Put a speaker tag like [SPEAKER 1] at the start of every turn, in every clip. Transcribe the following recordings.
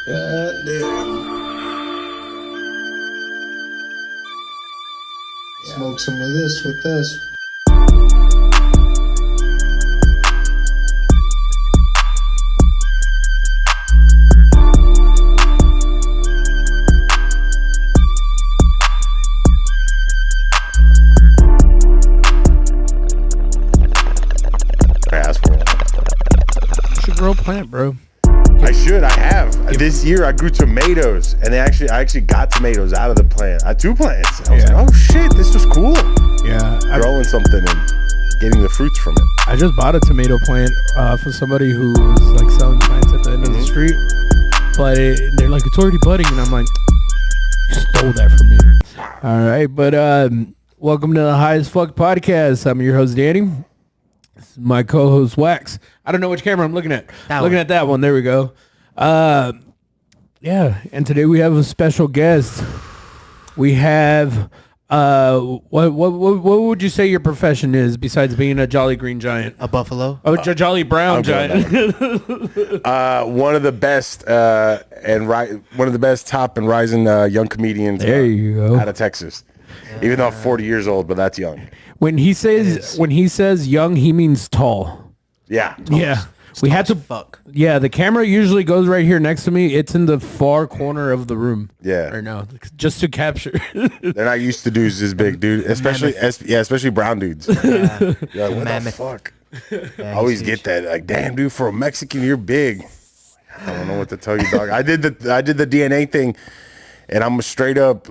[SPEAKER 1] God damn. Smoke some of this with this.
[SPEAKER 2] You should grow a plant, bro.
[SPEAKER 3] I should. I have. This year I grew tomatoes, and I actually got tomatoes out of the plant. I had 2 plants. I was like, oh shit, this was cool.
[SPEAKER 2] Yeah,
[SPEAKER 3] Growing something and getting the fruits from it.
[SPEAKER 2] I just bought a tomato plant for somebody who was like selling plants at the end of the street, but they're like, it's already budding, and I'm like, you stole that from me. All right, but welcome to the High as Fuck podcast. I'm your host Danny. This is my co-host Wax. I don't know which camera I'm looking at. Looking at that one. There we go. Yeah, and today we have a special guest. We have what would you say your profession is besides being a Jolly Green Giant?
[SPEAKER 4] A buffalo?
[SPEAKER 2] Oh, Jolly Brown Giant.
[SPEAKER 3] One of the best one of the best top and rising young comedians.
[SPEAKER 2] There you go.
[SPEAKER 3] Out of Texas. Even though I'm 40 years old, but that's young.
[SPEAKER 2] When he says young, he means tall.
[SPEAKER 3] Yeah.
[SPEAKER 2] Yeah. We had to
[SPEAKER 4] fuck.
[SPEAKER 2] Yeah, the camera usually goes right here next to me. It's in the far corner of the room.
[SPEAKER 3] Yeah.
[SPEAKER 2] Right now, just to capture.
[SPEAKER 3] They're not used to dudes this big, dude. Especially brown dudes.
[SPEAKER 4] Yeah.
[SPEAKER 3] You're like, what the fuck? I always get that. Like, damn, dude, for a Mexican, you're big. I don't know what to tell you, dog. I did the DNA thing, and I'm a straight up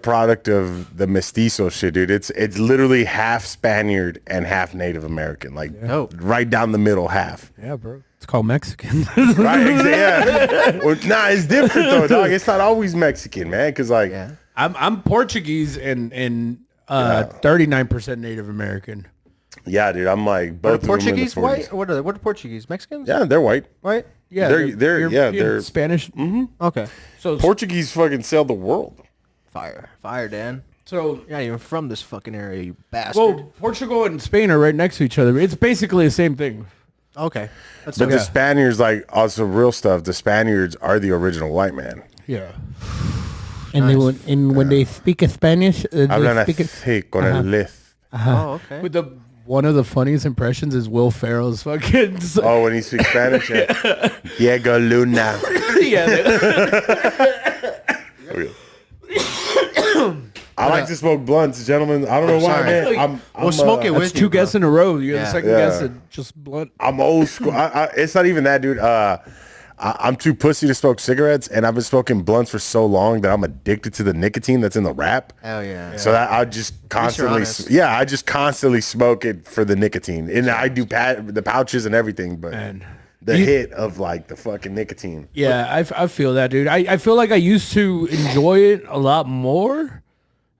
[SPEAKER 3] product of the mestizo shit, dude. It's literally half Spaniard and half Native American, like right down the middle half.
[SPEAKER 2] Yeah, bro. It's called Mexican.
[SPEAKER 3] Right? Yeah. Well, nah, it's different though, dog. It's not always Mexican, man. Cause like
[SPEAKER 2] I'm Portuguese and 39% Native American.
[SPEAKER 3] Yeah, dude. I'm like both.
[SPEAKER 4] Are Portuguese white? What are Portuguese? Mexicans?
[SPEAKER 3] Yeah, they're white.
[SPEAKER 4] White?
[SPEAKER 2] Yeah,
[SPEAKER 3] they're
[SPEAKER 2] Spanish.
[SPEAKER 3] Mm-hmm.
[SPEAKER 4] Okay.
[SPEAKER 2] So
[SPEAKER 3] Portuguese fucking sailed the world.
[SPEAKER 4] Fire, Dan.
[SPEAKER 2] So
[SPEAKER 4] you're not even from this fucking area, you bastard.
[SPEAKER 2] Well, Portugal and Spain are right next to each other. It's basically the same thing.
[SPEAKER 4] Okay.
[SPEAKER 3] But the Spaniards, like, also real stuff, the Spaniards are the original white man.
[SPEAKER 2] Yeah.
[SPEAKER 5] And when they speak Spanish, they
[SPEAKER 3] hablan
[SPEAKER 5] speak
[SPEAKER 3] así con el lisp.
[SPEAKER 4] Oh, okay.
[SPEAKER 2] With one of the funniest impressions is Will Ferrell's fucking.
[SPEAKER 3] Oh, when he speaks Spanish, yeah. Diego Luna. I like to smoke blunts, gentlemen. I don't know why, man.
[SPEAKER 4] We'll smoke it with
[SPEAKER 2] you. 2 guests in a row. You're the second guest that just blunt.
[SPEAKER 3] I'm old school. It's not even that, dude. I'm too pussy to smoke cigarettes, and I've been smoking blunts for so long that I'm addicted to the nicotine that's in the wrap.
[SPEAKER 4] Hell yeah.
[SPEAKER 3] So that I just constantly, smoke it for the nicotine, and I do the pouches and everything, but. The hit of like the fucking nicotine.
[SPEAKER 2] Yeah, I feel that, dude. I feel like I used to enjoy it a lot more.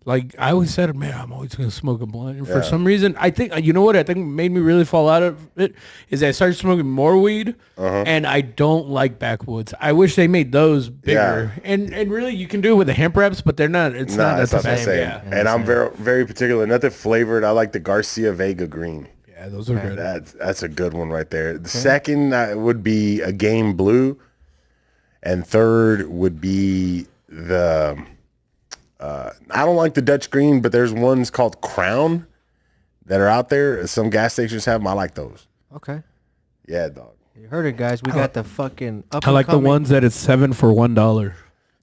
[SPEAKER 2] Like I always said, man, I'm always gonna smoke a blunt. And for some reason, I think you know what I think made me really fall out of it is I started smoking more weed, and I don't like backwoods. I wish they made those bigger. Yeah. And really, you can do it with the hemp wraps, but they're not. It's not the same.
[SPEAKER 3] Yeah. And I'm very very particular. Nothing flavored. I like the Garcia Vega green.
[SPEAKER 2] Yeah, those are good.
[SPEAKER 3] That's a good one right there. The second would be a Game Blue, and third would be the. I don't like the Dutch Green, but there's ones called Crown that are out there. Some gas stations have them. I like those.
[SPEAKER 4] Okay.
[SPEAKER 3] Yeah, dog.
[SPEAKER 4] You heard it, guys. We got the fucking.
[SPEAKER 2] I like the ones that it's 7 for $1.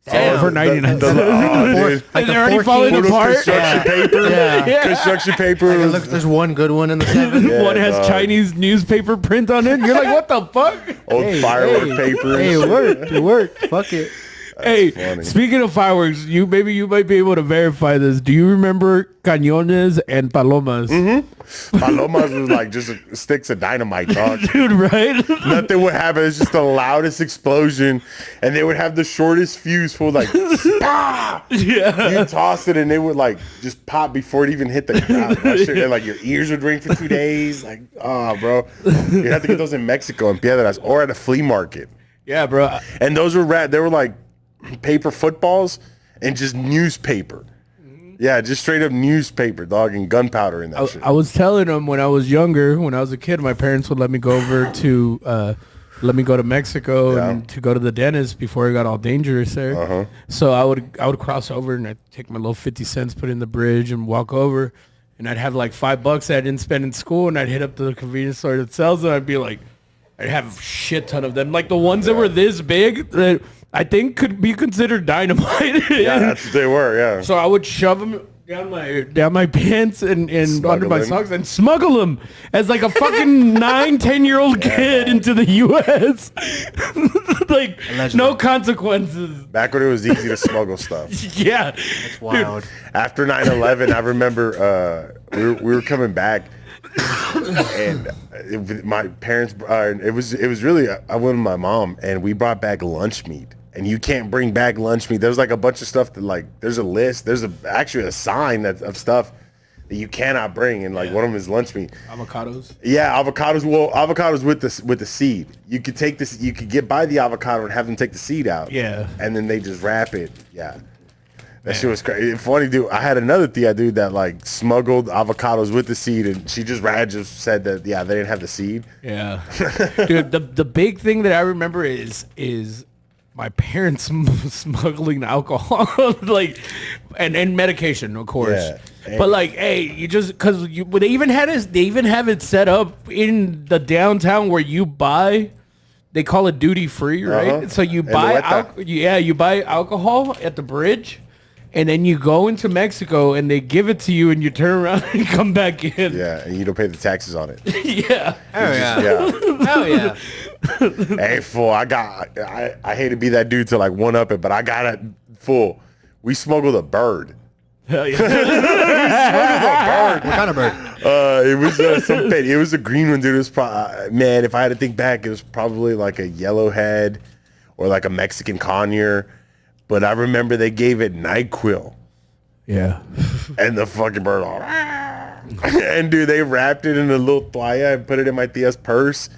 [SPEAKER 4] Damn.
[SPEAKER 2] For 99
[SPEAKER 3] cents.
[SPEAKER 4] Like
[SPEAKER 2] they're already falling apart.
[SPEAKER 3] Construction paper.
[SPEAKER 4] Yeah.
[SPEAKER 3] Construction paper.
[SPEAKER 4] Look, there's one good one in the 7.
[SPEAKER 2] One has Chinese newspaper print on it. You're like, what the fuck?
[SPEAKER 3] Old firework paper.
[SPEAKER 4] Hey, it worked. Fuck it.
[SPEAKER 2] Hey,
[SPEAKER 3] funny.
[SPEAKER 2] Speaking of fireworks, you might be able to verify this. Do you remember cañones and palomas?
[SPEAKER 3] Mm-hmm. Palomas was like just sticks of dynamite, dog.
[SPEAKER 2] Dude, right?
[SPEAKER 3] Nothing would happen. It's just the loudest explosion, and they would have the shortest fuse for like, bah!
[SPEAKER 2] Yeah.
[SPEAKER 3] You toss it, and they would like just pop before it even hit the ground. And like your ears would ring for 2 days. Like, oh, bro, you have to get those in Mexico and Piedras or at a flea market.
[SPEAKER 2] Yeah, bro.
[SPEAKER 3] And those were they were like paper footballs and just newspaper. Yeah, just straight up newspaper, dog, and gunpowder in that shit.
[SPEAKER 2] I was telling them when I was younger, when I was a kid, my parents would let me go over to let me go to Mexico and to go to the dentist before it got all dangerous there. So I would cross over and I'd take my little 50 cents, put it in the bridge and walk over. And I'd have like $5 that I didn't spend in school, and I'd hit up the convenience store that sells them. I'd be like, I'd have a shit ton of them. Like the ones that were this big that I think could be considered dynamite.
[SPEAKER 3] Yeah, that's what they were, yeah.
[SPEAKER 2] So I would shove them down my pants and under my socks and smuggle them as like a fucking 9-10-year-old kid into the U.S. Like
[SPEAKER 4] Allegedly.
[SPEAKER 2] no consequences.
[SPEAKER 3] Back when it was easy to smuggle stuff.
[SPEAKER 2] Yeah,
[SPEAKER 4] That's wild.
[SPEAKER 3] After 9/11, I remember we were coming back, and my parents. It was really I went with my mom, and we brought back lunch meat. And you can't bring back lunch meat. There's like a bunch of stuff that like there's a list. There's actually a sign of stuff that you cannot bring, and like one of them is lunch meat.
[SPEAKER 2] avocados.
[SPEAKER 3] Yeah, avocados. Well, avocados with the seed. You could take this. You could get by the avocado and have them take the seed out.
[SPEAKER 2] Yeah,
[SPEAKER 3] and then they just wrap it. Yeah. That shit was crazy. Funny, dude. I had another Tia, dude, that like smuggled avocados with the seed, and she just said that they didn't have the seed.
[SPEAKER 2] Yeah, dude. The big thing that I remember is my parents smuggling alcohol, like, and medication, of course. Yeah. But like, hey, you just because they even have it set up in the downtown where you buy. They call it duty free, right? So you buy you buy alcohol at the bridge. And then you go into Mexico and they give it to you and you turn around and come back in.
[SPEAKER 3] Yeah, and you don't pay the taxes on it.
[SPEAKER 2] Yeah.
[SPEAKER 4] Hell yeah. Hell yeah.
[SPEAKER 3] Hey, fool, I hate to be that dude to like one up it, but I got it full. We smuggled a bird.
[SPEAKER 2] Hell yeah.
[SPEAKER 4] What kind of bird?
[SPEAKER 3] It was some pet. It was a green one, dude. It was man, if I had to think back, it was probably like a yellowhead or like a Mexican conure. But I remember they gave it NyQuil.
[SPEAKER 2] Yeah.
[SPEAKER 3] And the fucking bird all, and dude, they wrapped it in a little toalla and put it in my tia's purse.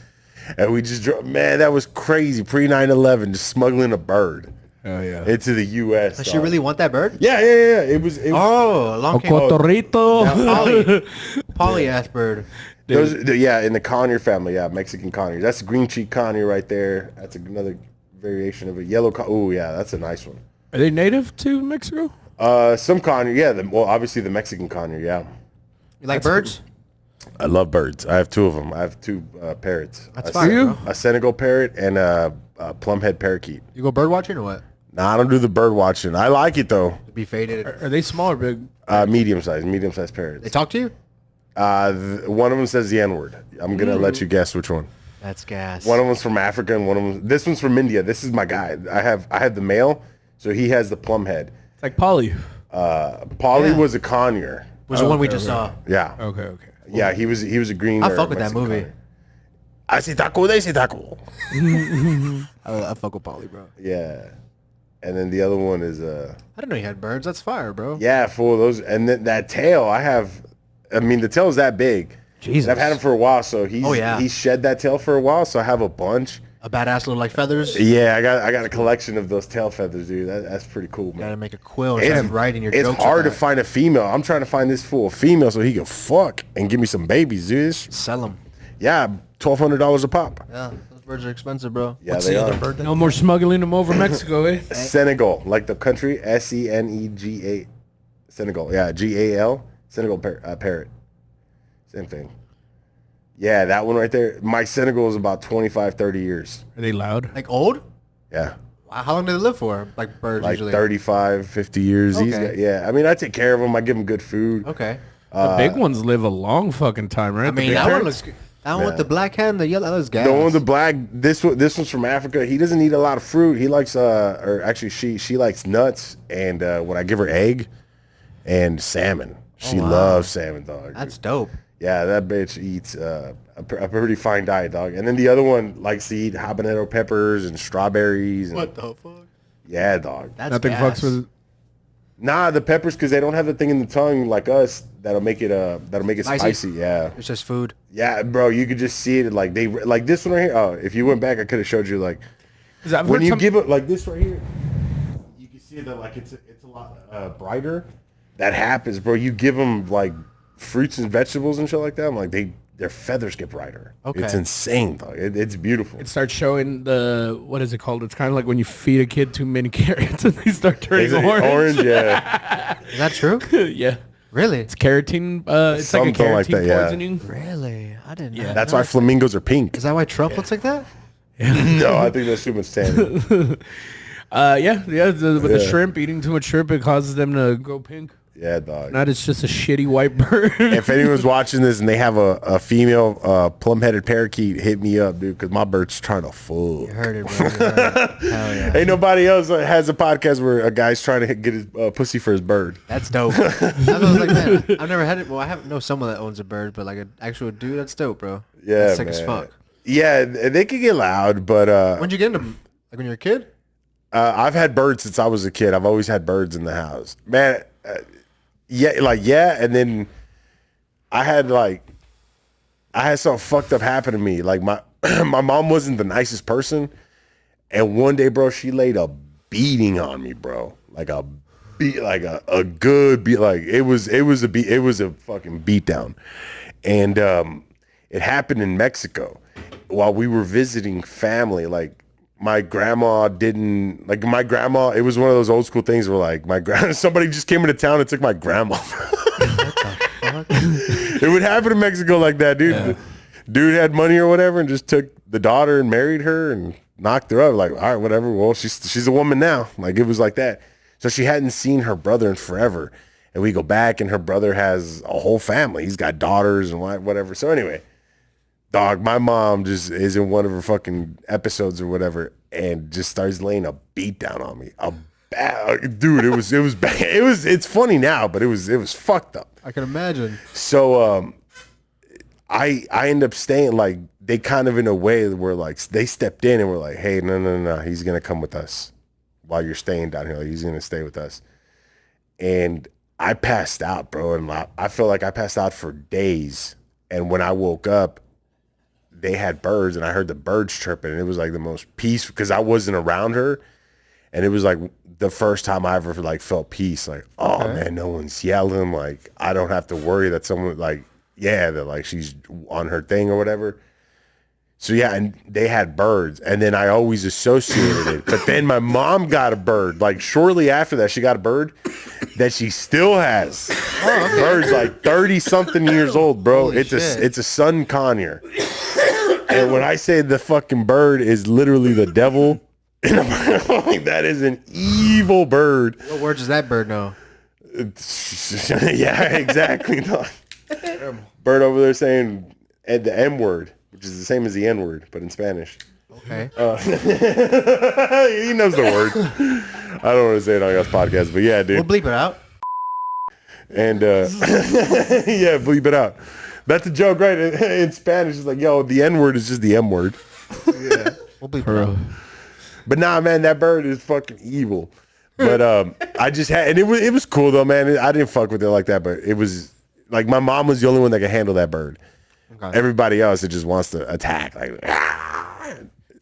[SPEAKER 3] And we just drove, man, that was crazy. Pre 9/11, just smuggling a bird.
[SPEAKER 2] Oh yeah.
[SPEAKER 3] Into the U.S.
[SPEAKER 4] Does she really want that bird?
[SPEAKER 3] Yeah. It was
[SPEAKER 4] Oh, a long came.
[SPEAKER 2] Cotorrito.
[SPEAKER 4] Poly-ass bird.
[SPEAKER 3] Those, in the conure family, Mexican conure. That's green cheek conure right there. That's another variation of a yellow. Oh yeah, that's a nice one.
[SPEAKER 2] Are they native to Mexico?
[SPEAKER 3] Some conure, yeah. Obviously the Mexican conure, yeah.
[SPEAKER 4] You like birds?
[SPEAKER 3] I love birds. I have two of them. I have two parrots.
[SPEAKER 4] That's fine, bro.
[SPEAKER 3] A Senegal parrot and a plumhead parakeet.
[SPEAKER 4] You go bird watching or what?
[SPEAKER 3] Nah, I don't do the bird watching. I like it though.
[SPEAKER 4] Be faded.
[SPEAKER 2] Are they small or big?
[SPEAKER 3] Medium sized parrots.
[SPEAKER 4] They talk to you?
[SPEAKER 3] One of them says the N-word. I'm gonna let you guess which one.
[SPEAKER 4] That's gas.
[SPEAKER 3] One of them's from Africa, and this one's from India. This is my guy. I have the male, so he has the plum head.
[SPEAKER 2] It's like Polly.
[SPEAKER 3] Polly was a conure.
[SPEAKER 4] Was the one we just saw.
[SPEAKER 3] Yeah.
[SPEAKER 2] Okay.
[SPEAKER 3] Yeah, he was a green.
[SPEAKER 4] I fuck with that movie.
[SPEAKER 3] I see taco, they see taco.
[SPEAKER 4] I fuck with Polly, bro.
[SPEAKER 3] Yeah. And then the other one is
[SPEAKER 4] I didn't know you had birds. That's fire, bro.
[SPEAKER 3] yeah, full of those. And then that tail, the tail is that big.
[SPEAKER 4] Jesus.
[SPEAKER 3] I've had him for a while, so he's shed that tail for a while, so I have a bunch.
[SPEAKER 4] A badass little like feathers.
[SPEAKER 3] Yeah, I got a collection of those tail feathers, dude. That's pretty cool, man.
[SPEAKER 4] Gotta make a quill and start writing your
[SPEAKER 3] It's
[SPEAKER 4] jokes.
[SPEAKER 3] hard to find a female. I'm trying to find this fool a female so he can fuck and give me some babies, dude.
[SPEAKER 4] Sell them.
[SPEAKER 3] Yeah, $1,200 a pop.
[SPEAKER 4] Yeah, those birds are expensive, bro.
[SPEAKER 3] Yeah, they are.
[SPEAKER 2] No more smuggling them over Mexico, eh?
[SPEAKER 3] Senegal, like the country, Senega. Senegal, yeah, GAL. Senegal parrot. Same thing. Yeah, that one right there. My Senegal is about 25, 30 years.
[SPEAKER 2] Are they loud?
[SPEAKER 4] Like old?
[SPEAKER 3] Yeah.
[SPEAKER 4] Wow, how long do they live for? Like birds
[SPEAKER 3] Like
[SPEAKER 4] usually?
[SPEAKER 3] 35, 50 years.
[SPEAKER 4] Okay.
[SPEAKER 3] I mean, I take care of them. I give them good food.
[SPEAKER 4] Okay.
[SPEAKER 2] The big ones live a long fucking time, right?
[SPEAKER 4] I mean, that one looks... That one with the black hand, the yellow, that was gas.
[SPEAKER 3] The one with the black, this one's from Africa. He doesn't eat a lot of fruit. He likes, or actually she likes nuts. And when I give her egg and salmon, she loves salmon, dog.
[SPEAKER 4] That's dope.
[SPEAKER 3] Yeah, that bitch eats a pretty fine diet, dog. And then the other one likes to eat habanero peppers and strawberries. And,
[SPEAKER 4] What the fuck?
[SPEAKER 3] yeah, dog.
[SPEAKER 4] That's
[SPEAKER 2] Nothing
[SPEAKER 4] gas.
[SPEAKER 2] fucks with.
[SPEAKER 3] Nah, the peppers, because they don't have the thing in the tongue like us that'll make it spicy. Yeah,
[SPEAKER 4] It's just food.
[SPEAKER 3] yeah, bro. You could just see it like this one right here. Oh, if you went back, I could have showed you like when you give it like this right here. You can see that like it's a lot brighter. That happens, bro. You give them like fruits and vegetables and shit like that. I'm like they their feathers get brighter.
[SPEAKER 4] Okay.
[SPEAKER 3] It's insane, dog. It's beautiful.
[SPEAKER 2] It starts showing what is it called? It's kind of like when you feed a kid too many carrots and they start turning orange.
[SPEAKER 3] Yeah.
[SPEAKER 4] Is that true?
[SPEAKER 2] Yeah.
[SPEAKER 4] Really?
[SPEAKER 2] It's carotene. It's like a
[SPEAKER 3] Something
[SPEAKER 2] carotene
[SPEAKER 3] like that, yeah.
[SPEAKER 2] poisoning.
[SPEAKER 4] Really? I didn't know.
[SPEAKER 3] That's why flamingos are pink.
[SPEAKER 4] Is that why Trump looks like that?
[SPEAKER 3] No, I think that's too much tannin.
[SPEAKER 2] With the shrimp, eating too much shrimp, it causes them to go pink.
[SPEAKER 3] Yeah, dog.
[SPEAKER 2] Not it's just a shitty white bird.
[SPEAKER 3] If anyone's watching this and they have a female plum-headed parakeet, hit me up, dude, because my bird's trying to fuck.
[SPEAKER 4] You heard it, bro. You heard it. Hell yeah.
[SPEAKER 3] Ain't nobody else has a podcast where a guy's trying to get his pussy for his bird.
[SPEAKER 4] That's dope. I was like, man, I've never had it. Well, I know someone that owns a bird, but like an actual dude, that's dope, bro.
[SPEAKER 3] Yeah,
[SPEAKER 4] that's sick
[SPEAKER 3] man.
[SPEAKER 4] as fuck.
[SPEAKER 3] Yeah, they could get loud, but
[SPEAKER 4] When'd you get into them? Like when you were a kid?
[SPEAKER 3] I've had birds since I was a kid. I've always had birds in the house, man. And then I had something fucked up happen to me. Like my my mom wasn't the nicest person, and one day, bro, she laid a beating on me, bro. Like a good beat. Like it was a fucking beat down, and it happened in Mexico while we were visiting family. Like my grandma, it was one of those old school things where somebody just came into town and took my grandma. It would happen in Mexico like that, dude. Yeah. Dude had money or whatever and just took the daughter and married her and knocked her up. Like, all right, whatever. Well, she's a woman now. Like, it was like that. So she hadn't seen her brother in forever. And we go back and her brother has a whole family. He's got daughters and whatever. So anyway, dog, my mom just is in one of her fucking episodes or whatever and just starts laying a beat down on me. Dude, it was bad. It's funny now, but it was fucked up.
[SPEAKER 4] I can imagine.
[SPEAKER 3] So I end up staying, like, they kind of in a way where like they stepped in and were like, hey, no, he's gonna come with us while you're staying down here. Like, he's gonna stay with us. And I passed out, bro, and I feel like I passed out for days. And when I woke up, they had birds, and I heard the birds chirping, and it was like the most peaceful because I wasn't around her, and it was like the first time I ever like felt peace. Like, oh man, no one's yelling. Like, I don't have to worry that someone that like she's on her thing or whatever. So yeah, and they had birds, and then I always associated it. But then my mom got a bird. Like shortly after that, she got a bird that she still has. Bird's like 30-something years old, bro.
[SPEAKER 4] Holy
[SPEAKER 3] it's
[SPEAKER 4] shit.
[SPEAKER 3] a sun conure. And when I say the fucking bird is literally the devil, like, that is an evil bird.
[SPEAKER 4] What word does that bird know?
[SPEAKER 3] Yeah, exactly. Bird over there saying the M word, which is the same as the N word, but in Spanish.
[SPEAKER 4] Okay.
[SPEAKER 3] He knows the word. I don't want to say it on y'all's podcast, but yeah, dude.
[SPEAKER 4] We'll bleep it out.
[SPEAKER 3] And yeah, bleep it out. That's a joke, right? In Spanish, it's like, yo, the N word is just the M word.
[SPEAKER 4] Yeah. We'll bleep it out.
[SPEAKER 3] But nah, man, that bird is fucking evil. But I just had, and it was cool though, man. I didn't fuck with it like that, but it was like my mom was the only one that could handle that bird. Okay. Everybody else, it just wants to attack, like,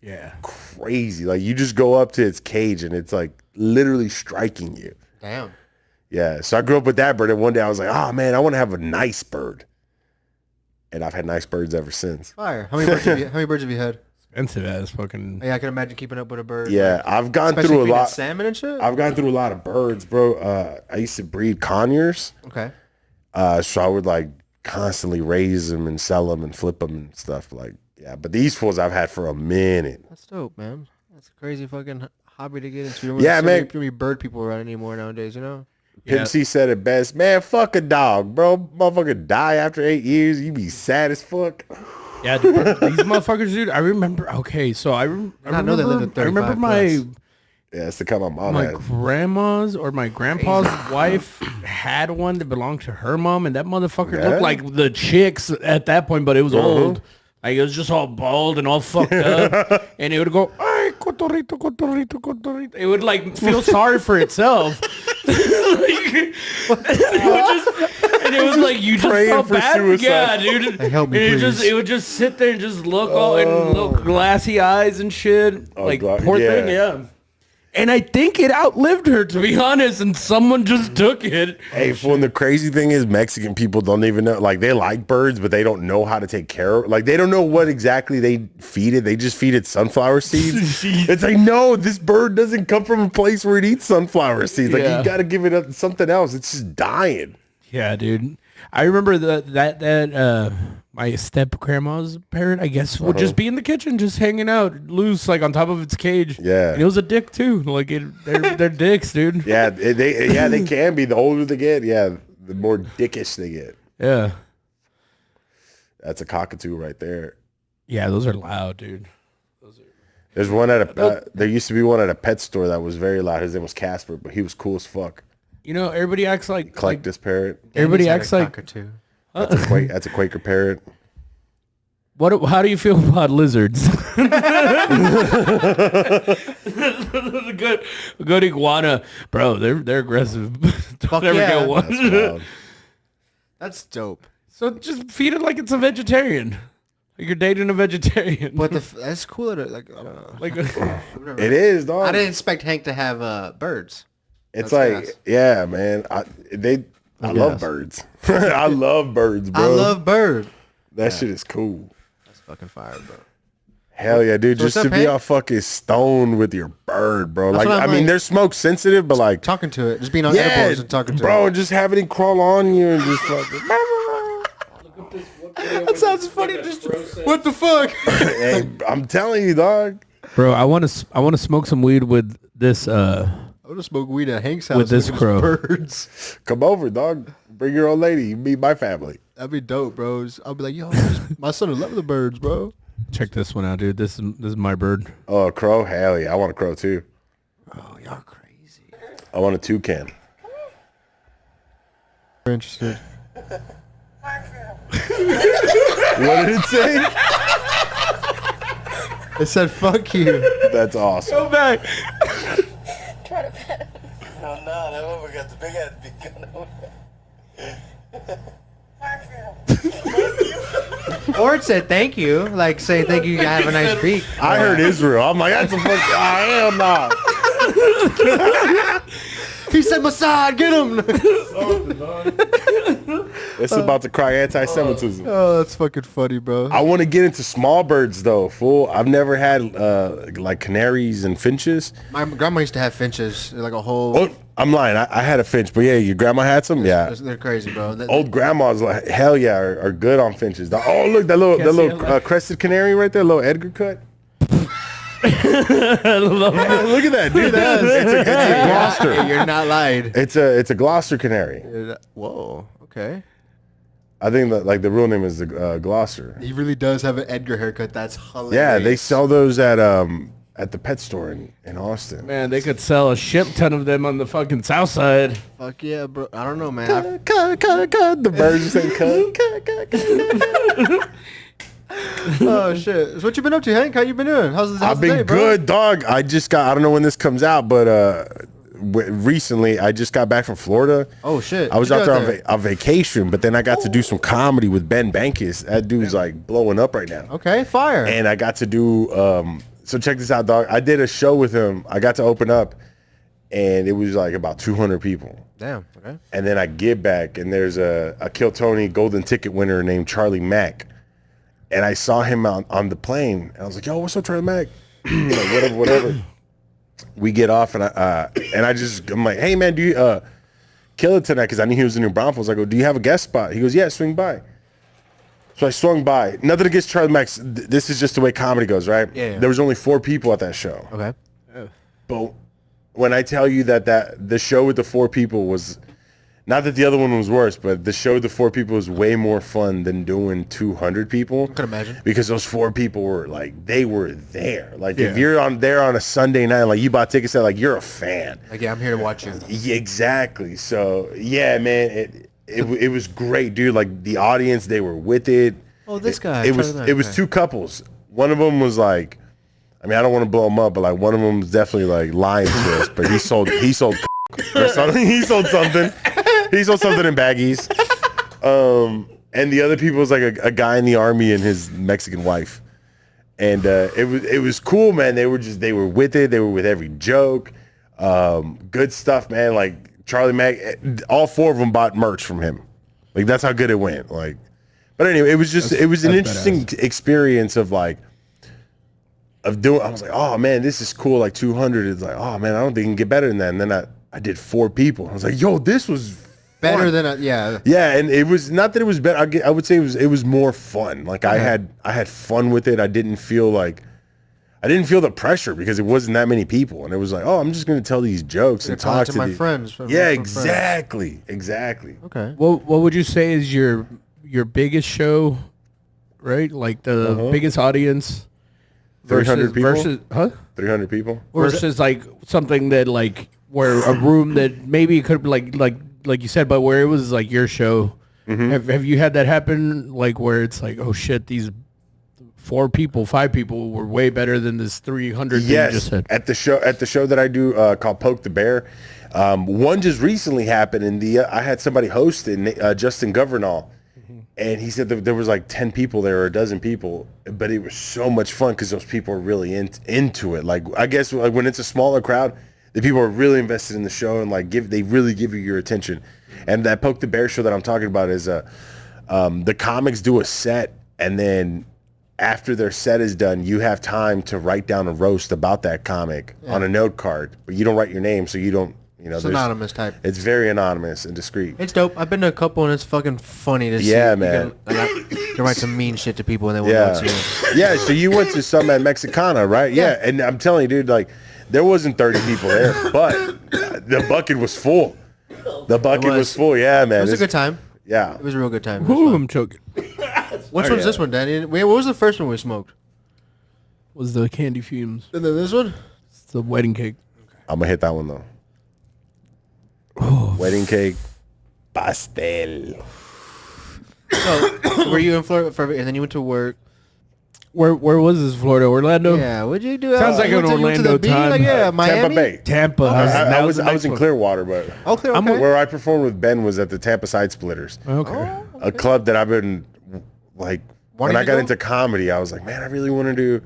[SPEAKER 2] yeah,
[SPEAKER 3] crazy. Like you just go up to its cage and it's like literally striking you.
[SPEAKER 4] Damn.
[SPEAKER 3] Yeah. So I grew up with that bird, and one day I was like, oh man, I want to have a nice bird. And I've had nice birds ever since.
[SPEAKER 4] Fire. How many birds have you had?
[SPEAKER 2] Expensive ass fucking.
[SPEAKER 4] Yeah, I can imagine keeping up with a bird.
[SPEAKER 3] Yeah,
[SPEAKER 4] like,
[SPEAKER 3] I've gone
[SPEAKER 4] especially
[SPEAKER 3] through a lot.
[SPEAKER 4] Salmon and shit.
[SPEAKER 3] I've gone through a lot of birds, bro. I used to breed conures.
[SPEAKER 4] Okay.
[SPEAKER 3] So I would like constantly raise them and sell them and flip them and stuff. Like, yeah, but these fools I've had for a minute.
[SPEAKER 4] That's dope, man. That's a crazy fucking hobby to get into.
[SPEAKER 3] Yeah, man.
[SPEAKER 4] Too many bird people around anymore nowadays, you know?
[SPEAKER 3] Pimp C said it best. Man, fuck a dog, bro. Motherfucker die after 8 years. You be sad as fuck.
[SPEAKER 2] Yeah, dude, these motherfuckers, dude. I remember. Okay, so I
[SPEAKER 4] know they lived in 35
[SPEAKER 2] I remember
[SPEAKER 3] Yeah, it's the kind my mom
[SPEAKER 2] my
[SPEAKER 3] had.
[SPEAKER 2] grandma's or my grandpa's wife had one that belonged to her mom, and that motherfucker
[SPEAKER 3] Yeah.
[SPEAKER 2] looked like the chicks at that point, but it was old. Like it was just all bald and all fucked up, and it would go, "Ay, cotorrito, cotorrito, cotorrito." It would like feel sorry for itself. It was like you just
[SPEAKER 3] Praying
[SPEAKER 2] felt
[SPEAKER 3] for
[SPEAKER 2] bad.
[SPEAKER 3] suicide.
[SPEAKER 2] Yeah, dude.
[SPEAKER 4] Like, help me,
[SPEAKER 2] and
[SPEAKER 4] please.
[SPEAKER 2] it would just sit there and just look all and little glassy eyes and shit.
[SPEAKER 3] Oh,
[SPEAKER 2] like
[SPEAKER 3] God.
[SPEAKER 2] poor
[SPEAKER 3] Yeah.
[SPEAKER 2] thing, yeah. And I think it outlived her, to be honest, and someone just took it.
[SPEAKER 3] Hey, fool, and the crazy thing is Mexican people don't even know, like they like birds, but they don't know how to take care of, like they don't know what exactly they feed it. They just feed it sunflower seeds. It's like, no, this bird doesn't come from a place where it eats sunflower seeds. Like you got to give it something else. It's just dying.
[SPEAKER 2] Yeah, dude. I remember that my step grandma's parent, I guess, would just be in the kitchen, just hanging out loose, like on top of its cage.
[SPEAKER 3] Yeah,
[SPEAKER 2] and it was a dick too. Like they're dicks, dude.
[SPEAKER 3] Yeah, they can be. The older they get, the more dickish they get.
[SPEAKER 2] Yeah,
[SPEAKER 3] that's a cockatoo right there.
[SPEAKER 2] Yeah, those are loud, dude.
[SPEAKER 3] There's one at there used to be one at a pet store that was very loud. His name was Casper, but he was cool as fuck.
[SPEAKER 2] You know, everybody acts like
[SPEAKER 3] this parrot.
[SPEAKER 2] Everybody acts like
[SPEAKER 4] cockatoo.
[SPEAKER 3] That's a Quaker parrot.
[SPEAKER 2] How do you feel about lizards? good iguana, bro. They're aggressive. Don't ever get one.
[SPEAKER 4] That's dope.
[SPEAKER 2] So just feed it like it's a vegetarian. Like you're dating a vegetarian.
[SPEAKER 4] But that's cool. Like I don't know.
[SPEAKER 2] Like
[SPEAKER 3] it is, dog.
[SPEAKER 4] I didn't expect Hank to have birds.
[SPEAKER 3] It's like, yeah, man. I love birds. I love birds, bro.
[SPEAKER 4] I love birds.
[SPEAKER 3] That shit is cool.
[SPEAKER 4] That's fucking fire, bro.
[SPEAKER 3] Hell yeah, dude. Just to be all fucking stoned with your bird, bro. Like, I mean, they're smoke sensitive, but like
[SPEAKER 4] talking to it, just being on edibles and talking to it.
[SPEAKER 3] Bro, and just having it crawl on you and just fucking.
[SPEAKER 4] That sounds funny. Just what the fuck?
[SPEAKER 3] Hey, I'm telling you, dog.
[SPEAKER 2] Bro, I want to smoke some weed with this.
[SPEAKER 4] I want to smoke weed at Hank's house
[SPEAKER 2] with this crow.
[SPEAKER 4] Birds.
[SPEAKER 3] Come over, dog. Bring your old lady. You meet my family.
[SPEAKER 4] That'd be dope, bros. I'll be like, yo, my son would love the birds, bro.
[SPEAKER 2] Check this one out, dude. This is my bird.
[SPEAKER 3] Oh, a crow? Hell yeah. I want a crow too.
[SPEAKER 4] Oh, y'all crazy.
[SPEAKER 3] I want a toucan.
[SPEAKER 4] We're interested.
[SPEAKER 3] What did it say?
[SPEAKER 4] It said, fuck you.
[SPEAKER 3] That's awesome.
[SPEAKER 2] Go back.
[SPEAKER 6] Try to pet him.
[SPEAKER 7] No, that one we got the big ass big gun over
[SPEAKER 4] Or it said, thank you. Like, say, thank you, have a nice beak.
[SPEAKER 3] I heard Israel. I'm like, that's a fuck. I am not.
[SPEAKER 4] He said, Mossad, get him.
[SPEAKER 3] It's about to cry anti-Semitism.
[SPEAKER 4] Oh, that's fucking funny, bro.
[SPEAKER 3] I want to get into small birds, though, fool. I've never had, like, canaries and finches.
[SPEAKER 4] My grandma used to have finches, like a whole...
[SPEAKER 3] Oh, I'm lying. I had a finch, but yeah, your grandma had some? Yeah.
[SPEAKER 4] They're crazy, bro.
[SPEAKER 3] Old grandmas, like, hell yeah, are good on finches. Oh, look, that little crested canary right there, little Edgar cut. Look at that, dude. It's a Gloucester.
[SPEAKER 4] You're not lying.
[SPEAKER 3] It's a Gloucester canary.
[SPEAKER 4] Whoa, okay.
[SPEAKER 3] I think that like the real name is the Gloucester.
[SPEAKER 4] He really does have an Edgar haircut. That's hilarious.
[SPEAKER 3] Yeah, they sell those at the pet store in Austin.
[SPEAKER 2] Man, they could sell a shit ton of them on the fucking south side.
[SPEAKER 4] Fuck yeah, bro. I don't know, man.
[SPEAKER 3] Cut. The birds just say cut.
[SPEAKER 4] Oh shit! So what you been up to, Hank? How you been doing? How's
[SPEAKER 3] I've been
[SPEAKER 4] day, bro?
[SPEAKER 3] good, dog. I don't know when this comes out, but recently I just got back from Florida.
[SPEAKER 4] Oh shit!
[SPEAKER 3] I was out there on vacation, but then I got to do some comedy with Ben Bankus. That dude's like blowing up right now.
[SPEAKER 4] Okay, fire.
[SPEAKER 3] And I got to do so check this out, dog. I did a show with him. I got to open up, and it was like about 200 people.
[SPEAKER 4] Damn. Okay.
[SPEAKER 3] And then I get back, and there's a Kill Tony golden ticket winner named Charlie Mack. And I saw him on the plane, and I was like, "Yo, what's up, Charlie Mack?" Like, whatever. We get off, and I'm like, "Hey, man, do you kill it tonight?" Because I knew he was in New Braunfels. I go, "Do you have a guest spot?" He goes, "Yeah, swing by." So I swung by. Nothing against Charlie Mack. This is just the way comedy goes, right?
[SPEAKER 4] Yeah.
[SPEAKER 3] There was only 4 people at that show.
[SPEAKER 4] Okay.
[SPEAKER 3] But when I tell you that the show with the 4 people was. Not that the other one was worse, but the show with the 4 people was way more fun than doing 200 people.
[SPEAKER 4] I can imagine.
[SPEAKER 3] Because those 4 people were like, they were there. Like if you're there on a Sunday night, like you bought tickets, like you're a fan.
[SPEAKER 4] Like, yeah, I'm here to watch you.
[SPEAKER 3] Yeah, exactly. So yeah, man, it was great, dude. Like the audience, they were with it.
[SPEAKER 4] Oh, this guy.
[SPEAKER 3] It was 2 couples. One of them was like, I mean, I don't want to blow him up, but like one of them was definitely like lying to us, but he sold or something. He sold something. He sold something in baggies. And the other people was like a guy in the army and his Mexican wife. And it was cool, man. They were with it. They were with every joke. Good stuff, man. Like Charlie Mack, all 4 of them bought merch from him. Like that's how good it went. Like, but anyway, it was an interesting experience of doing. I was like, oh man, this is cool. Like 200 is like, oh man, I don't think it can get better than that. And then I did 4 people. I was like, yo, this was
[SPEAKER 4] better
[SPEAKER 3] fun.
[SPEAKER 4] than yeah.
[SPEAKER 3] Yeah, and it was not that it was better. I would say it was more fun. Like I had fun with it. I didn't feel the pressure because it wasn't that many people, and it was like, oh, I'm just gonna tell these jokes and talk to
[SPEAKER 4] my friends.
[SPEAKER 3] Yeah, exactly.
[SPEAKER 4] Okay.
[SPEAKER 2] What would you say is your biggest show, right? Like the biggest audience
[SPEAKER 3] 300 people?
[SPEAKER 2] versus
[SPEAKER 3] 300 people
[SPEAKER 2] versus like something that like where a room that maybe it could be like you said, but where it was like your show. Have you had that happen? Like where it's like, oh shit, these 4 people, 5 people were way better than this 300.
[SPEAKER 3] Yes,
[SPEAKER 2] you just said.
[SPEAKER 3] at the show that I do called Poke the Bear. One just recently happened, and I had somebody host it, Justin Governal, and he said that there was like 10 people there or a dozen people, but it was so much fun because those people are really into it. Like I guess like when it's a smaller crowd, the people are really invested in the show and like they really give you your attention. And that Poke the Bear show that I'm talking about is the comics do a set, and then after their set is done, you have time to write down a roast about that comic on a note card, but you don't write your name, so you don't,
[SPEAKER 4] it's anonymous type.
[SPEAKER 3] It's very anonymous and discreet.
[SPEAKER 4] It's dope. I've been to a couple, and it's fucking funny to see.
[SPEAKER 3] Yeah, man.
[SPEAKER 4] You can write some mean shit to people, and they won't know it's you.
[SPEAKER 3] Yeah, so you went to some at Mexicana, right? Yeah, and I'm telling you, dude, like, there wasn't 30 people there, but the bucket was full. The bucket was full, yeah, man.
[SPEAKER 4] It was a good time.
[SPEAKER 3] Yeah.
[SPEAKER 4] It was a real good time.
[SPEAKER 2] Ooh, I'm choking.
[SPEAKER 4] Which one's this one, Danny? Wait, what was the first one we smoked?
[SPEAKER 2] Was the candy fumes.
[SPEAKER 4] And then this one?
[SPEAKER 2] It's the wedding cake.
[SPEAKER 3] I'm going to hit that one, though. Wedding cake. Pastel.
[SPEAKER 4] So, were you in Florida and then you went to work?
[SPEAKER 2] Where was this, Florida? Orlando?
[SPEAKER 4] Yeah, what'd you do?
[SPEAKER 2] Sounds like an Orlando time.
[SPEAKER 4] Like, yeah, Miami?
[SPEAKER 3] Tampa Bay.
[SPEAKER 2] Tampa.
[SPEAKER 3] I was in Clearwater, but where I performed with Ben was at the Tampa Side Splitters.
[SPEAKER 2] Okay.
[SPEAKER 3] A club that I've been, like, when I got into comedy, I was like, man, I really want to do...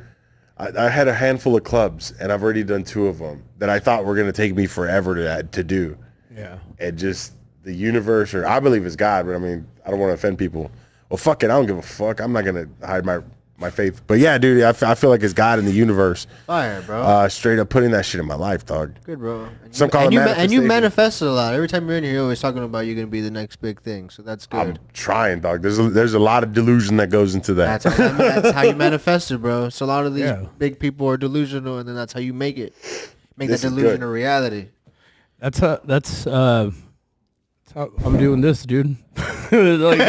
[SPEAKER 3] I had a handful of clubs, and I've already done 2 of them that I thought were going to take me forever to do. Yeah. And just the universe, or I believe it's God, but I mean, I don't want to offend people. Well, fuck it, I don't give a fuck. I'm not going to hide my faith. But yeah, dude, I feel like it's God in the universe.
[SPEAKER 4] Fire, bro.
[SPEAKER 3] Straight up putting that shit in my life, dog.
[SPEAKER 4] Good, bro.
[SPEAKER 3] And
[SPEAKER 4] you manifested a lot. Every time you're in here, you're always talking about you're going to be the next big thing. So that's good.
[SPEAKER 3] I'm trying, dog. There's a lot of delusion that goes into that.
[SPEAKER 4] That's how you manifested, bro. So a lot of these big people are delusional, and then that's how you make it. Make that delusion a reality.
[SPEAKER 2] That's how I'm doing this, dude. Like,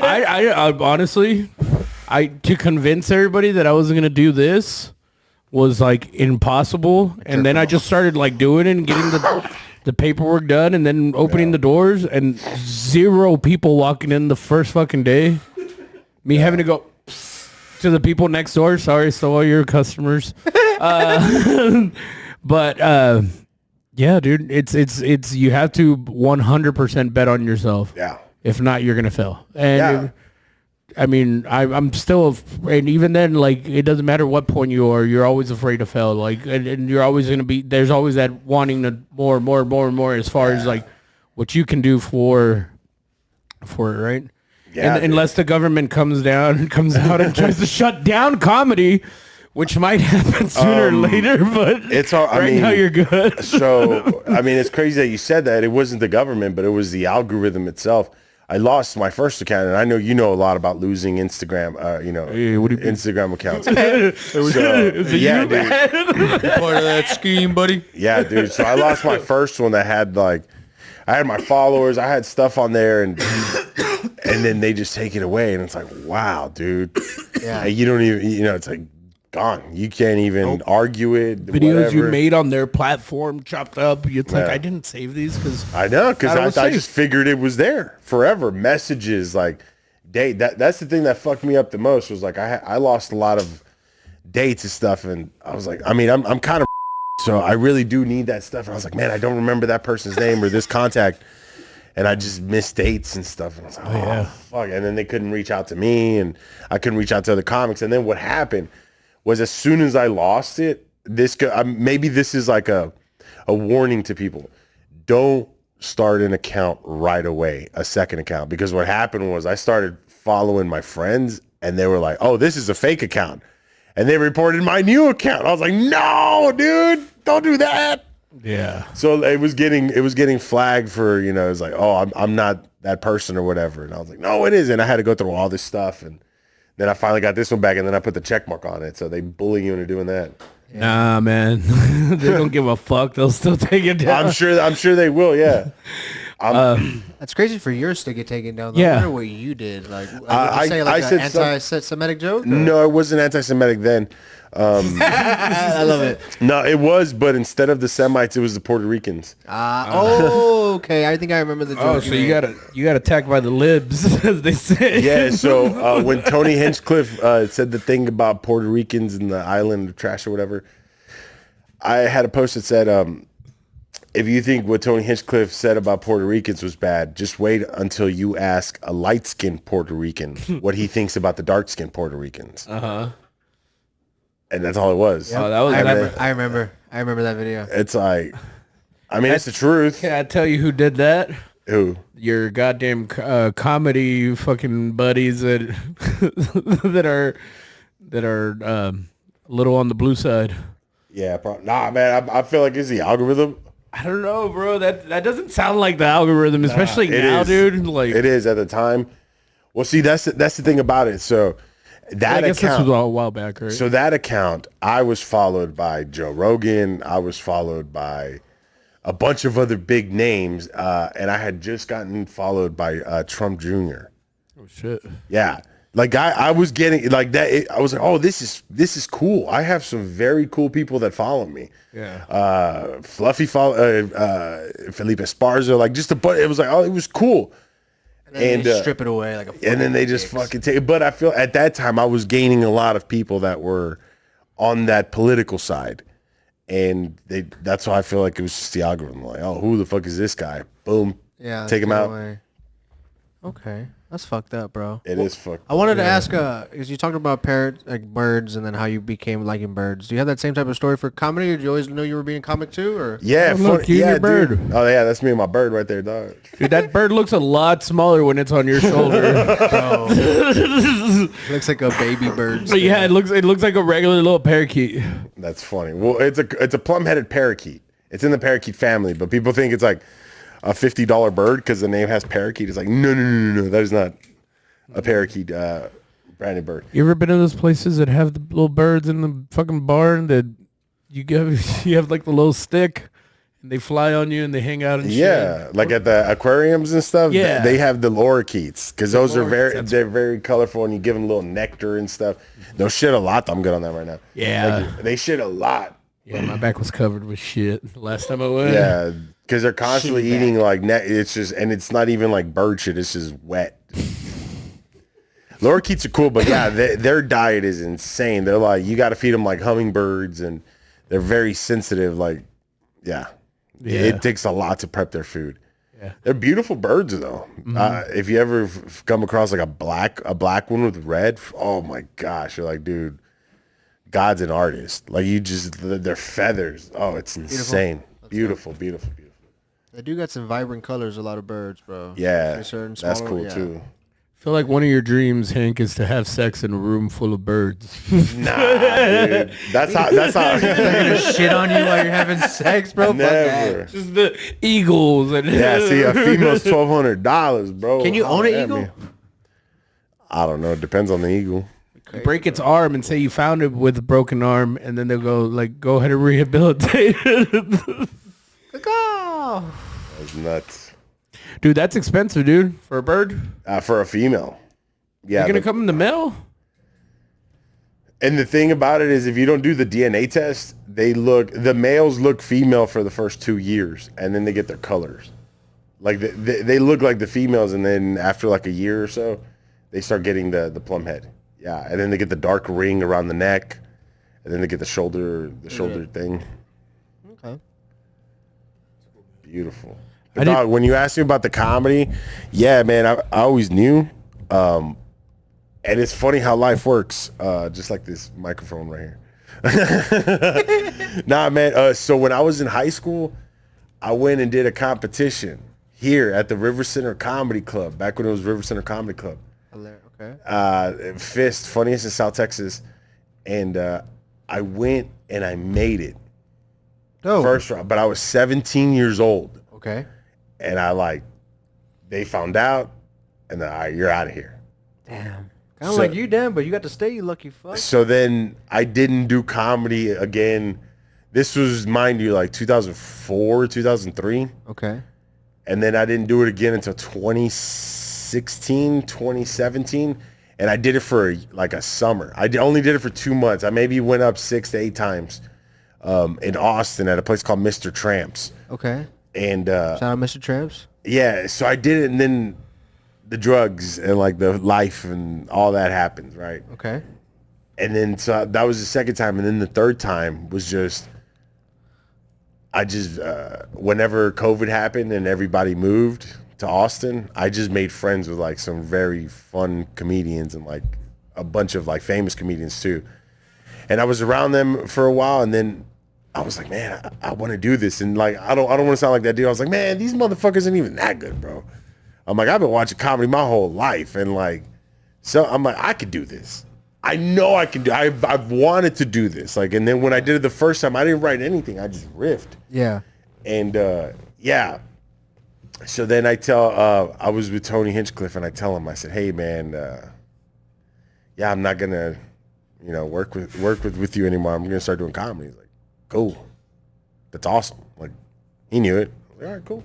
[SPEAKER 2] I honestly, to convince everybody that I wasn't gonna do this was like impossible, and then I just started like doing it and getting the paperwork done, and then opening the doors, and 0 people walking in the first fucking day. Me having to go to the people next door. Sorry, so all your customers. But yeah, dude, it's you have to 100% bet on yourself.
[SPEAKER 3] Yeah.
[SPEAKER 2] If not, you're gonna fail. And I mean, I'm still, and even then, like, it doesn't matter what point you are, you're always afraid to fail. Like, and you're always gonna be. There's always that wanting to more as far as like what you can do for it, right? Yeah. And, unless the government comes out and tries to shut down comedy. Which might happen sooner or later, but it's all, now you're good.
[SPEAKER 3] So, I mean, it's crazy that you said that. It wasn't the government, but it was the algorithm itself. I lost my first account, and I know you know a lot about losing Instagram, Instagram accounts.
[SPEAKER 2] Yeah, dude.
[SPEAKER 4] Part of that scheme, buddy.
[SPEAKER 3] Yeah, dude. So I lost my first one that had I had my followers, I had stuff on there, and then they just take it away, and it's like, wow, dude. Yeah. You don't even, it's like, gone. You can't even argue it.
[SPEAKER 2] Videos
[SPEAKER 3] whatever.
[SPEAKER 2] you made on their platform chopped up. It's like, I didn't save these because
[SPEAKER 3] I know, because I just figured it was there forever. Messages, like date. That's the thing that fucked me up the most was like I lost a lot of dates and stuff, and I was like, I mean, I'm kind of so I really do need that stuff. And I was like, man, I don't remember that person's name or this contact. And I just missed dates and stuff. And I was like, fuck. And then they couldn't reach out to me, and I couldn't reach out to other comics. And then what happened was, as soon as I lost it, maybe this is like a a warning to people. Don't start an account right away, a second account. Because what happened was I started following my friends and they were like, oh, this is a fake account. And they reported my new account. I was like, no, dude, don't do that.
[SPEAKER 2] Yeah.
[SPEAKER 3] So it was getting flagged for, you know, it's like, oh, I'm not that person or whatever. And I was like, no, it isn't. I had to go through all this stuff. And then I finally got this one back and then I put the check mark on it. So they bully you into doing that.
[SPEAKER 2] Yeah. Nah, man. They don't give a fuck. They'll still take it down.
[SPEAKER 3] I'm sure they will, yeah.
[SPEAKER 4] That's crazy for yours to get taken down.
[SPEAKER 2] Yeah.
[SPEAKER 4] I wonder what you did. Like,
[SPEAKER 3] I
[SPEAKER 4] say like
[SPEAKER 3] said
[SPEAKER 4] an anti-Semitic joke? Or?
[SPEAKER 3] No, it wasn't anti-Semitic then.
[SPEAKER 4] I love it.
[SPEAKER 3] No, it was, but instead of the Semites, it was the Puerto Ricans.
[SPEAKER 4] Okay. I think I remember the joke.
[SPEAKER 2] Oh, so you got attacked by the libs, as they say.
[SPEAKER 3] Yeah, so when Tony Hinchcliffe said the thing about Puerto Ricans and the island of trash or whatever, I had a post that said, if you think what Tony Hinchcliffe said about Puerto Ricans was bad, just wait until you ask a light-skinned Puerto Rican what he thinks about the dark-skinned Puerto Ricans.
[SPEAKER 2] Uh-huh.
[SPEAKER 3] And that's all it was.
[SPEAKER 2] Oh, that was.
[SPEAKER 4] I remember that video.
[SPEAKER 3] It's like, I mean, it's the truth.
[SPEAKER 2] Can I tell you who did that?
[SPEAKER 3] Who?
[SPEAKER 2] Your goddamn comedy fucking buddies that that are a little on the blue side.
[SPEAKER 3] Yeah, nah, man. I feel like it's the algorithm.
[SPEAKER 2] I don't know, bro. That doesn't sound like the algorithm, especially now, dude. Like
[SPEAKER 3] it is at the time. Well, see, that's the thing about it. So that
[SPEAKER 2] I guess
[SPEAKER 3] account
[SPEAKER 2] this was a while back, right?
[SPEAKER 3] So that account, I was followed by Joe Rogan. I was followed by a bunch of other big names, and I had just gotten followed by Trump Jr.
[SPEAKER 2] Oh shit!
[SPEAKER 3] Yeah, like I was getting like that. I was like, oh, this is cool. I have some very cool people that follow me.
[SPEAKER 2] Yeah.
[SPEAKER 3] Fluffy follow Felipe Esparza, like just a bunch. It was like, oh, it was cool.
[SPEAKER 4] And they strip it away like a.
[SPEAKER 3] And then they just fucking take it. But I feel at that time I was gaining a lot of people that were on that political side. And that's why I feel like it was just the algorithm. Like, oh, who the fuck is this guy? Boom.
[SPEAKER 4] Yeah.
[SPEAKER 3] Take him out.
[SPEAKER 4] Away. Okay. That's fucked up, bro.
[SPEAKER 3] It is fucked up.
[SPEAKER 4] I wanted to ask, because you talked about parrots, like birds, and then how you became liking birds. Do you have that same type of story for comedy, or did you always know you were being a comic too? Or
[SPEAKER 3] Yeah,
[SPEAKER 2] look, you and your bird.
[SPEAKER 3] Dude. Oh yeah, that's me and my bird right there, dog.
[SPEAKER 2] Dude, that bird looks a lot smaller when it's on your shoulder.
[SPEAKER 4] looks like a baby bird.
[SPEAKER 2] But yeah, it looks like a regular little parakeet.
[SPEAKER 3] That's funny. Well, it's a plum-headed parakeet. It's in the parakeet family, but people think it's like a $50 bird because the name has parakeet. It's like no. That is not a parakeet branded bird.
[SPEAKER 2] You ever been to those places that have the little birds in the fucking barn that you have like the little stick and they fly on you and they hang out and shit?
[SPEAKER 3] Yeah, like at the aquariums and stuff.
[SPEAKER 2] Yeah.
[SPEAKER 3] They have the lorikeets because those are they're very colorful and you give them a little nectar and stuff. They'll shit a lot. I'm good on that right now.
[SPEAKER 2] Yeah.
[SPEAKER 3] Like, they shit a lot.
[SPEAKER 2] Yeah, my back was covered with shit the last time I went.
[SPEAKER 3] Yeah, because they're constantly eating like it's just, and it's not even like bird shit. It's just wet. Lorikeets are cool, but yeah, their diet is insane. They're like, you got to feed them like hummingbirds, and they're very sensitive. Like, yeah, it takes a lot to prep their food. Yeah, they're beautiful birds though. Mm-hmm. If you ever come across like a black one with red, oh my gosh, you're like, dude, God's an artist. Like their feathers. Oh, it's insane. Beautiful.
[SPEAKER 4] They do got some vibrant colors. A lot of birds, bro.
[SPEAKER 3] Yeah, that's cool too.
[SPEAKER 2] I feel like one of your dreams, Hank, is to have sex in a room full of birds.
[SPEAKER 3] Nah, dude. That's how.
[SPEAKER 4] They're gonna shit on you while you're having sex, bro.
[SPEAKER 3] Never.
[SPEAKER 2] Just the eagles and
[SPEAKER 3] See, a female's $1,200, bro.
[SPEAKER 4] Can you own an eagle?
[SPEAKER 3] I don't know. It depends on the eagle.
[SPEAKER 2] You break its arm and say you found it with a broken arm, and then they'll go ahead and rehabilitate it.
[SPEAKER 3] That's nuts.
[SPEAKER 2] Dude, that's expensive, dude, for a bird.
[SPEAKER 3] For a female. Yeah.
[SPEAKER 2] You're gonna come in the mail?
[SPEAKER 3] And the thing about it is, if you don't do the DNA test, the males look female for the first 2 years, and then they get their colors. Like they look like the females, and then after like a year or so, they start getting the plum head. Yeah, and then they get the dark ring around the neck, and then they get the shoulder thing.
[SPEAKER 4] Okay.
[SPEAKER 3] Beautiful. But dog, when you asked me about the comedy, yeah, man, I always knew. And it's funny how life works, just like this microphone right here. Nah, man. So when I was in high school, I went and did a competition here at the River Center Comedy Club, back when it was River Center Comedy Club.
[SPEAKER 4] Okay.
[SPEAKER 3] Fist, funniest in South Texas. And I went and I made it.
[SPEAKER 4] Oh.
[SPEAKER 3] First round, but I was 17 years old.
[SPEAKER 4] Okay.
[SPEAKER 3] And they found out, and then, all right, you're out of here.
[SPEAKER 4] Damn. Kind of like you, damn, but you got to stay, you lucky fuck.
[SPEAKER 3] So then I didn't do comedy again. This was, mind you, like 2004, 2003.
[SPEAKER 4] Okay.
[SPEAKER 3] And then I didn't do it again until 2016, 2017. And I did it for like a summer. Only did it for 2 months. I maybe went up 6 to 8 times in Austin at a place called Mr. Tramps.
[SPEAKER 4] Okay.
[SPEAKER 3] And
[SPEAKER 4] shout out Mr. Tramps.
[SPEAKER 3] yeah, so I did it, and then the drugs and like the life and all that happened, right?
[SPEAKER 4] Okay.
[SPEAKER 3] And then so that was the second time, and then the third time was just whenever COVID happened and everybody moved to Austin, I just made friends with like some very fun comedians and like a bunch of like famous comedians too. And I was around them for a while, and then I was like, man, I want to do this. And like, I don't want to sound like that dude. I was like, man, these motherfuckers ain't even that good, bro. I'm like, I've been watching comedy my whole life. And like, so I'm like, I could do this. I know I can do, I've wanted to do this. Like, and then when I did it the first time, I didn't write anything. I just riffed.
[SPEAKER 4] Yeah.
[SPEAKER 3] And yeah. So then I was with Tony Hinchcliffe, and I tell him, I said, hey man, yeah, I'm not gonna, work with you anymore. I'm gonna start doing comedy. He's like, cool. That's awesome. Like, he knew it. Like, all right, cool.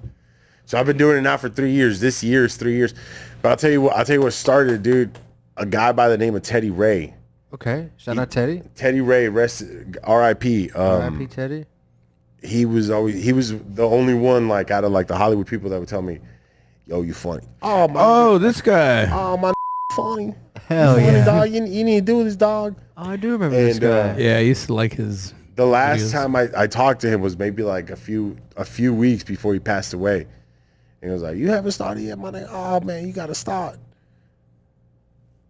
[SPEAKER 3] So I've been doing it now for 3 years. This year is 3 years. But I'll tell you what started, dude. A guy by the name of Teddy Ray.
[SPEAKER 4] Okay. Shout out Teddy.
[SPEAKER 3] Teddy Ray, R.I.P.
[SPEAKER 4] R.I.P. Teddy.
[SPEAKER 3] He was the only one like out of like the Hollywood people that would tell me, yo, you funny.
[SPEAKER 2] Oh, this guy.
[SPEAKER 3] Oh, my funny.
[SPEAKER 4] Hell
[SPEAKER 3] You funny,
[SPEAKER 4] yeah.
[SPEAKER 3] dog. You need to do this, dog.
[SPEAKER 4] Oh, I do remember this guy.
[SPEAKER 2] Yeah, I used to like his.
[SPEAKER 3] The last
[SPEAKER 2] videos.
[SPEAKER 3] time I talked to him was maybe like a few weeks before he passed away. And he was like, you haven't started yet, my name? Oh, man, you got to start.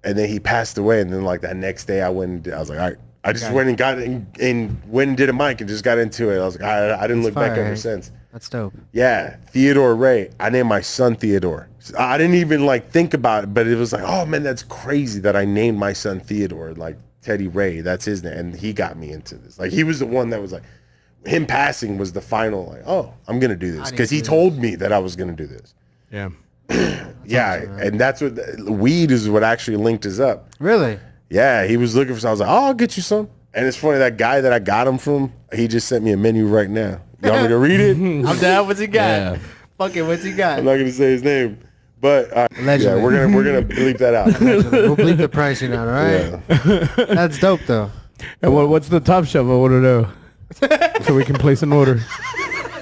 [SPEAKER 3] And then he passed away. And then like that next day I went and I was like, all right. I just went and got and went and did a mic and just got into it. I was like, I didn't look back ever since.
[SPEAKER 4] That's dope.
[SPEAKER 3] Yeah, Theodore Ray. I named my son Theodore. I didn't even like think about it, but it was like, oh man, that's crazy that I named my son Theodore. Like Teddy Ray, that's his name, and he got me into this. Like he was the one that was like, him passing was the final. Like, oh, I'm gonna do this because he told me that I was gonna do this.
[SPEAKER 2] Yeah.
[SPEAKER 3] Yeah, and that's what weed is what actually linked us up.
[SPEAKER 4] Really?
[SPEAKER 3] Yeah, he was looking for some. I was like, oh, I'll get you some. And it's funny, that guy that I got him from, he just sent me a menu right now. You want me to read it?
[SPEAKER 4] I'm down. What's he got?
[SPEAKER 2] Yeah.
[SPEAKER 4] Fuck it. What's he got?
[SPEAKER 3] I'm not gonna say his name, but yeah,
[SPEAKER 4] Allegedly.
[SPEAKER 3] we're gonna bleep that out.
[SPEAKER 4] We'll bleep the pricing out, all right?
[SPEAKER 3] Yeah.
[SPEAKER 4] That's dope, though.
[SPEAKER 2] And what's the top shelf? I want to know. So we can place an order.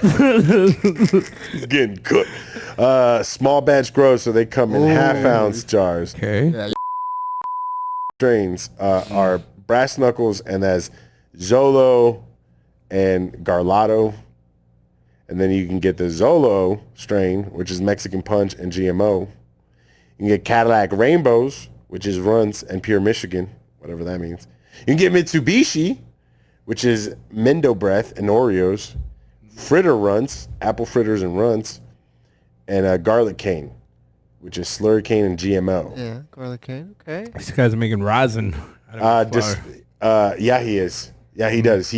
[SPEAKER 3] It's getting cooked. Small batch grows, so they come in half-ounce jars.
[SPEAKER 2] Okay.
[SPEAKER 3] Strains are brass knuckles, and that's Zolo and Garlotto. And then you can get the Zolo strain, which is Mexican Punch and GMO. You can get Cadillac Rainbows, which is Runts and Pure Michigan, whatever that means. You can get Mitsubishi, which is Mendo Breath and Oreos. Fritter Runts, apple fritters and Runts. And Garlic Cane, which is Slurricane and GMO.
[SPEAKER 4] Yeah, garlic cane. Okay.
[SPEAKER 2] These guys are making rosin.
[SPEAKER 3] Yeah, he is. Yeah, he does.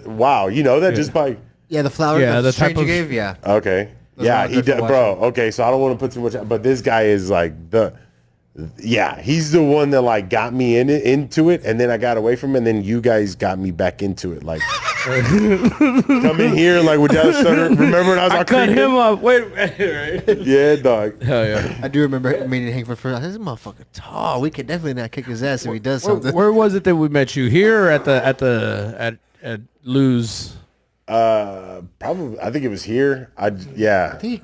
[SPEAKER 3] Wow. You know that just by.
[SPEAKER 4] Yeah, the flower.
[SPEAKER 2] Yeah,
[SPEAKER 4] the
[SPEAKER 2] the
[SPEAKER 4] strain
[SPEAKER 2] type
[SPEAKER 4] you
[SPEAKER 2] of-
[SPEAKER 4] gave. Yeah.
[SPEAKER 3] Okay.
[SPEAKER 4] That's
[SPEAKER 3] Yeah,
[SPEAKER 4] not
[SPEAKER 3] he
[SPEAKER 4] good for
[SPEAKER 3] does,
[SPEAKER 4] watching.
[SPEAKER 3] bro. Okay, so I don't want to put too much, but this guy is like he's the one that like got me into it, and then I got away from it, and then you guys got me back into it. Like, come in here, like with Dallas Thunder. Remember when I was
[SPEAKER 2] I
[SPEAKER 3] all
[SPEAKER 2] cut
[SPEAKER 3] creeping?
[SPEAKER 2] him up. Wait. Right?
[SPEAKER 3] Yeah, dog.
[SPEAKER 2] Hell yeah.
[SPEAKER 4] I do remember meeting Hank for the first time. This motherfucker tall. We could definitely not kick his ass if he does something.
[SPEAKER 2] Where was it that we met you? Here or at Lou's?
[SPEAKER 3] Probably. I think it was here. Yeah.
[SPEAKER 4] I think he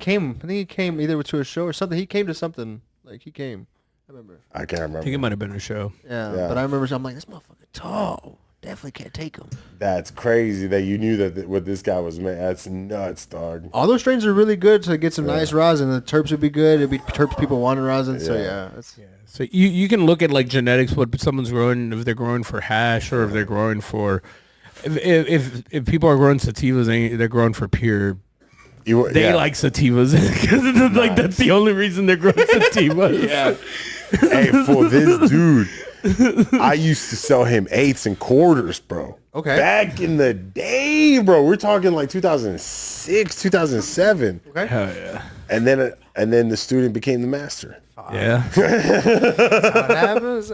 [SPEAKER 4] came either to a show or something. He came to something. Like he came. I remember.
[SPEAKER 3] I can't remember.
[SPEAKER 2] I think it might have been a show.
[SPEAKER 4] Yeah,
[SPEAKER 3] Yeah.
[SPEAKER 4] but I remember. I'm like, this motherfucker tall. definitely can't take them.
[SPEAKER 3] That's crazy that you knew that what this guy was made. That's nuts, dog.
[SPEAKER 4] All those strains are really good to get some nice rosin. The terps would be good. It'd be terps people wanted rosin. So that's
[SPEAKER 2] So you can look at like genetics, what someone's growing, if they're growing for hash or if they're growing for, if people are growing sativas, they're growing for pure. They like sativas because like that's the only reason they're growing sativas.
[SPEAKER 3] Yeah. Hey, for this dude, I used to sell him 8s and quarters, bro.
[SPEAKER 4] Okay.
[SPEAKER 3] Back in the day, bro. We're talking like 2006, 2007.
[SPEAKER 4] Okay.
[SPEAKER 2] Hell yeah.
[SPEAKER 3] And then the student became the master.
[SPEAKER 2] Yeah.
[SPEAKER 4] How it happens.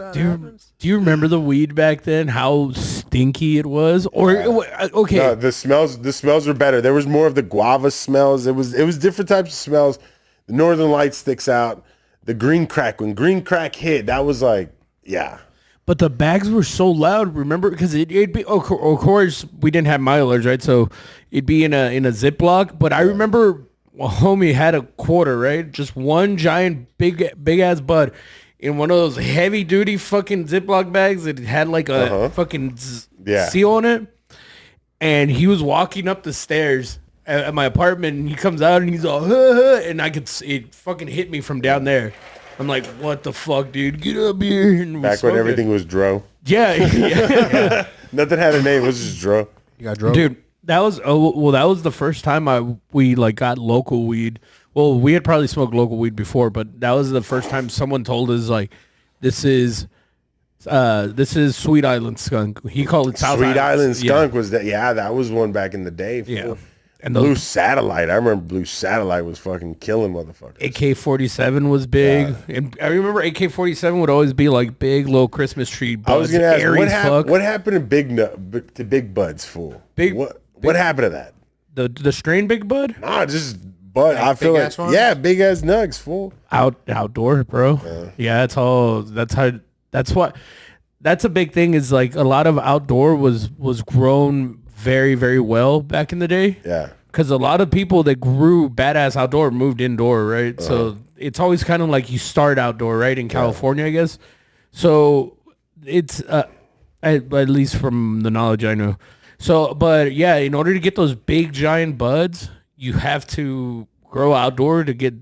[SPEAKER 2] Do you remember the weed back then? How stinky it was? Or okay,
[SPEAKER 3] No, the smells were better. There was more of the guava smells. It was different types of smells. The Northern Light sticks out. The green crack, when green crack hit, that was like, yeah.
[SPEAKER 2] but the bags were so loud. Remember, because it'd be of course we didn't have milers, right? So it'd be in a Ziploc. But I remember a homie had a quarter, right? Just one giant big ass bud in one of those heavy duty fucking Ziploc bags that had like a fucking seal on it. And he was walking up the stairs at my apartment, and he comes out and he's all, huh, and I could see it fucking hit me from down there. I'm like, what the fuck, dude? Get up here. And
[SPEAKER 3] Back when everything was dro.
[SPEAKER 2] Yeah.
[SPEAKER 3] Nothing had a name. It was just dro.
[SPEAKER 4] You got drunk?
[SPEAKER 2] Dude, that was that was the first time we like got local weed. Well, we had probably smoked local weed before, but that was the first time someone told us like, this is Sweet Island Skunk. He called it South
[SPEAKER 3] Sweet Island Skunk
[SPEAKER 2] Yeah.
[SPEAKER 3] was that. Yeah, that was one back in the day. Fool.
[SPEAKER 2] Yeah.
[SPEAKER 3] And Blue Satellite. I remember Blue Satellite was fucking killing motherfuckers.
[SPEAKER 2] AK-47 was big. Yeah. And I remember AK-47 would always be like big little Christmas tree buds.
[SPEAKER 3] I was going to ask, what happened to Big Buds, fool? What happened to that?
[SPEAKER 2] The strain Big Bud?
[SPEAKER 3] Nah, just bud. I feel like, big ass nugs, fool.
[SPEAKER 2] Outdoor, bro. Yeah, that's a big thing is like a lot of outdoor was grown very, very well back in the day.
[SPEAKER 3] Yeah.
[SPEAKER 2] Because a lot of people that grew badass outdoor moved indoor, right? So it's always kind of like you start outdoor, right? In California, I guess. So it's, at least from the knowledge I know. So, but yeah, in order to get those big giant buds, you have to grow outdoor to get,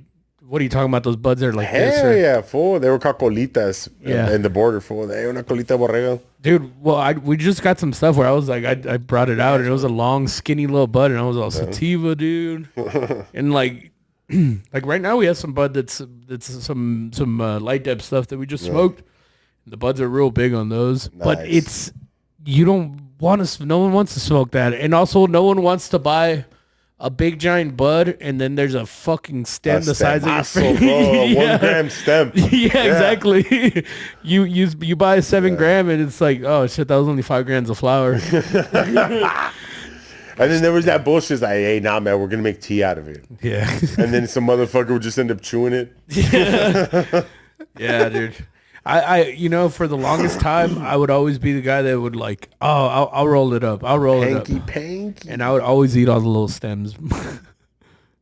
[SPEAKER 2] what are you talking about? Those buds that are like this?
[SPEAKER 3] Hell yeah, fool. They were called colitas in the border, fool. They una colita borrego.
[SPEAKER 2] Dude, well, we just got some stuff where I was like, I brought it out and it was a long, skinny little bud, and I was all sativa, dude. And like right now we have some bud that's some light depth stuff that we just smoked. The buds are real big on those, but it's you don't want to. No one wants to smoke that, and also no one wants to buy a big giant bud, and then there's a fucking stem the size of your face.
[SPEAKER 3] Bro, 1 gram stem.
[SPEAKER 2] Yeah, exactly. You buy a 7 gram, and it's like, oh shit, that was only 5 grams of flour.
[SPEAKER 3] And then there was that bullshit like, hey, nah, man, we're gonna make tea out of it.
[SPEAKER 2] Yeah.
[SPEAKER 3] And then some motherfucker would just end up chewing it.
[SPEAKER 2] Yeah, dude. I for the longest time, I would always be the guy that would like, oh, I'll roll it up. I'll roll it up.
[SPEAKER 3] Panky.
[SPEAKER 2] And I would always eat all the little stems.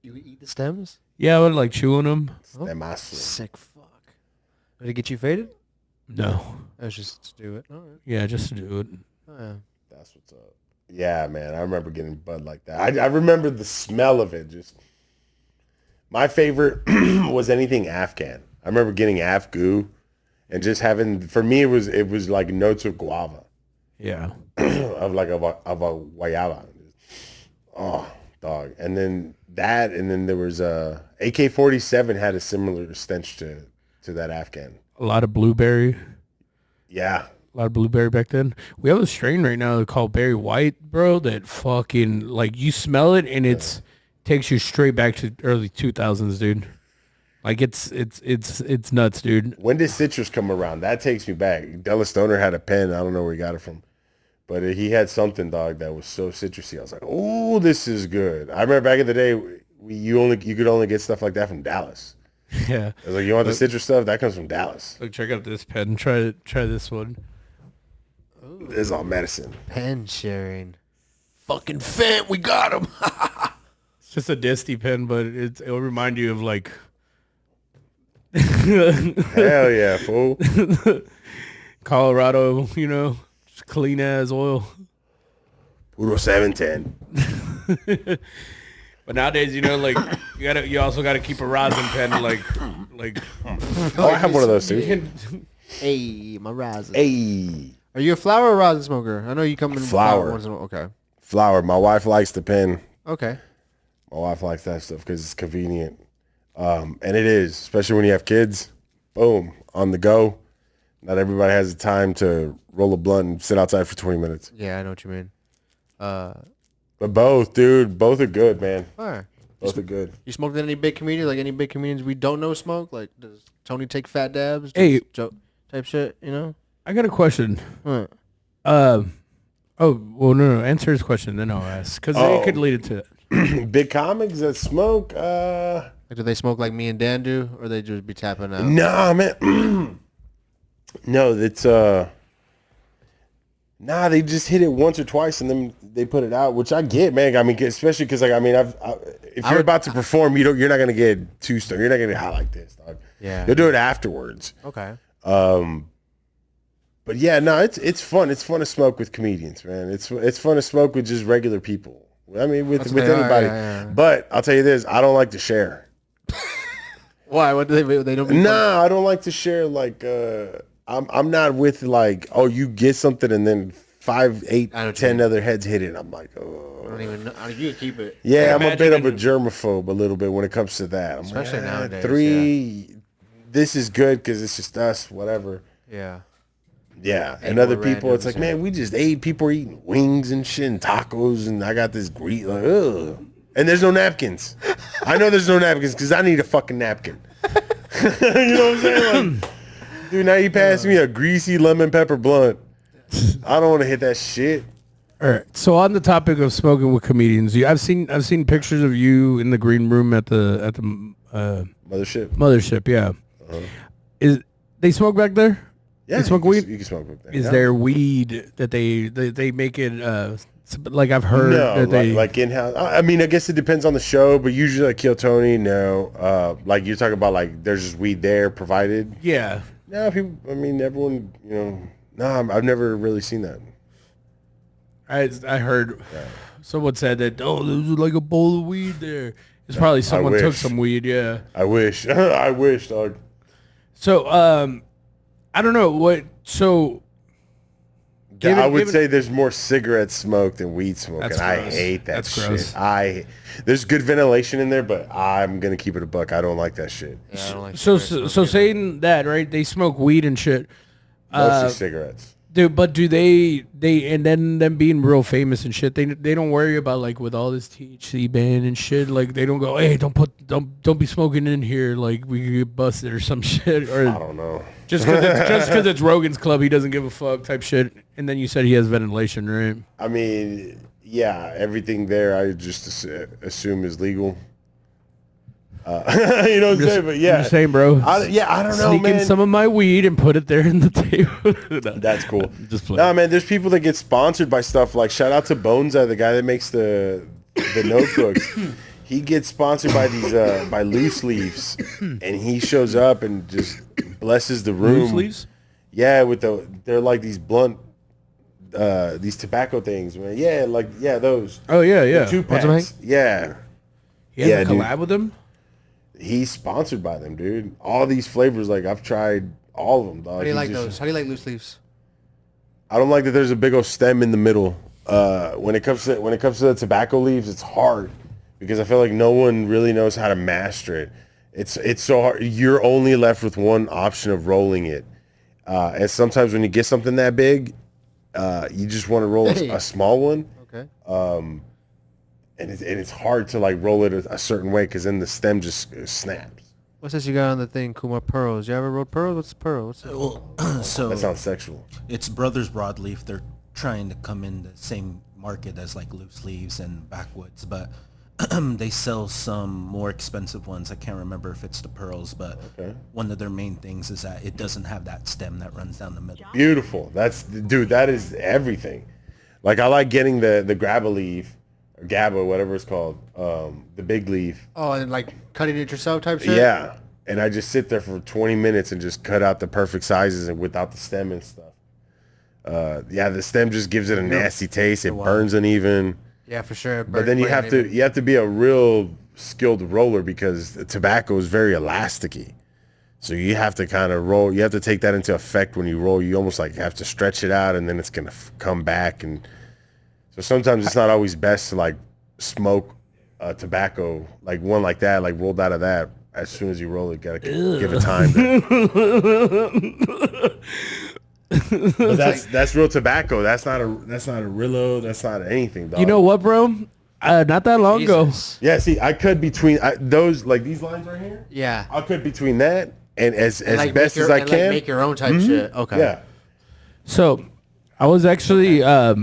[SPEAKER 4] You eat the stems?
[SPEAKER 2] Yeah, I would like chew on them.
[SPEAKER 4] Sick fuck. Did it get you faded?
[SPEAKER 2] No.
[SPEAKER 4] That was just to do it. All right.
[SPEAKER 2] Yeah, just to do it.
[SPEAKER 4] Oh, yeah.
[SPEAKER 3] That's what's up. Yeah, man. I remember getting bud like that. I remember the smell of it. Just my favorite was anything Afghan. I remember getting Afgoo and just having, for me, it was like notes of guava.
[SPEAKER 2] Yeah.
[SPEAKER 3] of a guayaba. Oh, dog. And then that, and then there was AK-47 had a similar stench to that Afghan.
[SPEAKER 2] A lot of blueberry.
[SPEAKER 3] Yeah.
[SPEAKER 2] A lot of blueberry back then. We have a strain right now called Berry White, bro, that fucking, like, you smell it and it's takes you straight back to early 2000s, dude. Like, it's nuts, dude.
[SPEAKER 3] When did citrus come around? That takes me back. Della Stoner had a pen. I don't know where he got it from. But he had something, dog, that was so citrusy. I was like, oh, this is good. I remember back in the day, you could only get stuff like that from Dallas.
[SPEAKER 2] Yeah.
[SPEAKER 3] I was like, you want the citrus stuff? That comes from Dallas.
[SPEAKER 2] Look, check out this pen. Try this one.
[SPEAKER 3] This is all medicine.
[SPEAKER 4] Pen sharing.
[SPEAKER 2] Fucking Fent, we got him. It's just a disty pen, but it'll remind you of like.
[SPEAKER 3] Hell yeah, fool.
[SPEAKER 2] Colorado, clean as oil.
[SPEAKER 3] Puro 710.
[SPEAKER 2] But nowadays, like you also gotta keep a rosin pen, like.
[SPEAKER 3] Oh, I have one of those too.
[SPEAKER 4] Hey, my rosin.
[SPEAKER 3] Hey,
[SPEAKER 4] Are you a flower or rosin smoker? I know you come in
[SPEAKER 3] Flower.
[SPEAKER 4] once in a while. Okay.
[SPEAKER 3] flower. My wife likes the pen.
[SPEAKER 4] Okay.
[SPEAKER 3] My wife likes that stuff because it's convenient. And it is, especially when you have kids. Boom, on the go. Not everybody has the time to roll a blunt and sit outside for 20 minutes.
[SPEAKER 4] Yeah, I know what you mean.
[SPEAKER 3] But both, dude, both are good, man.
[SPEAKER 4] All right.
[SPEAKER 3] Both are good.
[SPEAKER 4] You smoked with any big comedians? Like any big comedians we don't know smoke? Like does Tony take fat dabs?
[SPEAKER 2] Hey.
[SPEAKER 4] Joe type shit,
[SPEAKER 2] I got a question.
[SPEAKER 4] What?
[SPEAKER 2] Oh, well, no. Answer his question, then I'll ask. Because it could lead into that.
[SPEAKER 3] Big comics that smoke?
[SPEAKER 4] Like, do they smoke like me and Dan do? Or they just be tapping out?
[SPEAKER 3] Nah, man. No, it's nah, they just hit it once or twice and then they put it out, which I get, man. I mean, especially because, like, I mean, if you're about to perform, you're not gonna get too stoned. You're not gonna get hot like this, dog.
[SPEAKER 4] Yeah.
[SPEAKER 3] You'll do it afterwards.
[SPEAKER 4] Okay.
[SPEAKER 3] But yeah, no, it's fun. It's fun to smoke with comedians, man. It's fun to smoke with just regular people. I mean, with anybody.
[SPEAKER 4] Yeah.
[SPEAKER 3] But I'll tell you this, I don't like to share.
[SPEAKER 4] Why? What do they don't?
[SPEAKER 3] Nah, I don't like to share. Like, I'm not with like, oh, you get something and then 5, 8, 10 other heads hit it. I'm like, oh.
[SPEAKER 4] I don't even know. You can keep it.
[SPEAKER 3] Yeah, I'm a bit of a germaphobe a little bit when it comes to that. I'm
[SPEAKER 4] Especially
[SPEAKER 3] like,
[SPEAKER 4] nowadays.
[SPEAKER 3] 3, this is good because it's just us, whatever.
[SPEAKER 4] Yeah.
[SPEAKER 3] Yeah,
[SPEAKER 4] Eight
[SPEAKER 3] and other
[SPEAKER 4] more
[SPEAKER 3] people, it's
[SPEAKER 4] randoms,
[SPEAKER 3] like,
[SPEAKER 4] yeah.
[SPEAKER 3] man, we just ate. People are eating wings and shit and tacos, and I got this grease. Like, ugh. And there's no napkins. I know there's no napkins because I need a fucking napkin. You know what I'm saying? Like, dude, now you pass me a greasy lemon pepper blunt. I don't want to hit that shit.
[SPEAKER 2] All right. So on the topic of smoking with comedians, I've seen pictures of you in the green room at the
[SPEAKER 3] Mothership.
[SPEAKER 2] mothership. Yeah. Is they smoke back there?
[SPEAKER 3] Yeah,
[SPEAKER 2] They smoke weed?
[SPEAKER 3] You can smoke with that.
[SPEAKER 2] Is
[SPEAKER 3] yeah.
[SPEAKER 2] there weed that they make it? Like I've heard
[SPEAKER 3] No,
[SPEAKER 2] that they
[SPEAKER 3] like in-house. I mean, I guess it depends on the show, but usually like Kill Tony, no. Like you're talking about, like there's just weed there provided.
[SPEAKER 2] yeah.
[SPEAKER 3] No, people. I mean, everyone. No, I've never really seen that.
[SPEAKER 2] I heard someone said that there's like a bowl of weed there. It's probably someone took
[SPEAKER 3] wish.
[SPEAKER 2] some weed. Yeah.
[SPEAKER 3] I wish. I wish, dog.
[SPEAKER 2] So I don't know what. So
[SPEAKER 3] I would say there's more cigarette smoke than weed smoke, and I
[SPEAKER 2] gross.
[SPEAKER 3] hate that
[SPEAKER 2] That's
[SPEAKER 3] shit.
[SPEAKER 2] gross.
[SPEAKER 3] There's good ventilation in there, but I'm gonna keep it a buck. I don't like that shit.
[SPEAKER 4] Yeah, I don't like
[SPEAKER 2] so
[SPEAKER 4] cigarette
[SPEAKER 2] so
[SPEAKER 4] smoke
[SPEAKER 2] saying that, right? They smoke weed and shit.
[SPEAKER 3] Mostly cigarettes.
[SPEAKER 2] Dude, but do they and then them being real famous and shit, they don't worry about like with all this THC ban and shit, like they don't go, hey, don't be smoking in here, like we could get busted or some shit, or
[SPEAKER 3] I don't know.
[SPEAKER 2] just because it's Rogan's club, he doesn't give a fuck type shit. And then you said he has ventilation, right?
[SPEAKER 3] I mean, yeah, everything there I just assume is legal. You know what I'm saying? But yeah,
[SPEAKER 2] I'm just saying, bro.
[SPEAKER 3] I don't know,
[SPEAKER 2] Sneak
[SPEAKER 3] man.
[SPEAKER 2] in some of my weed and put it there in the table. No,
[SPEAKER 3] That's cool.
[SPEAKER 2] just play.
[SPEAKER 3] Nah, man, there's people that get sponsored by stuff. Like, shout out to Bonza, the guy that makes the notebooks. He gets sponsored by these by loose leaves, and he shows up and just blesses the room.
[SPEAKER 2] Loose leaves?
[SPEAKER 3] Yeah, they're like these blunt, these tobacco things, man. Yeah, those.
[SPEAKER 2] Oh yeah, yeah.
[SPEAKER 3] 2-packs. Yeah.
[SPEAKER 2] He has
[SPEAKER 3] Yeah,
[SPEAKER 2] a
[SPEAKER 3] dude.
[SPEAKER 2] collab with him.
[SPEAKER 3] He's sponsored by them, dude. All these flavors, like I've tried all of them, dog.
[SPEAKER 4] How do you like those? How do you like loose leaves?
[SPEAKER 3] I don't like that there's a big old stem in the middle. When it comes to the tobacco leaves, it's hard because I feel like no one really knows how to master it. It's so hard. You're only left with one option of rolling it. And sometimes when you get something that big, you just want to roll a small one.
[SPEAKER 4] Okay.
[SPEAKER 3] And it's hard to like roll it a certain way because then the stem just snaps.
[SPEAKER 4] What's this you got on the thing? Kuma pearls. You ever rolled pearls? What's pearl? What's it?
[SPEAKER 8] Well, so
[SPEAKER 3] That sounds sexual.
[SPEAKER 8] it's Brothers Broadleaf. They're trying to come in the same market as like loose leaves and backwoods, but they sell some more expensive ones. I can't remember if it's the pearls, but one of their main things is that it doesn't have that stem that runs down the middle.
[SPEAKER 3] Beautiful. That is everything. Like I like getting the grab a leaf. Or GABA, whatever it's called, the big leaf.
[SPEAKER 4] Oh, and like cutting it yourself type shit?
[SPEAKER 3] Yeah, and I just sit there for 20 minutes and just cut out the perfect sizes and without the stem and stuff. The stem just gives it a nasty taste. It burns uneven.
[SPEAKER 4] Yeah, for sure.
[SPEAKER 3] But then you have to be a real skilled roller because the tobacco is very elasticy. So you have to kind of roll. You have to take that into effect when you roll. You almost like have to stretch it out, and then it's gonna come back. And so sometimes it's not always best to like smoke tobacco like one like that, like rolled out of that. As soon as you roll it, gotta give it time. But that's real tobacco. That's not a Rillo. That's not anything, dog.
[SPEAKER 2] You know what, bro? Not that long ago.
[SPEAKER 3] Yeah, see, I cut between those, like these lines right here.
[SPEAKER 4] Yeah.
[SPEAKER 3] I cut between that and as
[SPEAKER 4] like
[SPEAKER 3] best as I can.
[SPEAKER 4] Like make your own type shit. Okay.
[SPEAKER 3] Yeah.
[SPEAKER 2] So I was actually I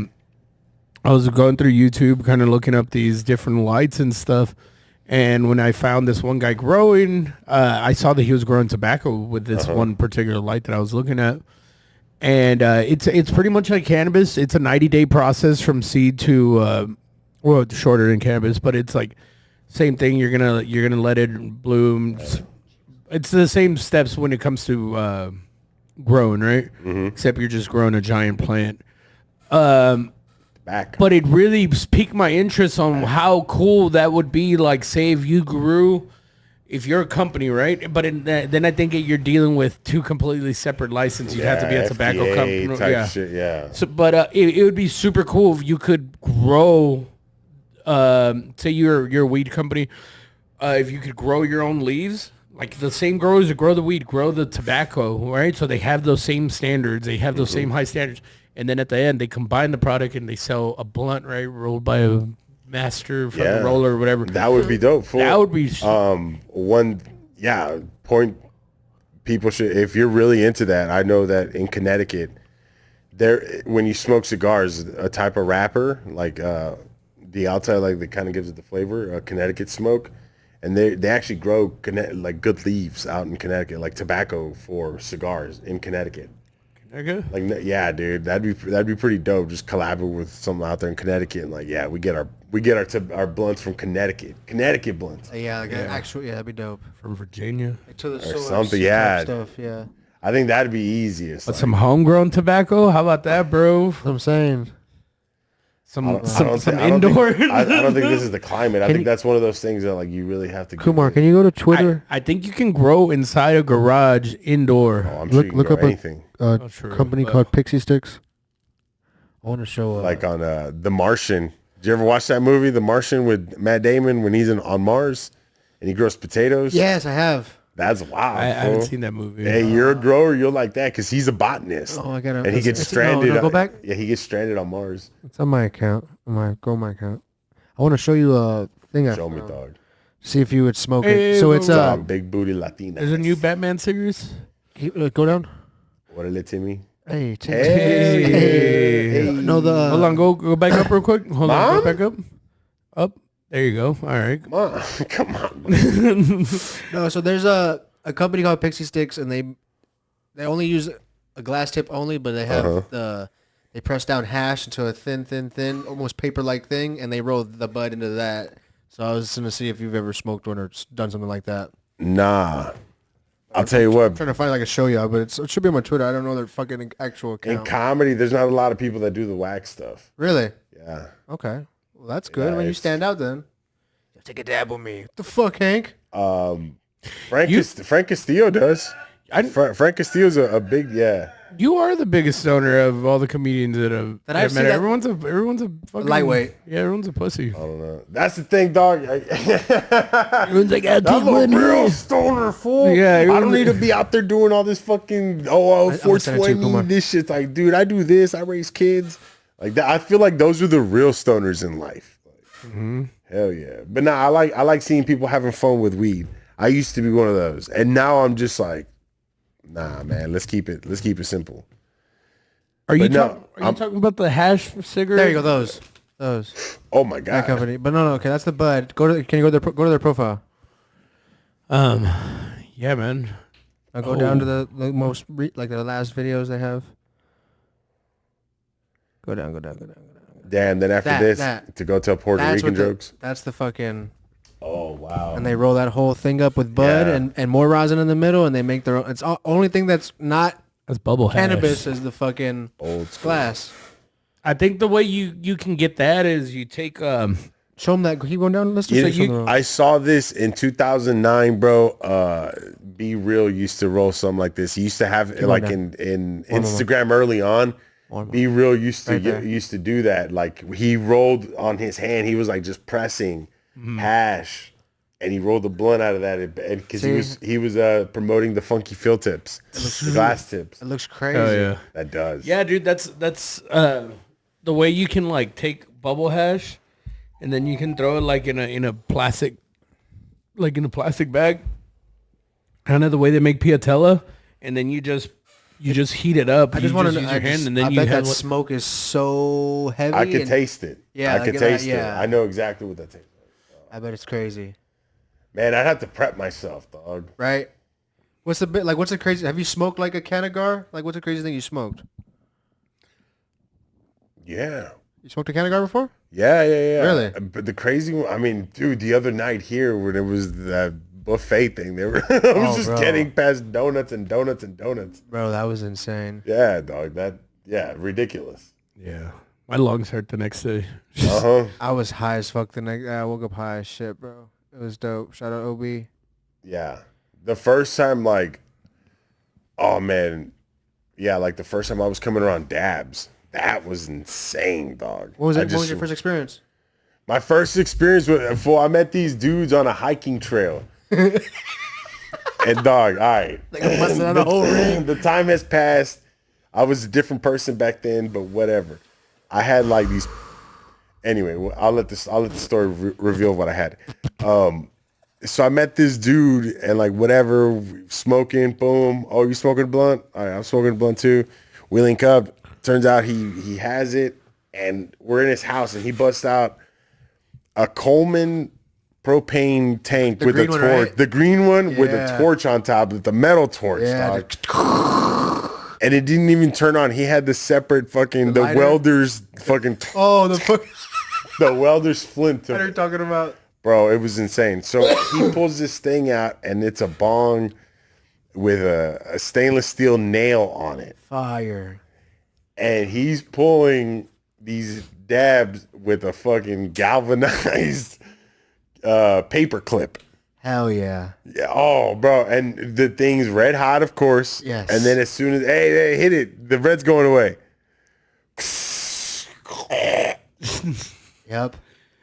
[SPEAKER 2] was going through YouTube, kind of looking up these different lights and stuff. And when I found this one guy growing, I saw that he was growing tobacco with this one particular light that I was looking at. And it's pretty much like cannabis. It's a 90-day process from seed to well, it's shorter than cannabis, but it's like same thing. You're gonna let it bloom. It's the same steps when it comes to growing, right? Except you're just growing a giant plant. But it really piqued my interest on how cool that would be. Like, say if you grew, if you're a company, right? But then I think you're dealing with two completely separate licenses. You'd have to be a tobacco
[SPEAKER 3] FDA
[SPEAKER 2] company.
[SPEAKER 3] type shit, yeah.
[SPEAKER 2] So, but it would be super cool if you could grow. Say you're a weed company. If you could grow your own leaves, like the same growers that grow the weed, grow the tobacco, right? So they have those same standards. They have those same high standards. And then at the end, they combine the product and they sell a blunt, right, rolled by a master fucking roller or whatever.
[SPEAKER 3] That would be dope.
[SPEAKER 2] That would be
[SPEAKER 3] point people should, if you're really into that. I know that in Connecticut, there when you smoke cigars, a type of wrapper like the outside, like that kind of gives it the flavor, Connecticut smoke, and they actually grow like good leaves out in Connecticut, like tobacco for cigars in Connecticut. Like, yeah, dude, that'd be pretty dope. Just collaborate with someone out there in Connecticut, and like, yeah, we get our blunts from Connecticut blunts.
[SPEAKER 4] Yeah, like actual, that'd be dope.
[SPEAKER 2] From Virginia
[SPEAKER 4] like to the
[SPEAKER 3] or something, yeah.
[SPEAKER 4] Stuff, yeah.
[SPEAKER 3] I think that'd be easiest.
[SPEAKER 2] But some homegrown tobacco, how about that, bro?
[SPEAKER 4] That's what I'm saying.
[SPEAKER 2] Some indoor.
[SPEAKER 3] I don't think this is the climate. I think that's one of those things that like you really have to.
[SPEAKER 4] Kumar, can you go to Twitter?
[SPEAKER 2] I think you can grow inside a garage indoor.
[SPEAKER 3] Oh, I'm sure you can
[SPEAKER 4] look
[SPEAKER 3] grow
[SPEAKER 4] up
[SPEAKER 3] anything.
[SPEAKER 4] A company called Pixie Sticks. I want to show
[SPEAKER 3] like on The Martian. Did you ever watch that movie, The Martian, with Matt Damon when he's on Mars and he grows potatoes?
[SPEAKER 4] Yes, I have.
[SPEAKER 3] That's wild.
[SPEAKER 2] I haven't seen that movie.
[SPEAKER 3] Hey, you're a grower. You'll like that because he's a botanist.
[SPEAKER 4] Oh, I gotta.
[SPEAKER 3] And he gets stranded.
[SPEAKER 4] No, go back.
[SPEAKER 3] Yeah, he gets stranded on Mars.
[SPEAKER 4] It's on my account. On my account. I want to show you a thing.
[SPEAKER 3] Show me, dog.
[SPEAKER 4] See if you would smoke it. So it's a
[SPEAKER 3] big booty Latina.
[SPEAKER 2] There's a new Batman series.
[SPEAKER 4] Go down.
[SPEAKER 3] What a it, Timmy.
[SPEAKER 4] Hey, Timmy.
[SPEAKER 3] Hey.
[SPEAKER 4] No, the.
[SPEAKER 2] Hold on, go back up real quick. Hold on, go back up. Up. There you go. All right.
[SPEAKER 3] Come on.
[SPEAKER 4] No, so there's a company called Pixie Sticks, and they only use a glass tip only, but they have they press down hash into a thin, almost paper-like thing, and they roll the bud into that. So I was gonna see if you've ever smoked one or done something like that.
[SPEAKER 3] Nah. I'll tell you what.
[SPEAKER 4] I'm trying to find like a show you, but it should be on my Twitter. I don't know their fucking actual account.
[SPEAKER 3] In comedy, there's not a lot of people that do the wax stuff.
[SPEAKER 4] Really?
[SPEAKER 3] Yeah.
[SPEAKER 4] Okay. Well, that's good.
[SPEAKER 3] Yeah,
[SPEAKER 4] When you stand out, then.
[SPEAKER 2] Take a dab with me.
[SPEAKER 4] What the fuck, Hank?
[SPEAKER 3] Frank Castillo does. Frank Castillo's a big,
[SPEAKER 2] You are the biggest stoner of all the comedians that I've met.
[SPEAKER 4] seen
[SPEAKER 2] Everyone's a fucking
[SPEAKER 4] lightweight.
[SPEAKER 2] Yeah, everyone's a pussy.
[SPEAKER 3] I don't know. That's the thing, dog.
[SPEAKER 2] Everyone's like,
[SPEAKER 3] I'm a real stoner fool.
[SPEAKER 2] Yeah,
[SPEAKER 3] I don't need to be out there doing all this fucking 420. This shit's like, dude, I do this. I raise kids. Like that. I feel like those are the real stoners in life. Like, hell yeah. But nah, I like seeing people having fun with weed. I used to be one of those, and now I'm just like, nah, man. Let's keep it simple.
[SPEAKER 2] Are you talking about the hash cigarette?
[SPEAKER 4] There you go. Those.
[SPEAKER 3] Oh my god.
[SPEAKER 4] That company. But no. Okay, that's the bud. Can you go to their profile?
[SPEAKER 2] Yeah, man.
[SPEAKER 4] I'll go down to the most like the last videos they have. Go down.
[SPEAKER 3] Damn. Then after to go tell Puerto Rican jokes.
[SPEAKER 4] That's the fucking.
[SPEAKER 3] Oh wow.
[SPEAKER 4] And they roll that whole thing up with bud and more rosin in the middle, and they make their own. It's the only thing that's not
[SPEAKER 2] That's bubble hash.
[SPEAKER 4] Cannabis is the fucking
[SPEAKER 3] Old school.
[SPEAKER 4] glass.
[SPEAKER 2] I think the way you can get that is you take
[SPEAKER 4] Show them that. Keep going down the list.
[SPEAKER 3] I saw this in 2009, bro. Be Real used to roll something like this. He used to have like in Instagram early on. Be Real used to do that. Like he rolled on his hand. He was like just pressing hash, and he rolled the blunt out of that because he was promoting the funky fill tips, the glass tips.
[SPEAKER 4] It looks crazy.
[SPEAKER 2] Oh yeah,
[SPEAKER 3] That does.
[SPEAKER 2] yeah, dude. That's the way you can like take bubble hash, and then you can throw it like in a plastic, bag. Kind of the way they make piatella, and then you just heat it up.
[SPEAKER 4] I just want to
[SPEAKER 2] use your hand, and then
[SPEAKER 4] I
[SPEAKER 2] you
[SPEAKER 4] bet
[SPEAKER 2] have
[SPEAKER 4] that smoke is so heavy.
[SPEAKER 3] I could taste it.
[SPEAKER 4] Yeah,
[SPEAKER 3] I
[SPEAKER 4] like
[SPEAKER 3] could
[SPEAKER 4] that,
[SPEAKER 3] taste it.
[SPEAKER 4] yeah.
[SPEAKER 3] I know exactly what that tastes like.
[SPEAKER 4] I bet it's crazy.
[SPEAKER 3] Man, I'd have to prep myself, dog.
[SPEAKER 4] Right? What's the crazy? Have you smoked like a Canagar? Like, what's the crazy thing you smoked?
[SPEAKER 3] Yeah.
[SPEAKER 4] You smoked a Canagar before?
[SPEAKER 3] Yeah.
[SPEAKER 4] Really?
[SPEAKER 3] But the crazy one, I mean, dude, the other night here when it was that buffet thing, I was just getting past donuts and donuts and donuts.
[SPEAKER 4] Bro, that was insane.
[SPEAKER 3] Yeah, dog. Ridiculous.
[SPEAKER 2] Yeah, my lungs hurt the next day.
[SPEAKER 4] I was high as fuck the next day. I woke up high as shit, bro. It was dope. Shout out OB.
[SPEAKER 3] Yeah. The first time, like, oh, man. Yeah, like the first time I was coming around dabs. That was insane, dog.
[SPEAKER 4] What was it? What was your first experience?
[SPEAKER 3] My first experience with, I met these dudes on a hiking trail. And dog, all right.
[SPEAKER 4] Like I'm busting out a whole ring.
[SPEAKER 3] The time has passed. I was a different person back then, but whatever. I had like these. Anyway, I'll let the story reveal what I had. So I met this dude and like whatever, smoking, boom. Oh, you smoking a blunt? All right, I'm smoking a blunt too. We link up. Turns out he has it, and we're in his house, and he busts out a Coleman propane tank with a torch. Right? The green one with a torch on top, with the metal torch, dog. And it didn't even turn on. He had the separate fucking the welder's fucking the welder's flint.
[SPEAKER 4] What are you talking about?
[SPEAKER 3] Bro, it was insane. So he pulls this thing out, and it's a bong with a stainless steel nail on it.
[SPEAKER 4] Fire.
[SPEAKER 3] And he's pulling these dabs with a fucking galvanized paper clip.
[SPEAKER 4] Hell yeah.
[SPEAKER 3] Yeah. Oh, bro. And the thing's red hot, of course.
[SPEAKER 4] Yes.
[SPEAKER 3] And then as soon as, hey, hit it, the red's going away.
[SPEAKER 4] Yep.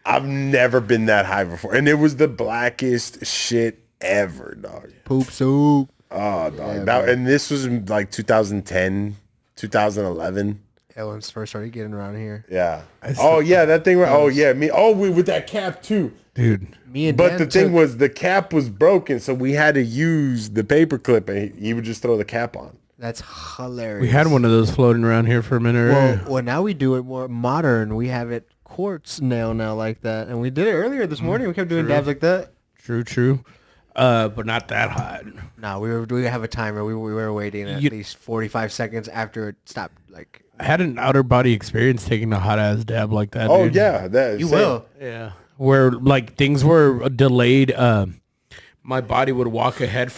[SPEAKER 3] I've never been that high before. And it was the blackest shit ever, dog.
[SPEAKER 4] Poop soup.
[SPEAKER 3] Oh, dog. And this was in like 2010, 2011.
[SPEAKER 4] Yeah, when it first started getting around here.
[SPEAKER 3] Yeah. Oh, yeah, that thing. Oh, yeah. With that cap, too.
[SPEAKER 2] Dude.
[SPEAKER 3] But the thing was, the cap was broken, so we had to use the paper clip, and he would just throw the cap on.
[SPEAKER 4] That's hilarious.
[SPEAKER 2] We had one of those floating around here for a minute.
[SPEAKER 4] Well, now we do it more modern. We have it quartz nail now like that, and we did it earlier this morning. We kept doing dabs like that.
[SPEAKER 2] True. But not that hot.
[SPEAKER 4] No, we have a timer. We were waiting at least 45 seconds after it stopped. Like
[SPEAKER 2] I had an outer body experience taking a hot ass dab like that.
[SPEAKER 3] Oh
[SPEAKER 2] dude.
[SPEAKER 3] yeah, that
[SPEAKER 4] you will.
[SPEAKER 2] Yeah. Where like things were delayed, my body would walk ahead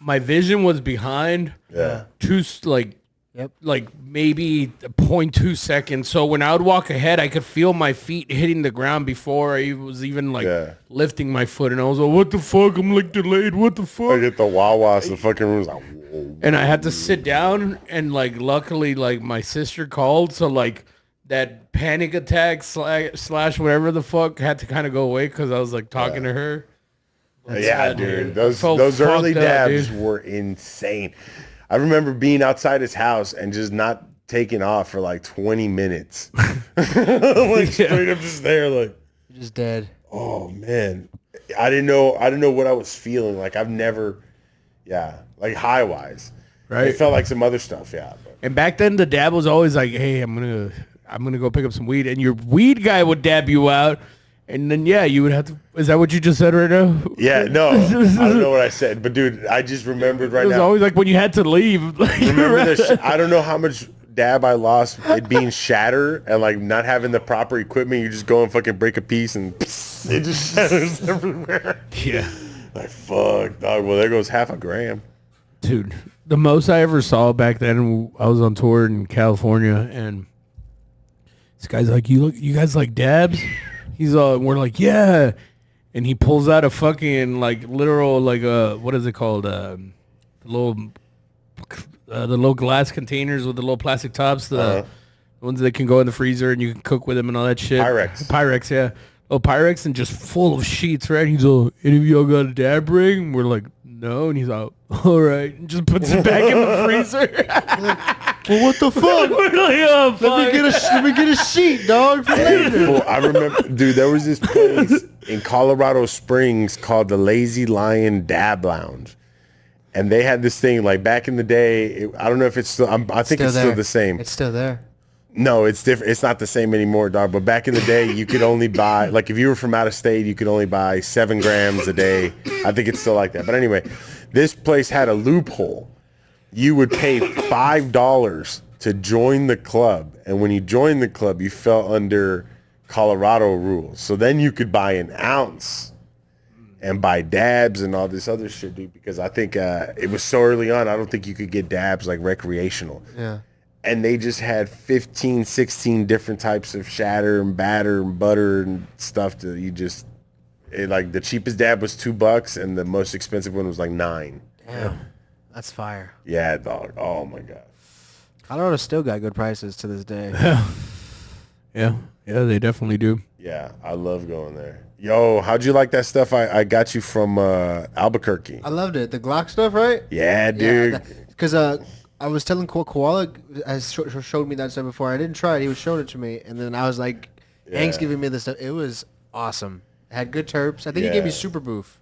[SPEAKER 2] my vision was behind.
[SPEAKER 3] Yeah.
[SPEAKER 2] Like maybe 0.2 seconds. So when I would walk ahead, I could feel my feet hitting the ground before I was even lifting my foot, and I was like, "What the fuck? I'm like delayed. What the fuck?"
[SPEAKER 3] I get the Wawa, so the fucking room's like, whoa.
[SPEAKER 2] And I had to sit down, and like luckily, like my sister called, so like. That panic attack slash whatever the fuck had to kind of go away because I was like talking to her.
[SPEAKER 3] Yeah, dude. Those early dabs were insane. I remember being outside his house and just not taking off for like 20 minutes. Like straight up just there, like
[SPEAKER 4] you're just dead.
[SPEAKER 3] Oh man. I didn't know what I was feeling. Like I've never like high wise. Right. It felt like some other stuff, yeah. But.
[SPEAKER 2] And back then the dab was always like, hey, I'm gonna go pick up some weed, and your weed guy would dab you out, and then you would have to. Is that what you just said right now?
[SPEAKER 3] Yeah, no, I don't know what I said, but dude, I just remembered right now. It was
[SPEAKER 2] always like when you had to leave. Like,
[SPEAKER 3] remember this? I don't know how much dab I lost it being shatter and like not having the proper equipment. You just go and fucking break a piece and it just shatters everywhere.
[SPEAKER 2] Yeah,
[SPEAKER 3] like fuck, dog. Well, there goes half a gram.
[SPEAKER 2] Dude, the most I ever saw back then, I was on tour in California, and this guy's like, you guys like dabs? He's all, we're like, yeah. And he pulls out a fucking like literal like what is it called? The little glass containers with the little plastic tops, the ones that can go in the freezer and you can cook with them and all that shit. Pyrex, yeah. Oh, Pyrex, and just full of sheets, right? He's all, any of y'all got a dab ring? And we're like, no. And he's all, all right. And just puts it back in the freezer.
[SPEAKER 4] Well, what the fuck?
[SPEAKER 2] We're like, oh, fuck.
[SPEAKER 4] Let me get a sheet, dog. For later.
[SPEAKER 3] Well, I remember, dude, there was this place in Colorado Springs called the Lazy Lion Dab Lounge. And they had this thing, like, back in the day. I don't know if it's still, I think it's still the same.
[SPEAKER 4] It's still there.
[SPEAKER 3] No, it's different. It's not the same anymore, dog. But back in the day, you could only buy, like, if you were from out of state, you could only buy 7 grams a day. I think it's still like that. But anyway, this place had a loophole. You would pay $5 to join the club. And when you joined the club, you fell under Colorado rules. So then you could buy an ounce and buy dabs and all this other shit, dude. Because I think it was so early on, I don't think you could get dabs, like, recreational.
[SPEAKER 4] Yeah.
[SPEAKER 3] And they just had 15, 16 different types of shatter and batter and butter and stuff to you just, like, the cheapest dab was $2 and the most expensive one was like $9.
[SPEAKER 4] Damn. That's fire.
[SPEAKER 3] Yeah, dog. Oh my God.
[SPEAKER 4] Colorado's still got good prices to this day.
[SPEAKER 2] Yeah, they definitely do.
[SPEAKER 3] Yeah, I love going there. Yo, how'd you like that stuff I got you from Albuquerque?
[SPEAKER 4] I loved it. The Glock stuff, right?
[SPEAKER 3] Yeah, dude.
[SPEAKER 4] Because I was telling Koala has showed me that stuff before. I didn't try it. He was showing it to me, and then I was like, Hank's giving me this stuff. It was awesome. It had good terps. I think he gave me Super Boof.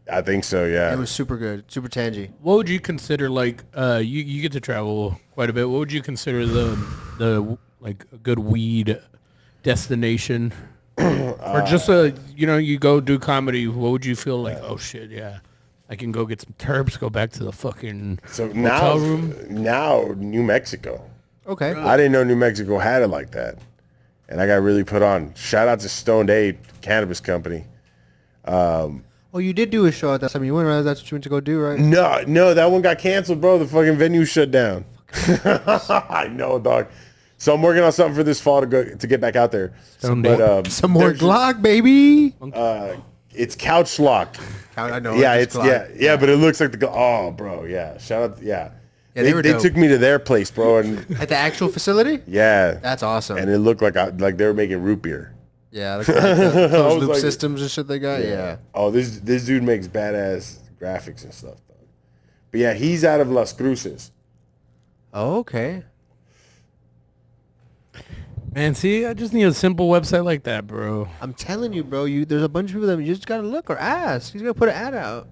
[SPEAKER 3] I think so, yeah.
[SPEAKER 4] It was super good, super tangy.
[SPEAKER 2] What would you consider, like, you get to travel quite a bit. What would you consider the like a good weed destination? Or just you go do comedy, what would you feel like, oh shit, yeah, I can go get some terps, go back to the fucking hotel room?
[SPEAKER 3] Now New Mexico.
[SPEAKER 4] Okay.
[SPEAKER 3] I didn't know New Mexico had it like that. And I got really put on. Shout out to Stoned Aid Cannabis Company.
[SPEAKER 4] Oh, you did do a show at that time. You went around. That's what you went to go do, right?
[SPEAKER 3] No, that one got canceled, bro. The fucking venue shut down. I know, dog. So I'm working on something for this fall to get back out there.
[SPEAKER 4] Some more Glock, baby.
[SPEAKER 3] It's couch locked.
[SPEAKER 4] I know.
[SPEAKER 3] Yeah, but it looks like bro, yeah. Shout out, yeah.
[SPEAKER 4] Yeah,
[SPEAKER 3] they took me to their place, bro, and
[SPEAKER 4] at the actual facility.
[SPEAKER 3] Yeah,
[SPEAKER 4] that's awesome.
[SPEAKER 3] And it looked like they were making root beer.
[SPEAKER 4] Yeah, like those loop systems and shit they got. Yeah.
[SPEAKER 3] Oh, this dude makes badass graphics and stuff, though. But yeah, he's out of Las Cruces.
[SPEAKER 4] Oh, okay.
[SPEAKER 2] Man, see, I just need a simple website like that, bro.
[SPEAKER 4] I'm telling you, bro. There's a bunch of people that you just gotta look or ask. You just gotta put an ad out.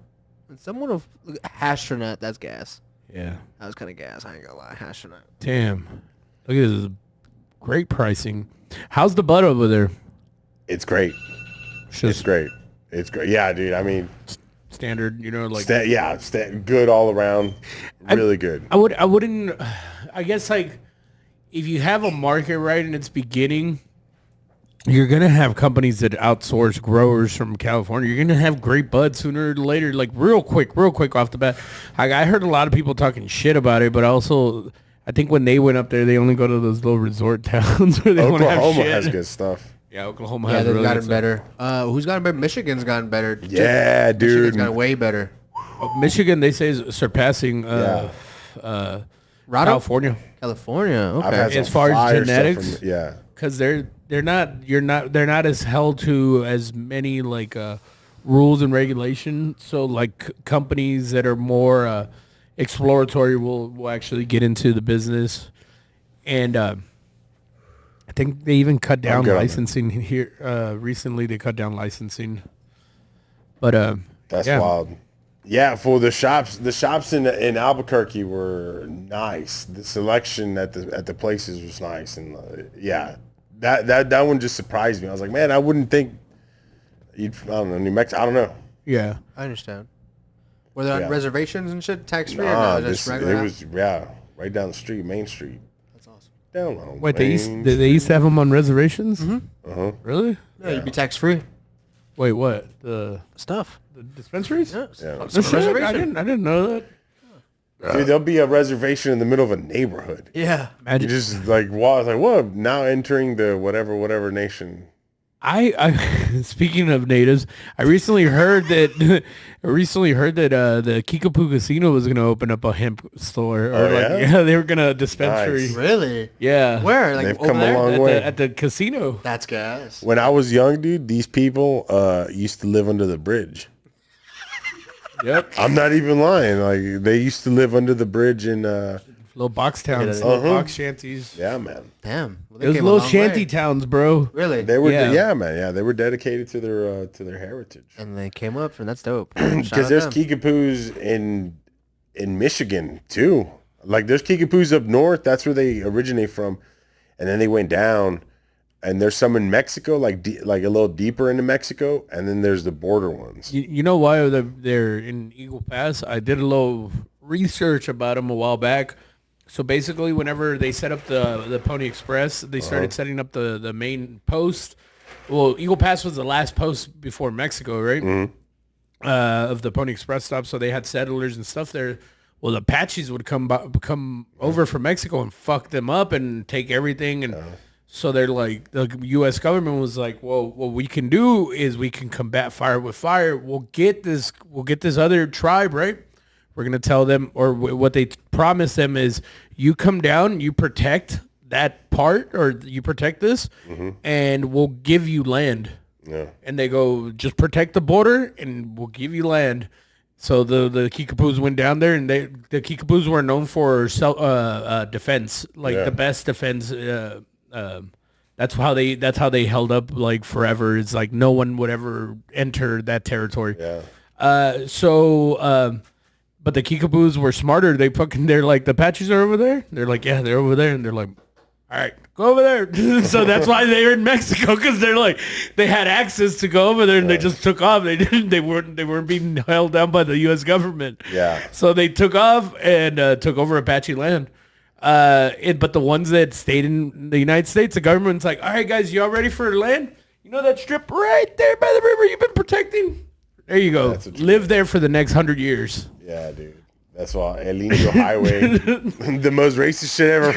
[SPEAKER 4] And someone will Hastronaut. That's gas.
[SPEAKER 2] Yeah.
[SPEAKER 4] That was kind of gas. I ain't gonna lie. Hastronaut.
[SPEAKER 2] Damn. Look at this. Great pricing. How's the bud over there?
[SPEAKER 3] It's great. It's great. It's great. Yeah, dude. I mean,
[SPEAKER 2] standard, like
[SPEAKER 3] good all around. Really good.
[SPEAKER 2] I wouldn't. I guess like if you have a market right in its beginning, you're gonna have companies that outsource growers from California. You're gonna have great buds sooner or later, like real quick off the bat. I heard a lot of people talking shit about it, but also I think when they went up there, they only go to those little resort towns where they want to have shit.
[SPEAKER 3] Oklahoma has good stuff.
[SPEAKER 2] Yeah, Oklahoma has
[SPEAKER 4] they've
[SPEAKER 2] really
[SPEAKER 4] gotten better. Who's gotten better? Michigan's gotten better.
[SPEAKER 3] Yeah, dude.
[SPEAKER 4] Michigan's gotten way better.
[SPEAKER 2] Michigan, they say, is surpassing California.
[SPEAKER 4] Okay.
[SPEAKER 2] As far as genetics,
[SPEAKER 3] yeah,
[SPEAKER 2] because they're not as held to as many like rules and regulations. So like companies that are more exploratory will actually get into the business, and I think they even cut down licensing here recently. They cut down licensing, but
[SPEAKER 3] that's wild. Yeah, for the shops in Albuquerque were nice. The selection at the places was nice, and that one just surprised me. I was like, man, I wouldn't think I don't know, New Mexico. I don't know.
[SPEAKER 2] Yeah,
[SPEAKER 4] I understand. Were there on reservations and shit, tax free?
[SPEAKER 3] Nah, it was right down the street, Main Street.
[SPEAKER 4] That's awesome.
[SPEAKER 3] Down on
[SPEAKER 2] Wait, they used to have them on reservations?
[SPEAKER 3] Mm-hmm.
[SPEAKER 2] Really?
[SPEAKER 4] Yeah, you'd be tax free.
[SPEAKER 2] Wait, what? The
[SPEAKER 4] stuff.
[SPEAKER 2] The dispensaries?
[SPEAKER 4] Yeah.
[SPEAKER 3] Yeah.
[SPEAKER 2] No shit, I didn't know that.
[SPEAKER 3] Dude, there'll be a reservation in the middle of a neighborhood.
[SPEAKER 4] Yeah.
[SPEAKER 3] You just like walk, like, whoa, now entering the whatever nation.
[SPEAKER 2] I speaking of natives, I recently heard that the Kickapoo Casino was gonna open up a hemp store, or they were gonna dispensary.
[SPEAKER 3] Nice.
[SPEAKER 4] Really?
[SPEAKER 2] Yeah,
[SPEAKER 4] Where? Like
[SPEAKER 3] They've
[SPEAKER 4] over
[SPEAKER 3] come a
[SPEAKER 4] there?
[SPEAKER 3] long way.
[SPEAKER 2] at the casino.
[SPEAKER 4] That's gas.
[SPEAKER 3] When I was young, dude, these people used to live under the bridge.
[SPEAKER 2] Yep,
[SPEAKER 3] I'm not even lying. Like they used to live under the bridge in
[SPEAKER 2] little box towns,
[SPEAKER 3] Uh-huh.
[SPEAKER 2] little box shanties.
[SPEAKER 3] yeah, man.
[SPEAKER 4] Damn. Well, they
[SPEAKER 2] Those
[SPEAKER 4] came a
[SPEAKER 2] little
[SPEAKER 4] long
[SPEAKER 2] shanty
[SPEAKER 4] way.
[SPEAKER 2] towns, bro.
[SPEAKER 4] Really?
[SPEAKER 3] They were
[SPEAKER 2] Yeah.
[SPEAKER 3] man. Yeah, they were dedicated to their heritage.
[SPEAKER 4] And they came up, and that's dope.
[SPEAKER 3] Because there's Kickapoos in Michigan too. Like there's Kickapoos up north. That's where they originate from, and then they went down. And there's some in Mexico, like a little deeper into Mexico, and then there's the border ones.
[SPEAKER 2] You know why they're in Eagle Pass? I did a little research about them a while back. So basically, whenever they set up the Pony Express, they started setting up the main post. Well, Eagle Pass was the last post before Mexico, right? Of the Pony Express stop. So they had settlers and stuff there. Well, the Apaches would come over from Mexico and fuck them up and take everything. And so they're like, the U.S. government was like, well, what we can do is we can combat fire with fire. We'll get this other tribe, right? We're going to tell them, or what they promise them is, you come down, you protect that part, or you protect this, and we'll give you land.
[SPEAKER 3] Yeah.
[SPEAKER 2] And they go, just protect the border, and we'll give you land. So the Kickapoos went down there, and the Kickapoos were known for defense, like the best defense. That's how they held up like forever. It's like no one would ever enter that territory.
[SPEAKER 3] Yeah.
[SPEAKER 2] But the Kickapoos were smarter. They're like, the Apaches are over there. They're like, yeah, they're over there, and they're like, all right, go over there. So that's why they're in Mexico, because they're like, they had access to go over there, and they just took off. They weren't being held down by the U.S. government.
[SPEAKER 3] Yeah.
[SPEAKER 2] So they took off and took over Apache land. But the ones that stayed in the United States, the government's like, all right, guys, y'all ready for land? You know that strip right there by the river you've been protecting? There you go. Live there for the next 100 years.
[SPEAKER 3] Yeah, dude. That's why El Indio Highway, the most racist shit ever.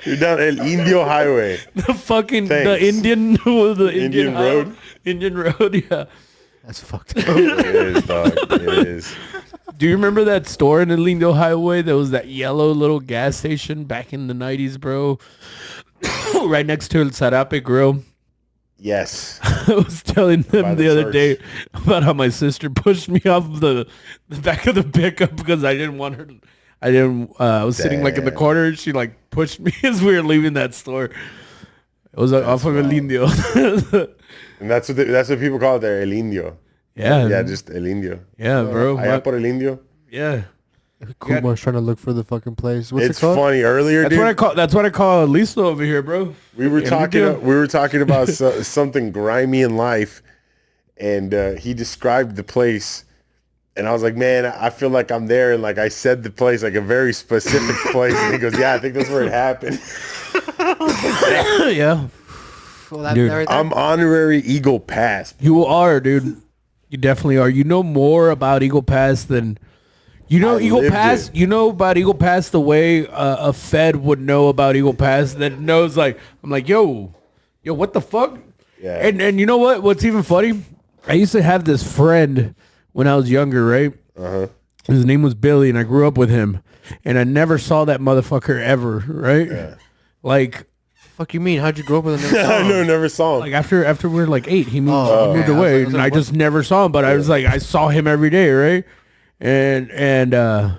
[SPEAKER 3] You're down El Indio Highway.
[SPEAKER 2] The fucking
[SPEAKER 3] Thanks.
[SPEAKER 2] Indian
[SPEAKER 3] Road.
[SPEAKER 2] Indian Road, yeah.
[SPEAKER 4] That's fucked up.
[SPEAKER 3] It is, dog. It is.
[SPEAKER 2] Do you remember that store in the Lindo Highway? There was that yellow little gas station back in the 90s, bro. Right next to El Zarape Grill.
[SPEAKER 3] Yes.
[SPEAKER 2] I was telling them
[SPEAKER 3] By
[SPEAKER 2] the other
[SPEAKER 3] church.
[SPEAKER 2] day about how my sister pushed me off the back of the pickup because I didn't want her to, I was sitting like in the corner, and she like pushed me as we were leaving that store. It was off of El Indio.
[SPEAKER 3] And that's what people call it there, El Indio.
[SPEAKER 2] Yeah.
[SPEAKER 3] Yeah, just El Indio.
[SPEAKER 2] Yeah, bro.
[SPEAKER 3] Allá por El Indio.
[SPEAKER 2] Yeah.
[SPEAKER 4] Kumar's trying to look for the fucking place. What's
[SPEAKER 3] It's
[SPEAKER 4] it called?
[SPEAKER 3] funny. Earlier,
[SPEAKER 2] That's
[SPEAKER 3] dude,
[SPEAKER 2] what I call Listo over here, bro.
[SPEAKER 3] we were
[SPEAKER 2] Indio.
[SPEAKER 3] talking about something grimy in life, and he described the place, and I was like, man, I feel like I'm there, and like I said the place, like a very specific place, and he goes, yeah, I think that's where it happened.
[SPEAKER 2] Yeah.
[SPEAKER 4] Well, that,
[SPEAKER 2] Dude,
[SPEAKER 4] right there.
[SPEAKER 3] I'm honorary Eagle Pass.
[SPEAKER 2] You are, dude. You definitely are. You know more about Eagle Pass than you know
[SPEAKER 3] I
[SPEAKER 2] Eagle
[SPEAKER 3] lived
[SPEAKER 2] Pass.
[SPEAKER 3] it.
[SPEAKER 2] You know about Eagle Pass the way a Fed would know about Eagle Pass. That knows, like, I'm like, yo, what the fuck?
[SPEAKER 3] Yeah.
[SPEAKER 2] And you know what? What's even funny? I used to have this friend when I was younger, right? His name was Billy, and I grew up with him, and I never saw that motherfucker ever, right?
[SPEAKER 3] Yeah.
[SPEAKER 2] Like
[SPEAKER 4] Fuck you mean? How'd you grow up with a
[SPEAKER 3] I never saw him.
[SPEAKER 2] Like after we were like 8, he moved,
[SPEAKER 4] Oh,
[SPEAKER 2] he moved
[SPEAKER 4] okay.
[SPEAKER 2] away,
[SPEAKER 4] I was
[SPEAKER 2] and
[SPEAKER 4] like,
[SPEAKER 2] I just never saw him. But I was like, I saw him every day, right? And the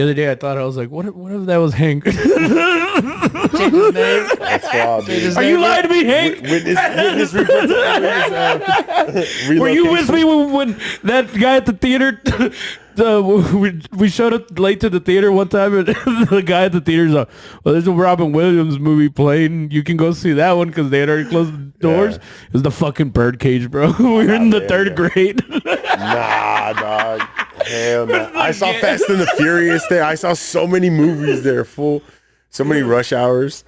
[SPEAKER 2] other day I thought, I was like, what if that was Hank?
[SPEAKER 4] Change his name.
[SPEAKER 3] That's wild, dude.
[SPEAKER 2] Are you lying to me, Hank?
[SPEAKER 3] Witness
[SPEAKER 2] Were you with me when that guy at the theater? We showed up late to the theater one time, and the guy at the theater's like, well, there's a Robin Williams movie playing. You can go see that one because they had already closed the doors.
[SPEAKER 3] Yeah.
[SPEAKER 2] It was the fucking Birdcage, bro. We were in the
[SPEAKER 3] there you
[SPEAKER 2] 3rd
[SPEAKER 3] go.
[SPEAKER 2] grade.
[SPEAKER 3] Nah, dog. Hell no. I saw Fast and the Furious there. I saw so many movies there, fool. So many rush hours.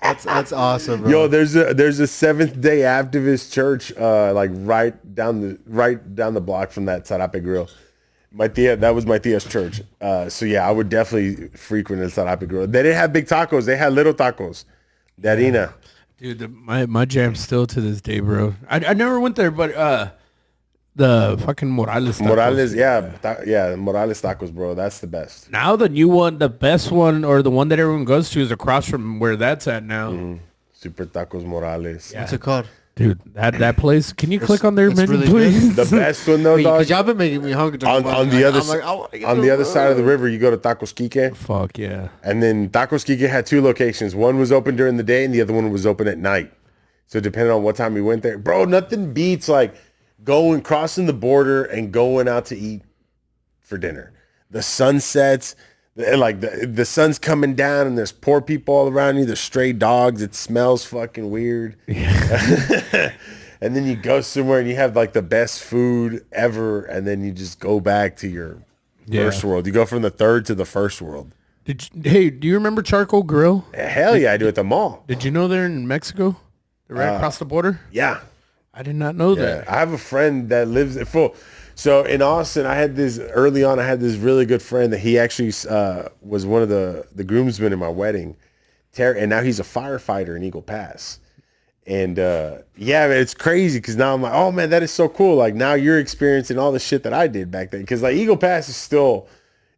[SPEAKER 4] That's awesome, bro.
[SPEAKER 3] Yo, there's a Seventh Day Adventist church, like right down the block from that Sarape Grill. My tia, that was my tia's church. So yeah, I would definitely frequent El Sarape Grill. They didn't have big tacos. They had little tacos. De harina.
[SPEAKER 2] Dude, my jam still to this day, bro. I never went there, but the fucking Morales tacos.
[SPEAKER 3] Morales, yeah, Morales tacos, bro. That's the best.
[SPEAKER 2] Now the new one, the best one, or the one that everyone goes to is across from where that's at now.
[SPEAKER 3] Super Tacos Morales.
[SPEAKER 2] Yeah.
[SPEAKER 4] What's it called?
[SPEAKER 2] Dude, that place. Can you click on their
[SPEAKER 4] it's
[SPEAKER 2] menu,
[SPEAKER 4] really
[SPEAKER 2] please?
[SPEAKER 3] The best one though, dog.
[SPEAKER 4] Because y'all been making me hungry.
[SPEAKER 3] On the other side of the river, you go to Tacos Quique.
[SPEAKER 2] Fuck yeah.
[SPEAKER 3] And then Tacos Quique had 2 locations. One was open during the day and the other one was open at night. So depending on what time we went there, bro, nothing beats like crossing the border and going out to eat for dinner. The sunsets, the sun's coming down and there's poor people all around you. There's stray dogs. It smells fucking weird. Yeah. And then you go somewhere and you have like the best food ever. And then you just go back to your first world. You go from the third to the first world.
[SPEAKER 2] Hey, do you remember Charcoal Grill?
[SPEAKER 3] Hell yeah, I do at the mall.
[SPEAKER 2] Did you know they're in Mexico? They're right across the border?
[SPEAKER 3] Yeah.
[SPEAKER 2] I did not know that.
[SPEAKER 3] I have a friend that lives so in Austin, I had this really good friend that he actually was one of the groomsmen in my wedding. And now he's a firefighter in Eagle Pass. And man, it's crazy because now I'm like, oh man, that is so cool. Like now you're experiencing all the shit that I did back then. Because like Eagle Pass is still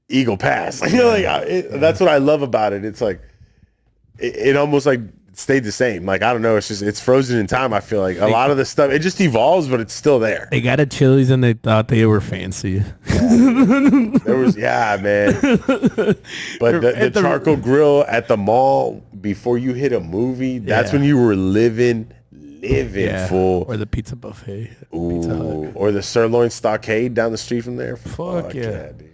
[SPEAKER 3] Eagle Pass. That's what I love about it. It's like it almost like stayed the same. Like I don't know, it's frozen in time. I feel like a lot of the stuff it just evolves, but it's still there.
[SPEAKER 2] They got a Chili's and they thought they were fancy.
[SPEAKER 3] There was man. But the charcoal grill at the mall before you hit a movie, that's when you were living full.
[SPEAKER 2] Or the pizza buffet.
[SPEAKER 3] Ooh, or the sirloin stockade down the street from there.
[SPEAKER 2] Fuck yeah,
[SPEAKER 3] dude.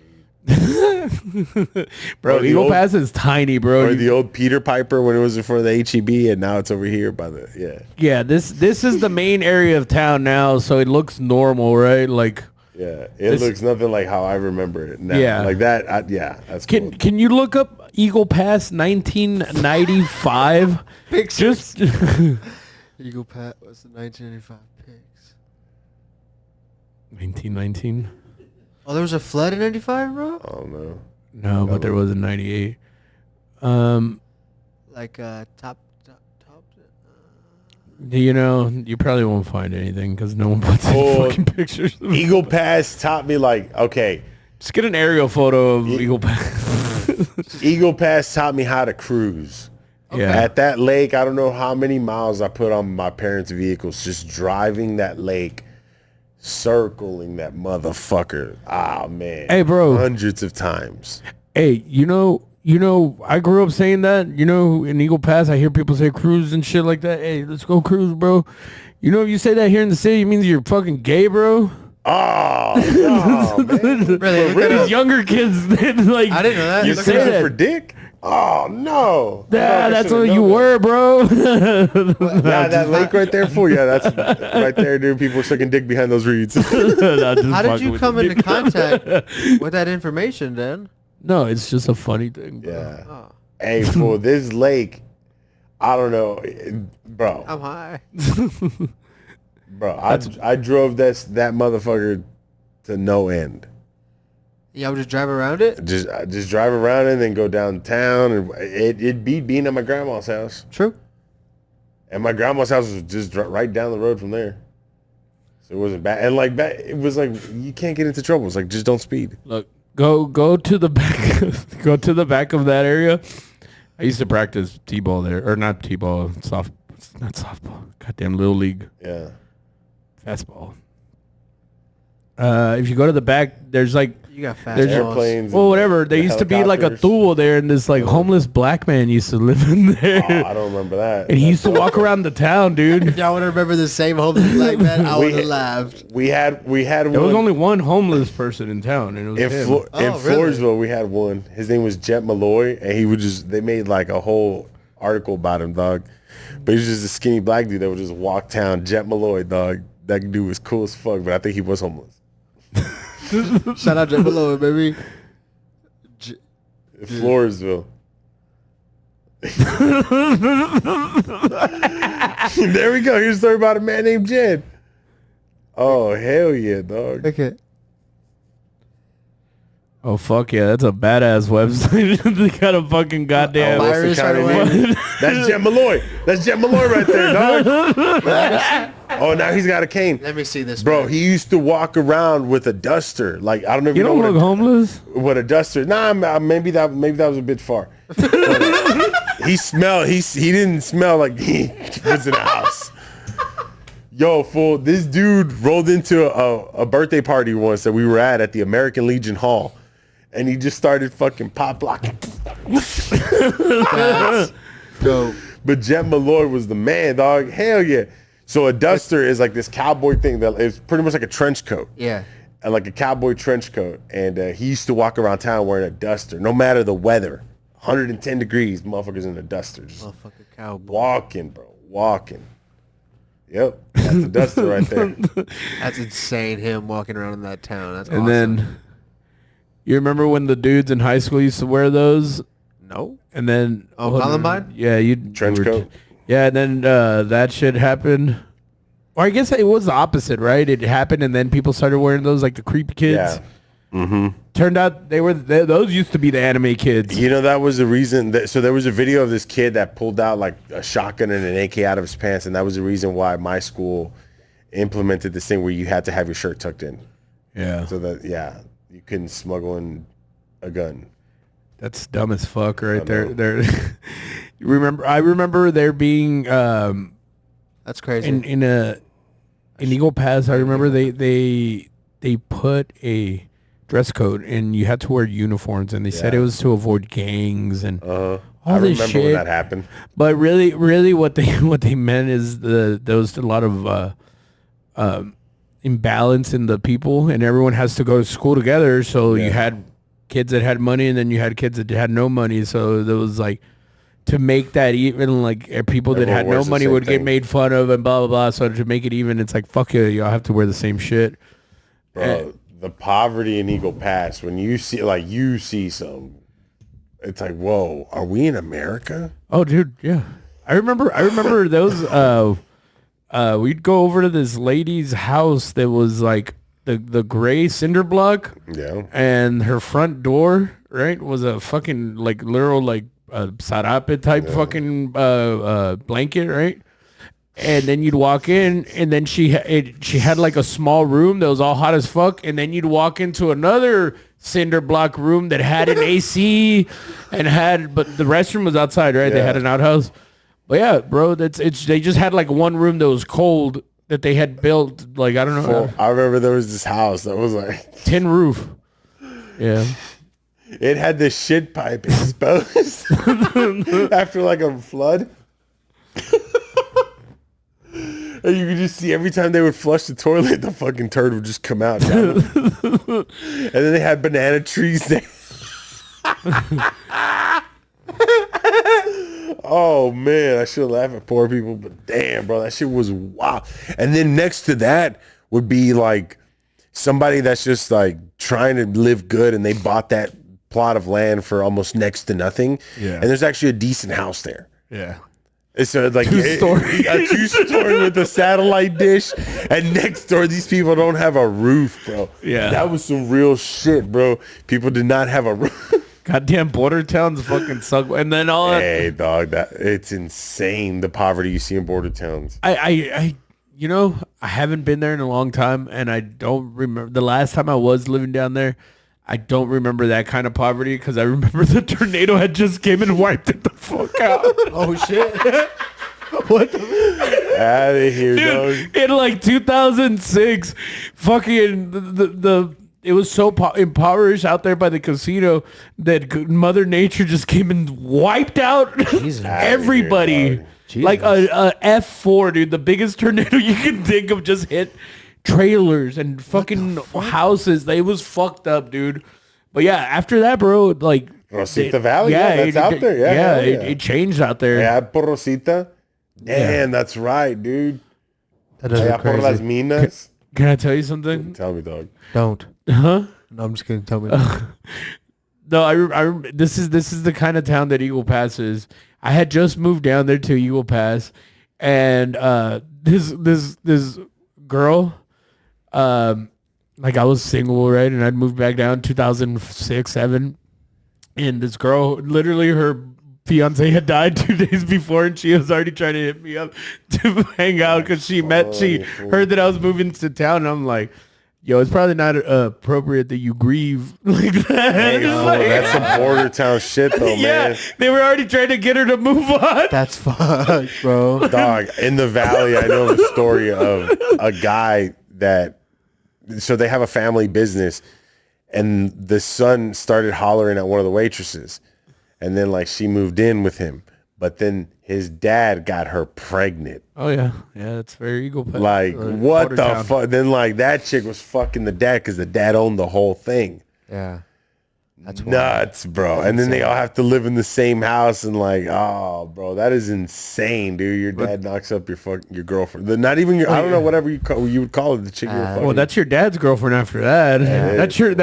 [SPEAKER 2] Bro, Eagle Pass is tiny, bro.
[SPEAKER 3] Or the old Peter Piper when it was in front of the HEB and now it's over here by the
[SPEAKER 2] this is the main area of town now, so it looks normal, right? Like
[SPEAKER 3] it looks nothing like how I remember it now.
[SPEAKER 2] Yeah.
[SPEAKER 3] Like that that's cool.
[SPEAKER 2] Can you look up Eagle Pass 1995
[SPEAKER 4] Pictures.
[SPEAKER 2] Just
[SPEAKER 4] Eagle Pass was the 1995 pics.
[SPEAKER 2] 1919.
[SPEAKER 4] Oh, there was a flood in 95, bro?
[SPEAKER 3] Oh no.
[SPEAKER 2] No, but there was a 98.
[SPEAKER 4] Like top.
[SPEAKER 2] You know, you probably won't find anything because no one puts any fucking pictures.
[SPEAKER 3] Eagle Pass taught me like, okay,
[SPEAKER 2] just get an aerial photo of Eagle Pass.
[SPEAKER 3] Eagle Pass taught me how to cruise.
[SPEAKER 2] Yeah.
[SPEAKER 3] At that lake, I don't know how many miles I put on my parents' vehicles just driving that lake, circling that motherfucker. Ah, man.
[SPEAKER 2] Hey, bro.
[SPEAKER 3] Hundreds of times.
[SPEAKER 2] Hey, you know, I grew up saying that. You know, in Eagle Pass, I hear people say cruise and shit like that. Hey, let's go cruise, bro. You know, if you say that here in the city, it means you're fucking gay, bro.
[SPEAKER 3] Oh, man.
[SPEAKER 4] Really?
[SPEAKER 2] These younger kids, like,
[SPEAKER 4] I didn't know that.
[SPEAKER 3] You
[SPEAKER 4] Look
[SPEAKER 3] say
[SPEAKER 4] at
[SPEAKER 3] that for dick? Oh, no.
[SPEAKER 2] Yeah, that's what you were, bro.
[SPEAKER 3] That lake right there for you. Yeah, that's right there, dude. People are sucking dick behind those reeds.
[SPEAKER 4] How did you come into contact with that information, then?
[SPEAKER 2] No, it's just a funny thing, bro.
[SPEAKER 3] Yeah.
[SPEAKER 4] Oh.
[SPEAKER 3] Hey, for this lake, I don't know, bro.
[SPEAKER 4] I'm high.
[SPEAKER 3] Bro, I drove that motherfucker to no end.
[SPEAKER 4] Yeah, I would just drive around it?
[SPEAKER 3] Just drive around it and then go downtown. And it beat being at my grandma's house.
[SPEAKER 4] True.
[SPEAKER 3] And my grandma's house was just right down the road from there. So it wasn't bad. And like it was like, you can't get into trouble. It's like, just don't speed.
[SPEAKER 2] Look, go to the back. Go to the back of that area. I used to practice t-ball there, or not t-ball, not softball. Goddamn little league.
[SPEAKER 3] Yeah.
[SPEAKER 2] Fastball. If you go to the back, there's like
[SPEAKER 4] You got fast
[SPEAKER 2] there's
[SPEAKER 4] balls.
[SPEAKER 3] airplanes.
[SPEAKER 2] well, whatever. There used to be like a
[SPEAKER 3] helicopters.
[SPEAKER 2] duel there, and this like homeless black man used to live in there.
[SPEAKER 3] Oh, I don't remember that.
[SPEAKER 2] And he used to walk around the town, dude.
[SPEAKER 4] Y'all would remember the same homeless black man? I would have laughed.
[SPEAKER 3] We had one.
[SPEAKER 2] There was only one homeless person in town, and it was
[SPEAKER 3] in,
[SPEAKER 2] him.
[SPEAKER 3] in
[SPEAKER 4] Oh, really?
[SPEAKER 3] Floresville, we had one. His name was Jet Malloy, and he would they made like a whole article about him, dog. But he was just a skinny black dude that would just walk town. Jet Malloy, dog. That dude was cool as fuck, but I think he was homeless.
[SPEAKER 4] Shout out to below, baby.
[SPEAKER 3] Floresville. There we go. Here's a story about a man named Jed. Oh, hell yeah, dog.
[SPEAKER 4] Okay.
[SPEAKER 2] Oh fuck yeah, that's a badass website. They got a fucking goddamn
[SPEAKER 3] What's the county name? That's Jet Malloy. That's Jet Malloy right there, dog. Oh, now he's got a cane.
[SPEAKER 4] Let me see this,
[SPEAKER 3] Bro,
[SPEAKER 4] man.
[SPEAKER 3] he used to walk around with a duster. Like, I don't know if
[SPEAKER 2] You
[SPEAKER 3] know
[SPEAKER 2] don't
[SPEAKER 3] what
[SPEAKER 2] look homeless.
[SPEAKER 3] what a duster. Nah, maybe that was a bit far. He didn't smell like he was in a house. Yo, fool, this dude rolled into a birthday party once that we were at the American Legion Hall, and he just started fucking pop blocking.
[SPEAKER 4] Dope.
[SPEAKER 3] But Jet Malloy was the man, dog. Hell yeah. So a duster is like this cowboy thing that is pretty much like a trench coat.
[SPEAKER 4] Yeah.
[SPEAKER 3] And like a cowboy trench coat. And he used to walk around town wearing a duster, no matter the weather. 110 degrees, motherfuckers in a duster. Just
[SPEAKER 4] Motherfucker cowboy.
[SPEAKER 3] walking, bro. Walking. Yep. That's a duster right there.
[SPEAKER 4] That's insane, him walking around in that town. That's
[SPEAKER 2] And
[SPEAKER 4] awesome.
[SPEAKER 2] then you remember when the dudes in high school used to wear those?
[SPEAKER 4] No.
[SPEAKER 2] And then
[SPEAKER 4] Columbine?
[SPEAKER 2] Yeah, you
[SPEAKER 3] Trench coat?
[SPEAKER 2] Yeah, and then that shit happened. Or I guess it was the opposite, right? It happened, and then people started wearing those, like the creepy kids.
[SPEAKER 3] Yeah. Mm-hmm.
[SPEAKER 2] Turned out those used to be the anime kids.
[SPEAKER 3] You know, that was the reason. So there was a video of this kid that pulled out like a shotgun and an AK out of his pants, and that was the reason why my school implemented this thing where you had to have your shirt tucked in.
[SPEAKER 2] Yeah,
[SPEAKER 3] So that you couldn't smuggle in a gun.
[SPEAKER 2] that's dumb as fuck, right there. There, I remember there being
[SPEAKER 4] That's crazy.
[SPEAKER 2] in Eagle Pass. I remember they put a dress code, and you had to wear uniforms, and they said it was to avoid gangs and all
[SPEAKER 3] I
[SPEAKER 2] this
[SPEAKER 3] remember
[SPEAKER 2] shit.
[SPEAKER 3] when that happened.
[SPEAKER 2] But really, what they meant is there was a lot of imbalance in the people, and everyone has to go to school together. So you had kids that had money, and then you had kids that had no money. So there was like to make that even, like people that
[SPEAKER 3] Everyone
[SPEAKER 2] had no
[SPEAKER 3] wears the
[SPEAKER 2] money
[SPEAKER 3] same
[SPEAKER 2] would get
[SPEAKER 3] thing.
[SPEAKER 2] made fun of and blah blah blah. So to make it even, it's like fuck you, y'all have to wear the same shit.
[SPEAKER 3] Bro, the poverty in Eagle Pass, when you see some, it's like, whoa, are we in America?
[SPEAKER 2] Oh, dude, yeah. I remember those. We'd go over to this lady's house that was like the gray cinder block.
[SPEAKER 3] Yeah.
[SPEAKER 2] And her front door, right, was a fucking like literal like sarape type fucking blanket, right? And then you'd walk in, and then she had like a small room that was all hot as fuck, and then you'd walk into another cinder block room that had an AC but the restroom was outside, right? They had an outhouse. But yeah, bro, they just had like one room that was cold that they had built, like I don't know,
[SPEAKER 3] Well, I remember there was this house that was like
[SPEAKER 2] tin roof. Yeah.
[SPEAKER 3] it had the shit pipe exposed after like a flood. And you could just see every time they would flush the toilet, the fucking turd would just come out. And then they had banana trees there. Oh man, I should laugh at poor people, but damn, bro, that shit was wild. And then next to that would be like somebody that's just like trying to live good, and they bought that plot of land for almost next to nothing. Yeah. And there's actually a decent house there.
[SPEAKER 2] Yeah.
[SPEAKER 3] It's like a two-story with a satellite dish, and next door these people don't have a roof, bro.
[SPEAKER 2] Yeah.
[SPEAKER 3] That was some real shit, bro. People did not have a roof.
[SPEAKER 2] Goddamn border towns fucking suck. And then all that.
[SPEAKER 3] Hey, dog, it's insane the poverty you see in border towns.
[SPEAKER 2] I haven't been there in a long time, and I don't remember the last time I was living down there. I don't remember that kind of poverty because I remember the tornado had just came and wiped it the fuck out.
[SPEAKER 4] Oh shit!
[SPEAKER 3] What the out of here,
[SPEAKER 2] Dude,
[SPEAKER 3] dog.
[SPEAKER 2] in like 2006, fucking the it was so impoverished out there by the casino that Mother Nature just came and wiped out everybody. Like a F4, dude. The biggest tornado you can think of just hit trailers and fucking houses. It was fucked up, dude. But yeah, after that, bro, like
[SPEAKER 3] Rosita Valley, that's out there. Yeah,
[SPEAKER 2] it changed out there.
[SPEAKER 3] Yeah, por Rosita. Damn, that's right, dude.
[SPEAKER 4] That doesn't
[SPEAKER 3] Yeah, por las
[SPEAKER 4] crazy.
[SPEAKER 3] minas.
[SPEAKER 2] Can I tell you something?
[SPEAKER 3] Tell me, dog.
[SPEAKER 4] Don't.
[SPEAKER 2] Huh?
[SPEAKER 4] No, I'm just kidding. Tell me.
[SPEAKER 2] No, this is the kind of town that Eagle Pass is. I had just moved down there to Eagle Pass, and this girl, like I was single, right? And I'd moved back down 2006, 7. And this girl, literally her fiance had died 2 days before, and she was already trying to hit me up to hang out because she heard that I was moving to town. And I'm like, yo, it's probably not appropriate that you grieve like that.
[SPEAKER 3] Hey, that's some border town shit, though,
[SPEAKER 2] yeah,
[SPEAKER 3] man.
[SPEAKER 2] they were already trying to get her to move on.
[SPEAKER 4] That's fucked, bro.
[SPEAKER 3] Dog, in the valley, I know the story of a guy that, so they have a family business, and the son started hollering at one of the waitresses, and then like she moved in with him, but then his dad got her pregnant.
[SPEAKER 2] Oh yeah, it's very ego.
[SPEAKER 3] Like what the fuck? Then like that chick was fucking the dad because the dad owned the whole thing.
[SPEAKER 4] Yeah. That's
[SPEAKER 3] nuts, bro. And then they all have to live in the same house, and like, oh, bro, that is insane, dude. Your dad knocks up your girlfriend. Not even your, I don't know, whatever you would call it, the chick you're fucking.
[SPEAKER 2] Well, that's your dad's girlfriend after that.
[SPEAKER 3] Yeah,
[SPEAKER 2] that's your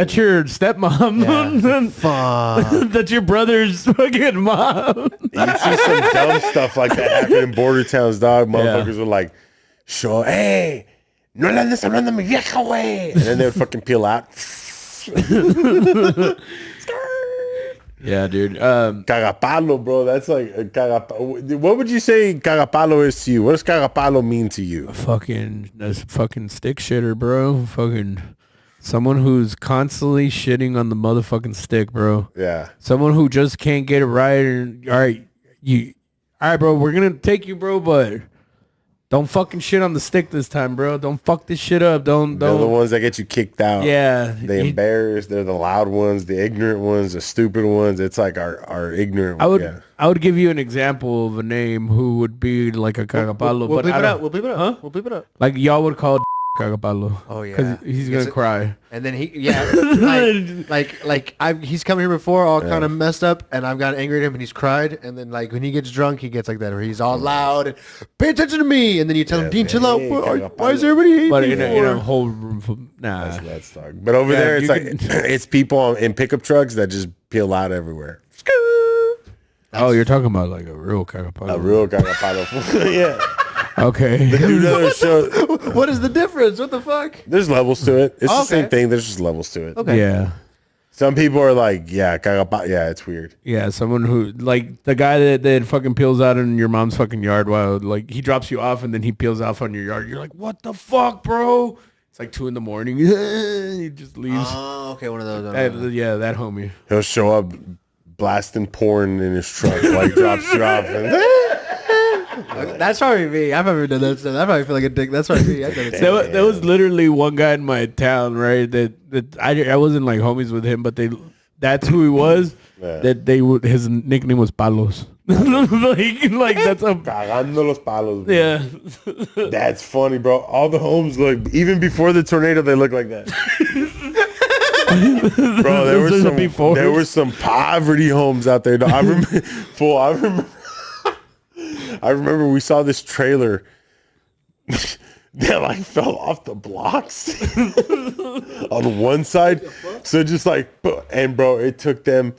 [SPEAKER 2] stepmom.
[SPEAKER 4] Yeah. Fuck.
[SPEAKER 2] That's your brother's fucking mom.
[SPEAKER 3] You see some dumb stuff like that happen in border towns, dog. Motherfuckers were like, sure, hey, no le andes hablando a mi vieja, güey. And then they would fucking peel out.
[SPEAKER 2] Yeah, dude.
[SPEAKER 3] Cagapalo, bro. That's like a cagapalo. What would you say cagapalo is to you? What does cagapalo mean to you?
[SPEAKER 2] That's fucking stick shitter, bro. Fucking someone who's constantly shitting on the motherfucking stick, bro.
[SPEAKER 3] Yeah.
[SPEAKER 2] Someone who just can't get it right. And all right, bro. We're gonna take you, bro, but don't fucking shit on the stick this time, bro. Don't fuck this shit up. They're
[SPEAKER 3] the ones that get you kicked out.
[SPEAKER 2] Yeah.
[SPEAKER 3] They embarrassed. They're the loud ones, the ignorant ones, the stupid ones. It's like our ignorant ones.
[SPEAKER 2] I would give you an example of a name who would be like a cagapalo.
[SPEAKER 4] We'll
[SPEAKER 2] but
[SPEAKER 4] bleep it out.
[SPEAKER 2] Huh?
[SPEAKER 4] We'll bleep it out.
[SPEAKER 2] Like y'all would call cagapalo.
[SPEAKER 4] Oh yeah.
[SPEAKER 2] Because he's going to cry.
[SPEAKER 4] And then he's come here before all kind of messed up, and I've gotten angry at him, and he's cried, and then like when he gets drunk, he gets like that, where he's all loud, and, pay attention to me, and then you tell him, Dean, chill out. Why is everybody hating
[SPEAKER 2] But
[SPEAKER 4] me
[SPEAKER 2] in a whole room full, nah.
[SPEAKER 3] That's dog. But over there, it's like it's people in pickup trucks that just peel out everywhere.
[SPEAKER 2] Oh, you're talking about like a real cagapalo.
[SPEAKER 3] A real cagapalo. Yeah.
[SPEAKER 2] Okay.
[SPEAKER 4] What is the difference? What the fuck?
[SPEAKER 3] There's levels to it. It's the same thing. There's just levels to it.
[SPEAKER 2] Okay. Yeah.
[SPEAKER 3] Some people are like, cagapalo. Yeah, it's weird.
[SPEAKER 2] Yeah, someone who like the guy that fucking peels out in your mom's fucking yard while like he drops you off and then he peels off on your yard. You're like, what the fuck, bro? It's like 2 a.m. He just leaves.
[SPEAKER 4] Oh, okay, one of those.
[SPEAKER 2] That homie.
[SPEAKER 3] He'll show up blasting porn in his truck, like drops you off. And
[SPEAKER 4] that's probably me. I've never done that stuff. I probably feel like a dick. That's probably me.
[SPEAKER 2] There was literally one guy in my town, right? That I wasn't like homies with him, but that's who he was. Yeah. His nickname was Palos. like that's a
[SPEAKER 3] cagando los palos. Bro.
[SPEAKER 2] Yeah.
[SPEAKER 3] That's funny, bro. All the homes look, even before the tornado, they look like that. Bro, there were some poverty homes out there. No, I remember we saw this trailer that like fell off the blocks on one side. So just like, and bro, it took them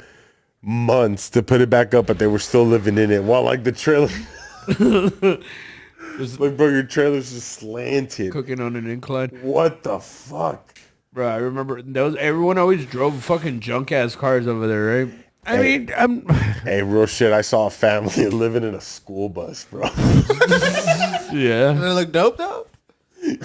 [SPEAKER 3] months to put it back up, but they were still living in it. While like the trailer, like bro, your trailer's just slanted,
[SPEAKER 2] cooking on an incline.
[SPEAKER 3] What the fuck,
[SPEAKER 2] bro? I remember everyone always drove fucking junk ass cars over there, right? I mean,
[SPEAKER 3] hey, real shit. I saw a family living in a school bus, bro.
[SPEAKER 2] Yeah.
[SPEAKER 4] Does it look dope though?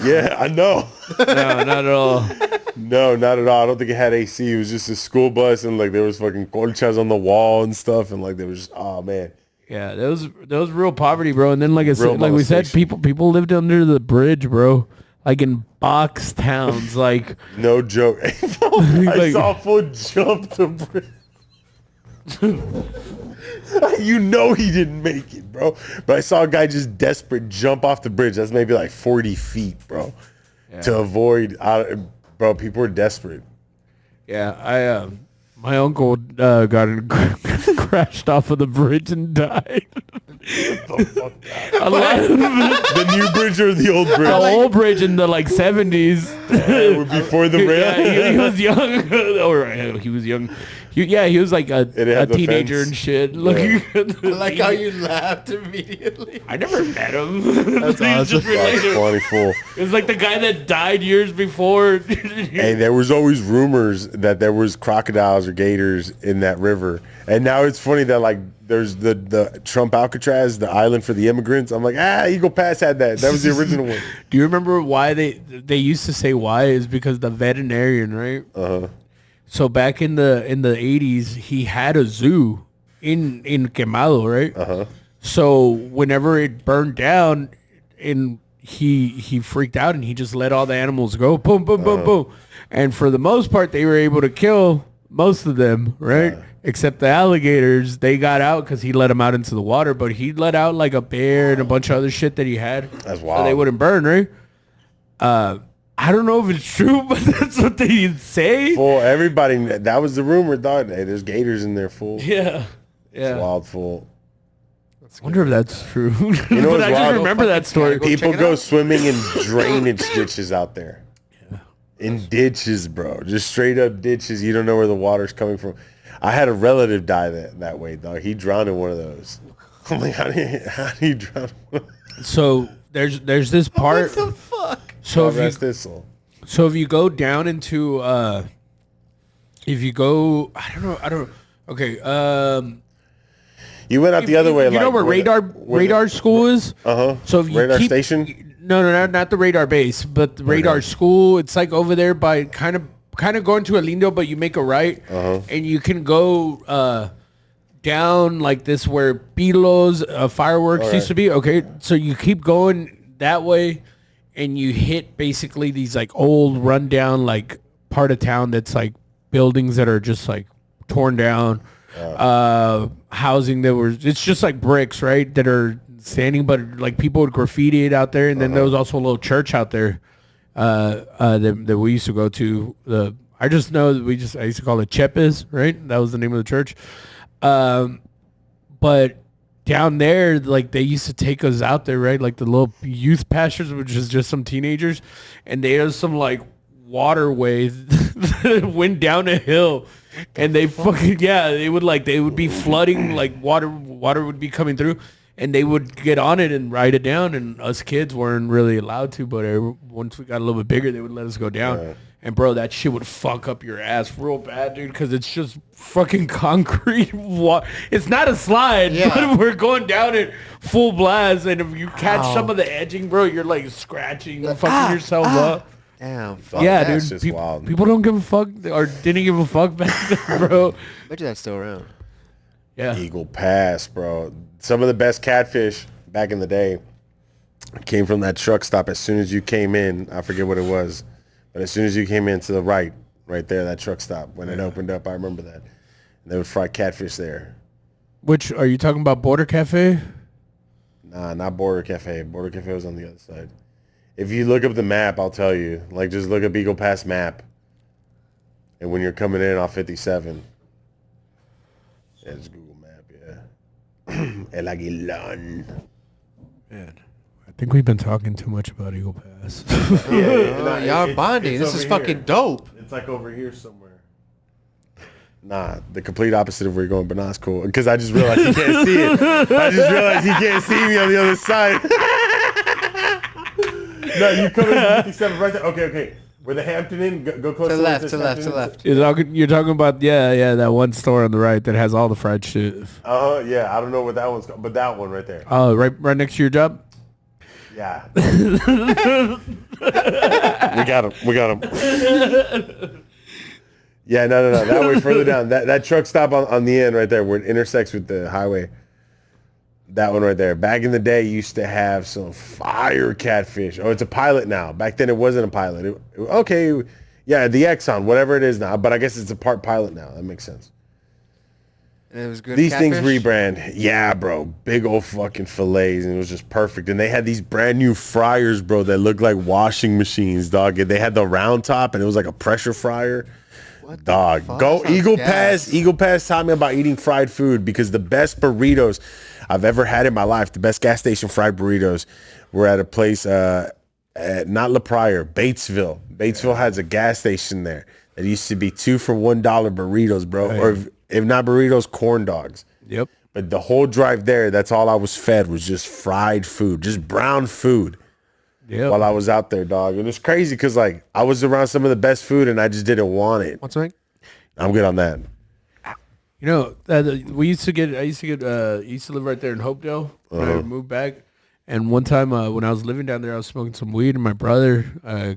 [SPEAKER 3] Yeah, I know.
[SPEAKER 2] No, not at all.
[SPEAKER 3] No, not at all. I don't think it had AC. It was just a school bus, and like there was fucking colchas on the wall and stuff, and like there was oh man.
[SPEAKER 2] Yeah, there was real poverty, bro. And then like we said, people lived under the bridge, bro. Like in box towns, like
[SPEAKER 3] no joke. I saw a fool jump the bridge. You know he didn't make it, bro. But I saw a guy just desperate jump off the bridge. That's maybe like 40 feet, bro. Yeah. To avoid, bro. People were desperate.
[SPEAKER 2] Yeah, my uncle got crashed off of the bridge and died. A lot of
[SPEAKER 3] The new bridge or the old
[SPEAKER 2] the
[SPEAKER 3] bridge?
[SPEAKER 2] old bridge in the like 70s.
[SPEAKER 3] Before the rail.
[SPEAKER 2] Yeah, he was young. Or he was young. He was like a
[SPEAKER 3] had the
[SPEAKER 2] teenager
[SPEAKER 3] fence.
[SPEAKER 2] and shit. Looking at
[SPEAKER 4] I like how you laughed immediately.
[SPEAKER 2] I never met him.
[SPEAKER 4] That's awesome.
[SPEAKER 3] That's funny, fool.
[SPEAKER 2] It was like the guy that died years before.
[SPEAKER 3] Hey, there was always rumors that there was crocodiles or gators in that river. And now it's funny that like there's the Trump Alcatraz, the island for the immigrants. I'm like, Eagle Pass had that. That was the original one.
[SPEAKER 2] Do you remember why they used to say why is because the veterinarian, right?
[SPEAKER 3] Uh-huh.
[SPEAKER 2] So back in the 80s, he had a zoo in Quemado, right?
[SPEAKER 3] Uh-huh.
[SPEAKER 2] So whenever it burned down, and he freaked out and he just let all the animals go, boom, boom, boom, boom. And for the most part, they were able to kill most of them, right? Except the alligators, they got out because he let them out into the water. But he let out like a bear and a bunch of other shit that he had.
[SPEAKER 3] That's
[SPEAKER 2] So
[SPEAKER 3] wild.
[SPEAKER 2] they wouldn't burn, right? I don't know if it's true, but that's what they say.
[SPEAKER 3] Fool, everybody, that was the rumor, dog. Hey, there's gators in there, fool.
[SPEAKER 2] Yeah.
[SPEAKER 3] It's
[SPEAKER 2] Yeah.
[SPEAKER 3] wild, fool.
[SPEAKER 2] I wonder if that's true.
[SPEAKER 3] know
[SPEAKER 2] But
[SPEAKER 3] what's
[SPEAKER 2] I just
[SPEAKER 3] wild?
[SPEAKER 2] remember that story.
[SPEAKER 3] People go swimming in drainage ditches out there. In ditches, bro. Just straight up ditches. You don't know where the water's coming from. I had a relative die that way, dog. He drowned in one of those. I'm like, how do you drown?
[SPEAKER 2] So there's this part.
[SPEAKER 4] What the fuck?
[SPEAKER 2] So if
[SPEAKER 3] Rest
[SPEAKER 2] you
[SPEAKER 3] this soul.
[SPEAKER 2] so if you go down into if you go I don't know. Okay.
[SPEAKER 3] You went out the other way.
[SPEAKER 2] You know where radar school is?
[SPEAKER 3] Uh-huh.
[SPEAKER 2] So if you
[SPEAKER 3] Radar
[SPEAKER 2] keep,
[SPEAKER 3] station?
[SPEAKER 2] No, not the radar base, but the radar school. It's like over there by kind of going to Alindo, but you make a right, and you can go down like this where Pilos fireworks used to be. Okay, so you keep going that way, and you hit basically these like old rundown like part of town that's like buildings that are just like torn down. Housing that was, it's just like bricks, right, that are standing, but like people would graffiti it out there, and then there was also a little church out there that we used to go to. I just know that I used to call it Chepes, right? That was the name of the church. But down there, like they used to take us out there, right? Like the little youth pastures, which is just some teenagers, and they had some like waterway that went down a hill. And they fucking they would be flooding, like water would be coming through, and they would get on it and ride it down, and us kids weren't really allowed to, but once we got a little bit bigger, they would let us go down. Right. And bro, that shit would fuck up your ass real bad, dude, because it's just fucking concrete. It's not a slide, but we're going down it full blast, and if you catch some of the edging, bro, you're like scratching and fucking yourself up.
[SPEAKER 4] Damn.
[SPEAKER 2] Yeah,
[SPEAKER 3] that's
[SPEAKER 2] dude.
[SPEAKER 3] just wild.
[SPEAKER 2] People don't give a fuck or didn't give a fuck back then, bro.
[SPEAKER 4] Bet you that's still around.
[SPEAKER 2] Yeah.
[SPEAKER 3] Eagle Pass, bro. Some of the best catfish back in the day came from that truck stop as soon as you came in. I forget what it was. But as soon as you came in to the right there, that truck stop, when it opened up, I remember that. And they would fry catfish there.
[SPEAKER 2] Which, are you talking about Border Cafe?
[SPEAKER 3] Nah, not Border Cafe. Border Cafe was on the other side. If you look up the map, I'll tell you. Like, just look up Eagle Pass map. And when you're coming in off 57. Yeah, just Google Map, yeah. El Aguilón.
[SPEAKER 2] Man, I think we've been talking too much about Eagle Pass.
[SPEAKER 4] Y'all are bonding. This is fucking dope.
[SPEAKER 3] It's like over here somewhere. Nah, the complete opposite of where you're going, but nah, it's cool. Because I just realized he can't see it. I just realized he can't see me on the other side. No, you come in 57 right there. Okay. Where the Hampton Inn, go close
[SPEAKER 4] To
[SPEAKER 3] to
[SPEAKER 4] left.
[SPEAKER 2] You're talking about, that one store on the right that has all the fried shit.
[SPEAKER 3] Yeah, I don't know what that one's called, but that one right there.
[SPEAKER 2] Oh, right next to your job?
[SPEAKER 3] Yeah. We got him. Yeah, no. That way further down. That truck stop on the end right there where it intersects with the highway. That one right there. Back in the day, used to have some fire catfish. Oh, it's a pilot now. Back then, it wasn't a pilot. The Exxon, whatever it is now. But I guess it's a part pilot now. That makes sense.
[SPEAKER 4] And it was good.
[SPEAKER 3] These
[SPEAKER 4] catfish?
[SPEAKER 3] things rebrand. Yeah, bro. Big old fucking fillets, and it was just perfect. And they had these brand new fryers, bro, that looked like washing machines, dog. They had the round top, and it was like a pressure fryer.
[SPEAKER 4] What
[SPEAKER 3] Dog, go Eagle Pass. Eagle Pass taught me about eating fried food because the best burritos. I've ever had in my life. The best gas station fried burritos were at a place, at not La Pryor, Batesville. Batesville has a gas station there. It used to be 2 for $1 burritos, bro.
[SPEAKER 2] Right.
[SPEAKER 3] Or if not burritos, corn dogs.
[SPEAKER 2] Yep.
[SPEAKER 3] But the whole drive there, that's all I was fed was just fried food, just brown food.
[SPEAKER 2] Yep.
[SPEAKER 3] While I was out there, dog. And it's crazy because like I was around some of the best food and I just didn't want it.
[SPEAKER 4] What's right?
[SPEAKER 3] I'm good on that.
[SPEAKER 2] You know, we used to live right there in Hopedale when I moved back. And one time when I was living down there, I was smoking some weed and my brother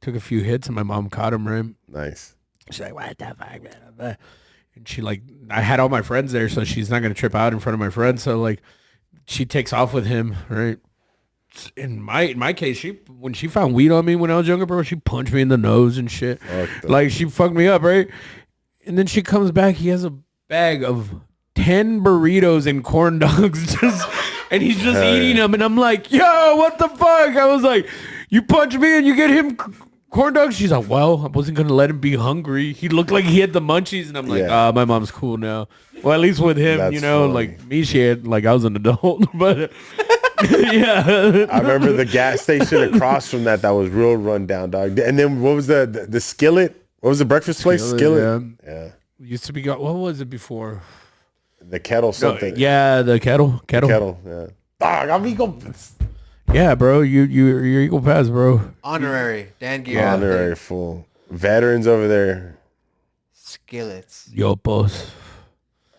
[SPEAKER 2] took a few hits and my mom caught him, right?
[SPEAKER 3] Nice.
[SPEAKER 2] She's like, what the fuck, man? And she like, I had all my friends there, so she's not going to trip out in front of my friends. So like, she takes off with him, right? In my case, when she found weed on me when I was younger, bro, she punched me in the nose and shit. Like she fucked me up, right? And then she comes back. He has a bag of 10 burritos and corn dogs, and he's just eating them. And I'm like, yo, what the fuck? I was like, you punch me and you get him corn dogs? She's like, well, I wasn't gonna let him be hungry. He looked like he had the munchies, and I'm like, my mom's cool now. Well, at least with him,
[SPEAKER 3] That's
[SPEAKER 2] funny. Like me, she had like I was an adult, but. Yeah,
[SPEAKER 3] I remember the gas station across from that was real rundown, dog. And then what was the skillet? What was the breakfast place? Skillet. Yeah.
[SPEAKER 2] Used to be. What was it before?
[SPEAKER 3] The kettle something.
[SPEAKER 2] Yeah, the kettle.
[SPEAKER 3] Kettle. Yeah. Dog, I'm Eagle.
[SPEAKER 2] Yeah, bro. You're Eagle Pass, bro.
[SPEAKER 4] Honorary. Dan Gear.
[SPEAKER 3] Honorary full. Veterans over there.
[SPEAKER 4] Skillets.
[SPEAKER 2] Yo, boss.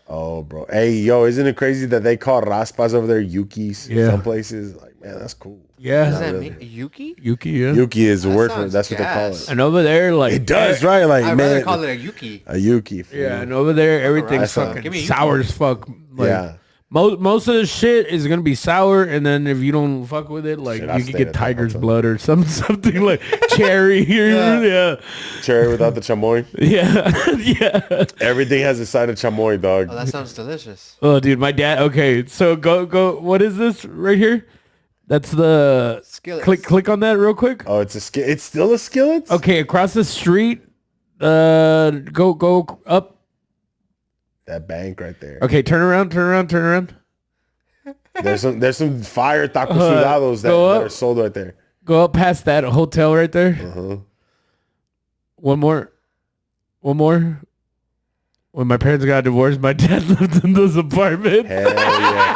[SPEAKER 3] Oh, bro. Hey, yo, isn't it crazy that they call raspas over there Yukis?
[SPEAKER 2] Yeah.
[SPEAKER 3] Some places. Like, man, that's cool.
[SPEAKER 2] Yeah.
[SPEAKER 4] What does that mean? Yuki?
[SPEAKER 2] Yuki, yeah.
[SPEAKER 3] Yuki is the word for it.
[SPEAKER 4] sounds
[SPEAKER 3] That's what they call
[SPEAKER 4] gas.
[SPEAKER 3] it.
[SPEAKER 2] And over there, like
[SPEAKER 3] It does, right? Like,
[SPEAKER 4] I'd
[SPEAKER 3] man.
[SPEAKER 4] rather call it a Yuki.
[SPEAKER 3] A Yuki. Fool.
[SPEAKER 2] Yeah, and over there, everything's
[SPEAKER 3] Rasa.
[SPEAKER 2] fucking
[SPEAKER 4] Give me
[SPEAKER 2] sour as fuck. Like,
[SPEAKER 3] Yeah.
[SPEAKER 2] Most of the shit is gonna be sour, and then if you don't fuck with it, like
[SPEAKER 3] Shit, I
[SPEAKER 2] you could
[SPEAKER 3] stayed
[SPEAKER 2] get
[SPEAKER 3] at that
[SPEAKER 2] tiger's
[SPEAKER 3] hotel.
[SPEAKER 2] blood or something like cherry. Yeah.
[SPEAKER 3] Cherry without the chamoy.
[SPEAKER 2] Yeah.
[SPEAKER 3] Everything has a side of chamoy, dog.
[SPEAKER 4] Oh, that sounds delicious.
[SPEAKER 2] Oh, dude, my dad. Okay, so go. What is this right here? That's the
[SPEAKER 4] Skillets.
[SPEAKER 2] Click on that real quick.
[SPEAKER 3] Oh, it's it's still a skillet?
[SPEAKER 2] Okay, across the street. Go up.
[SPEAKER 3] That bank right there.
[SPEAKER 2] Okay, turn around.
[SPEAKER 3] There's some fire taco sudados that are sold right there.
[SPEAKER 2] Go up past that hotel right there.
[SPEAKER 3] Uh-huh.
[SPEAKER 2] One more. When my parents got divorced, my dad lived in this apartment.
[SPEAKER 3] Hell yeah,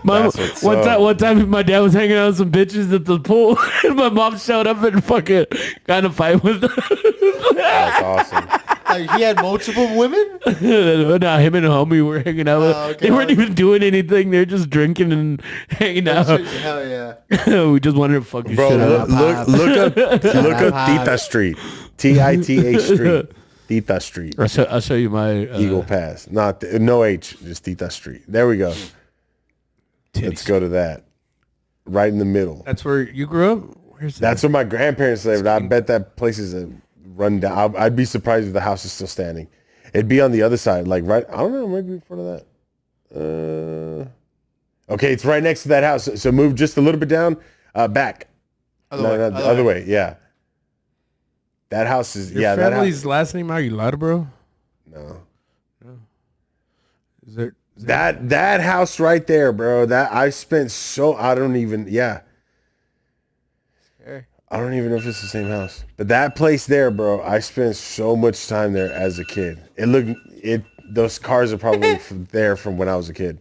[SPEAKER 3] That's what's up.
[SPEAKER 2] One time my dad was hanging out with some bitches at the pool, and my mom showed up and fucking got in a fight with them.
[SPEAKER 3] That's awesome.
[SPEAKER 4] Like he had multiple women?
[SPEAKER 2] Nah, him and homie were hanging out.
[SPEAKER 4] Okay.
[SPEAKER 2] They weren't even doing anything. They were just drinking and hanging out.
[SPEAKER 4] Hell yeah.
[SPEAKER 2] We just wanted to fucking
[SPEAKER 3] Bro,
[SPEAKER 2] shit up.
[SPEAKER 3] look up Tita Street. Tita Street. Tita Street.
[SPEAKER 2] I'll show you my
[SPEAKER 3] Eagle Pass. No H, just Tita Street. There we go. Let's go to that. Right in the middle.
[SPEAKER 2] That's where you grew up? Where's that?
[SPEAKER 3] That's where my grandparents lived. I bet that place is a run down. I'd be surprised if the house is still standing. It'd be on the other side, like right. I don't know, maybe in front of that. Okay, it's right next to that house. So move just a little bit down, back. Other way. Yeah. That house is
[SPEAKER 2] Your
[SPEAKER 3] that
[SPEAKER 2] family's
[SPEAKER 3] house.
[SPEAKER 2] last name Aguilar, bro?
[SPEAKER 3] No.
[SPEAKER 2] Is there?
[SPEAKER 3] That house right there, bro. That I spent I don't even know if it's the same house. But that place there, bro, I spent so much time there as a kid. Those cars are probably there from when I was a kid.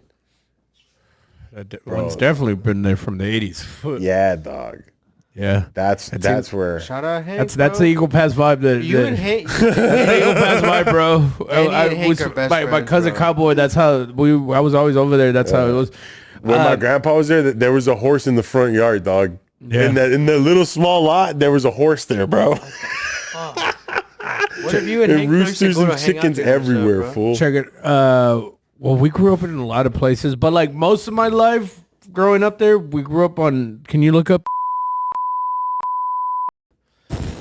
[SPEAKER 2] One's definitely been there from the 80s.
[SPEAKER 3] Yeah, dog.
[SPEAKER 2] Yeah.
[SPEAKER 3] That's where
[SPEAKER 4] Shout out Hank,
[SPEAKER 2] That's the Eagle Pass vibe.
[SPEAKER 4] You and Hank.
[SPEAKER 2] That's the Eagle Pass vibe, bro. My cousin
[SPEAKER 4] bro.
[SPEAKER 2] Cowboy. That's how I was always over there. That's how it was.
[SPEAKER 3] when my grandpa was there was a horse in the front yard, dog.
[SPEAKER 2] Yeah.
[SPEAKER 3] In the little small lot, there was a horse there, bro.
[SPEAKER 4] What have you and
[SPEAKER 3] And
[SPEAKER 4] Hank used to
[SPEAKER 3] roosters
[SPEAKER 4] go to
[SPEAKER 3] and
[SPEAKER 4] hang out
[SPEAKER 3] chickens
[SPEAKER 4] together,
[SPEAKER 3] everywhere,
[SPEAKER 4] bro?
[SPEAKER 3] fool.
[SPEAKER 2] Check it. Well, we grew up in a lot of places, but like most of my life growing up there, we grew up on. Can you look up?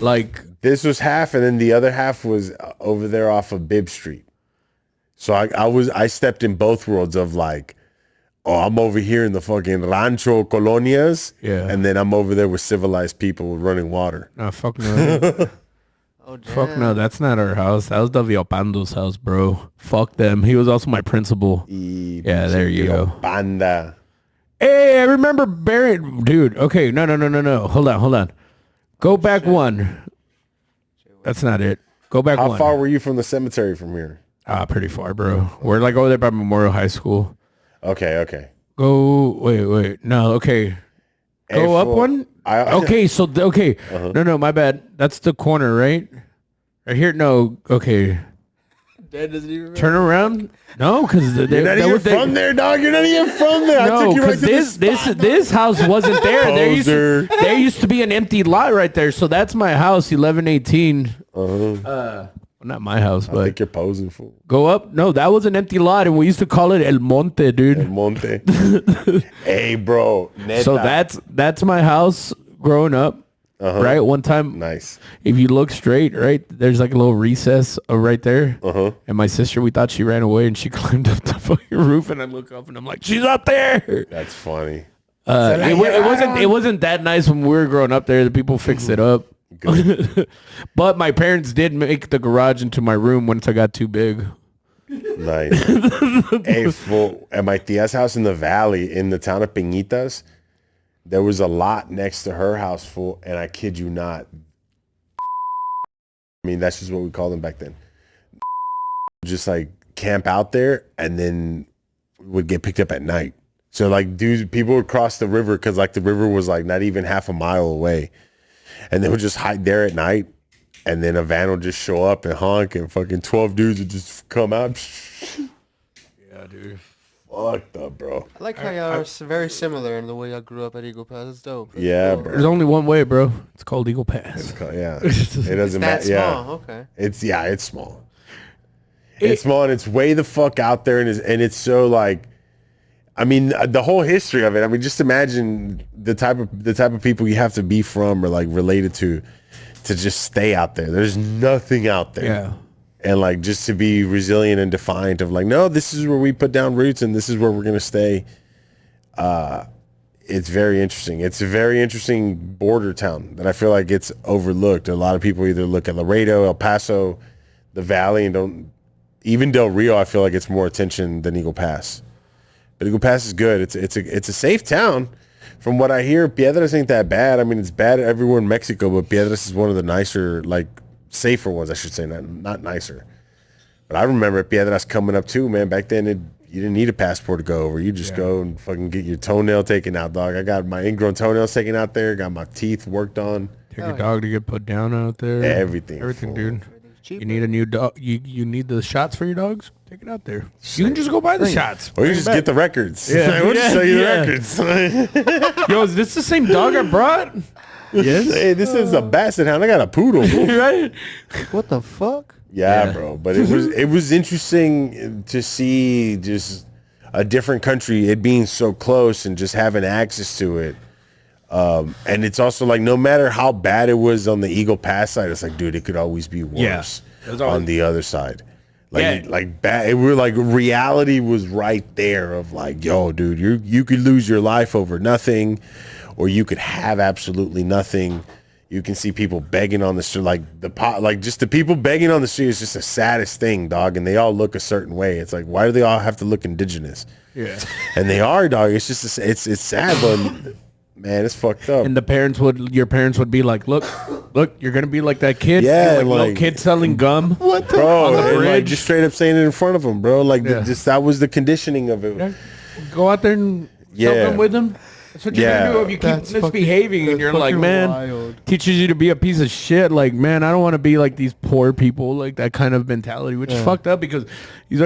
[SPEAKER 2] Like
[SPEAKER 3] This was half, and then the other half was over there off of Bibb Street. So I stepped in both worlds of like, oh, I'm over here in the fucking rancho colonias,
[SPEAKER 2] Yeah.
[SPEAKER 3] and then I'm over there with civilized people running water.
[SPEAKER 2] fuck no.
[SPEAKER 4] Oh, damn.
[SPEAKER 2] Fuck no, that's not our house. That was the Villalpando's house, bro. Fuck them. He was also my principal. Yeah, there you go.
[SPEAKER 3] Panda.
[SPEAKER 2] Hey, I remember Barry. Dude, okay. No. Hold on. Go back one. That's not it. Go back one.
[SPEAKER 3] How far were you from the cemetery from here?
[SPEAKER 2] Pretty far, bro. We're like over there by Memorial High School.
[SPEAKER 3] Okay.
[SPEAKER 2] Go, wait. No, okay. Go up one? Okay. No, my bad. That's the corner, right? Right here? No, okay.
[SPEAKER 4] Dad doesn't even remember.
[SPEAKER 2] Turn around? No, because
[SPEAKER 3] you're not even from there, dog. You're not even from there.
[SPEAKER 2] No, because this house wasn't there. There used to be an empty lot right there. So that's my house, 1118. Well, not my house, but
[SPEAKER 3] I think you're posing for.
[SPEAKER 2] Go up. No, that was an empty lot, and we used to call it El Monte, dude.
[SPEAKER 3] El Monte. Hey, bro. Neta.
[SPEAKER 2] So that's my house growing up. Right, one time.
[SPEAKER 3] Nice.
[SPEAKER 2] If you look straight, right, there's like a little recess right there. And my sister, we thought she ran away, and she climbed up the fucking roof, and I look up, and I'm like, she's up there.
[SPEAKER 3] That's funny.
[SPEAKER 2] It wasn't that nice when we were growing up there. The people fixed it up. But my parents did make the garage into my room once I got too big.
[SPEAKER 3] Nice. Hey, at my tia's house in the valley, in the town of Peñitas, there was a lot next to her house full, and I kid you not. I mean, that's just what we called them back then. Just like camp out there, and then would get picked up at night. So like, dudes, people would cross the river because like the river was like not even half a mile away, and they would just hide there at night, and then a van would just show up and honk, and fucking 12 dudes would just come out.
[SPEAKER 2] Yeah, dude.
[SPEAKER 3] Fucked up, bro.
[SPEAKER 4] I like how y'all are very similar in the way y'all grew up at Eagle Pass. It's dope.
[SPEAKER 3] Yeah,
[SPEAKER 4] cool.
[SPEAKER 3] bro.
[SPEAKER 2] There's only one way, bro. It's called Eagle Pass.
[SPEAKER 3] Yeah. It doesn't matter. Yeah.
[SPEAKER 4] Small. Okay.
[SPEAKER 3] It's small. It's small, and it's way the fuck out there, and it's so like, I mean, the whole history of it. I mean, just imagine the type of people you have to be from or like related to just stay out there. There's nothing out there.
[SPEAKER 2] Yeah.
[SPEAKER 3] And like just to be resilient and defiant of like, no, this is where we put down roots and this is where we're gonna stay. It's very interesting. It's a very interesting border town that I feel like it's overlooked. A lot of people either look at Laredo, El Paso, the Valley, and don't. Even Del Rio, I feel like it's more attention than Eagle Pass. But Eagle Pass is good. It's a safe town. From what I hear, Piedras ain't that bad. I mean, it's bad everywhere in Mexico, but Piedras is one of the nicer, like, safer ones, I should say, not nicer. But I remember Piedras coming up too, man. Back then, you didn't need a passport to go over. You just go and fucking get your toenail taken out, dog. I got my ingrown toenails taken out there. Got my teeth worked on.
[SPEAKER 2] Take your dog to get put down out there.
[SPEAKER 3] Everything,
[SPEAKER 2] dude. You need a new dog. You need the shots for your dogs? Take it out there. You can just go buy the shots.
[SPEAKER 3] Or you just get the records.
[SPEAKER 2] Yeah.
[SPEAKER 3] We'll just show you the records.
[SPEAKER 2] Yo, is this the same dog I brought? Yes.
[SPEAKER 3] Hey, this is a basset hound. I got a poodle.
[SPEAKER 2] Right?
[SPEAKER 4] What the fuck?
[SPEAKER 3] Yeah, bro. But it was interesting to see just a different country, it being so close and just having access to it. And it's also like, no matter how bad it was on the Eagle Pass side, it's like, dude, it could always be worse on the other side. Like bad. We're like, reality was right there of like, yo, dude, you could lose your life over nothing, or you could have absolutely nothing. You can see people begging on the street, just the people begging on the street is just the saddest thing, dog. And they all look a certain way. It's like, why do they all have to look indigenous? Yeah, and they are, dog. It's just it's sad, but man, it's fucked up.
[SPEAKER 2] And your parents would be like, look, you're gonna be like that kid.
[SPEAKER 3] Yeah,
[SPEAKER 2] like little kid selling gum.
[SPEAKER 3] What the bro? On the bridge. Like, just straight up saying it in front of them, bro. Like that was the conditioning of it.
[SPEAKER 2] Yeah. Go out there and sell them with them. That's what you're gonna do if you keep misbehaving and you're like, man, teaches you to be a piece of shit. Like, man, I don't want to be like these poor people, like that kind of mentality, which is fucked up because these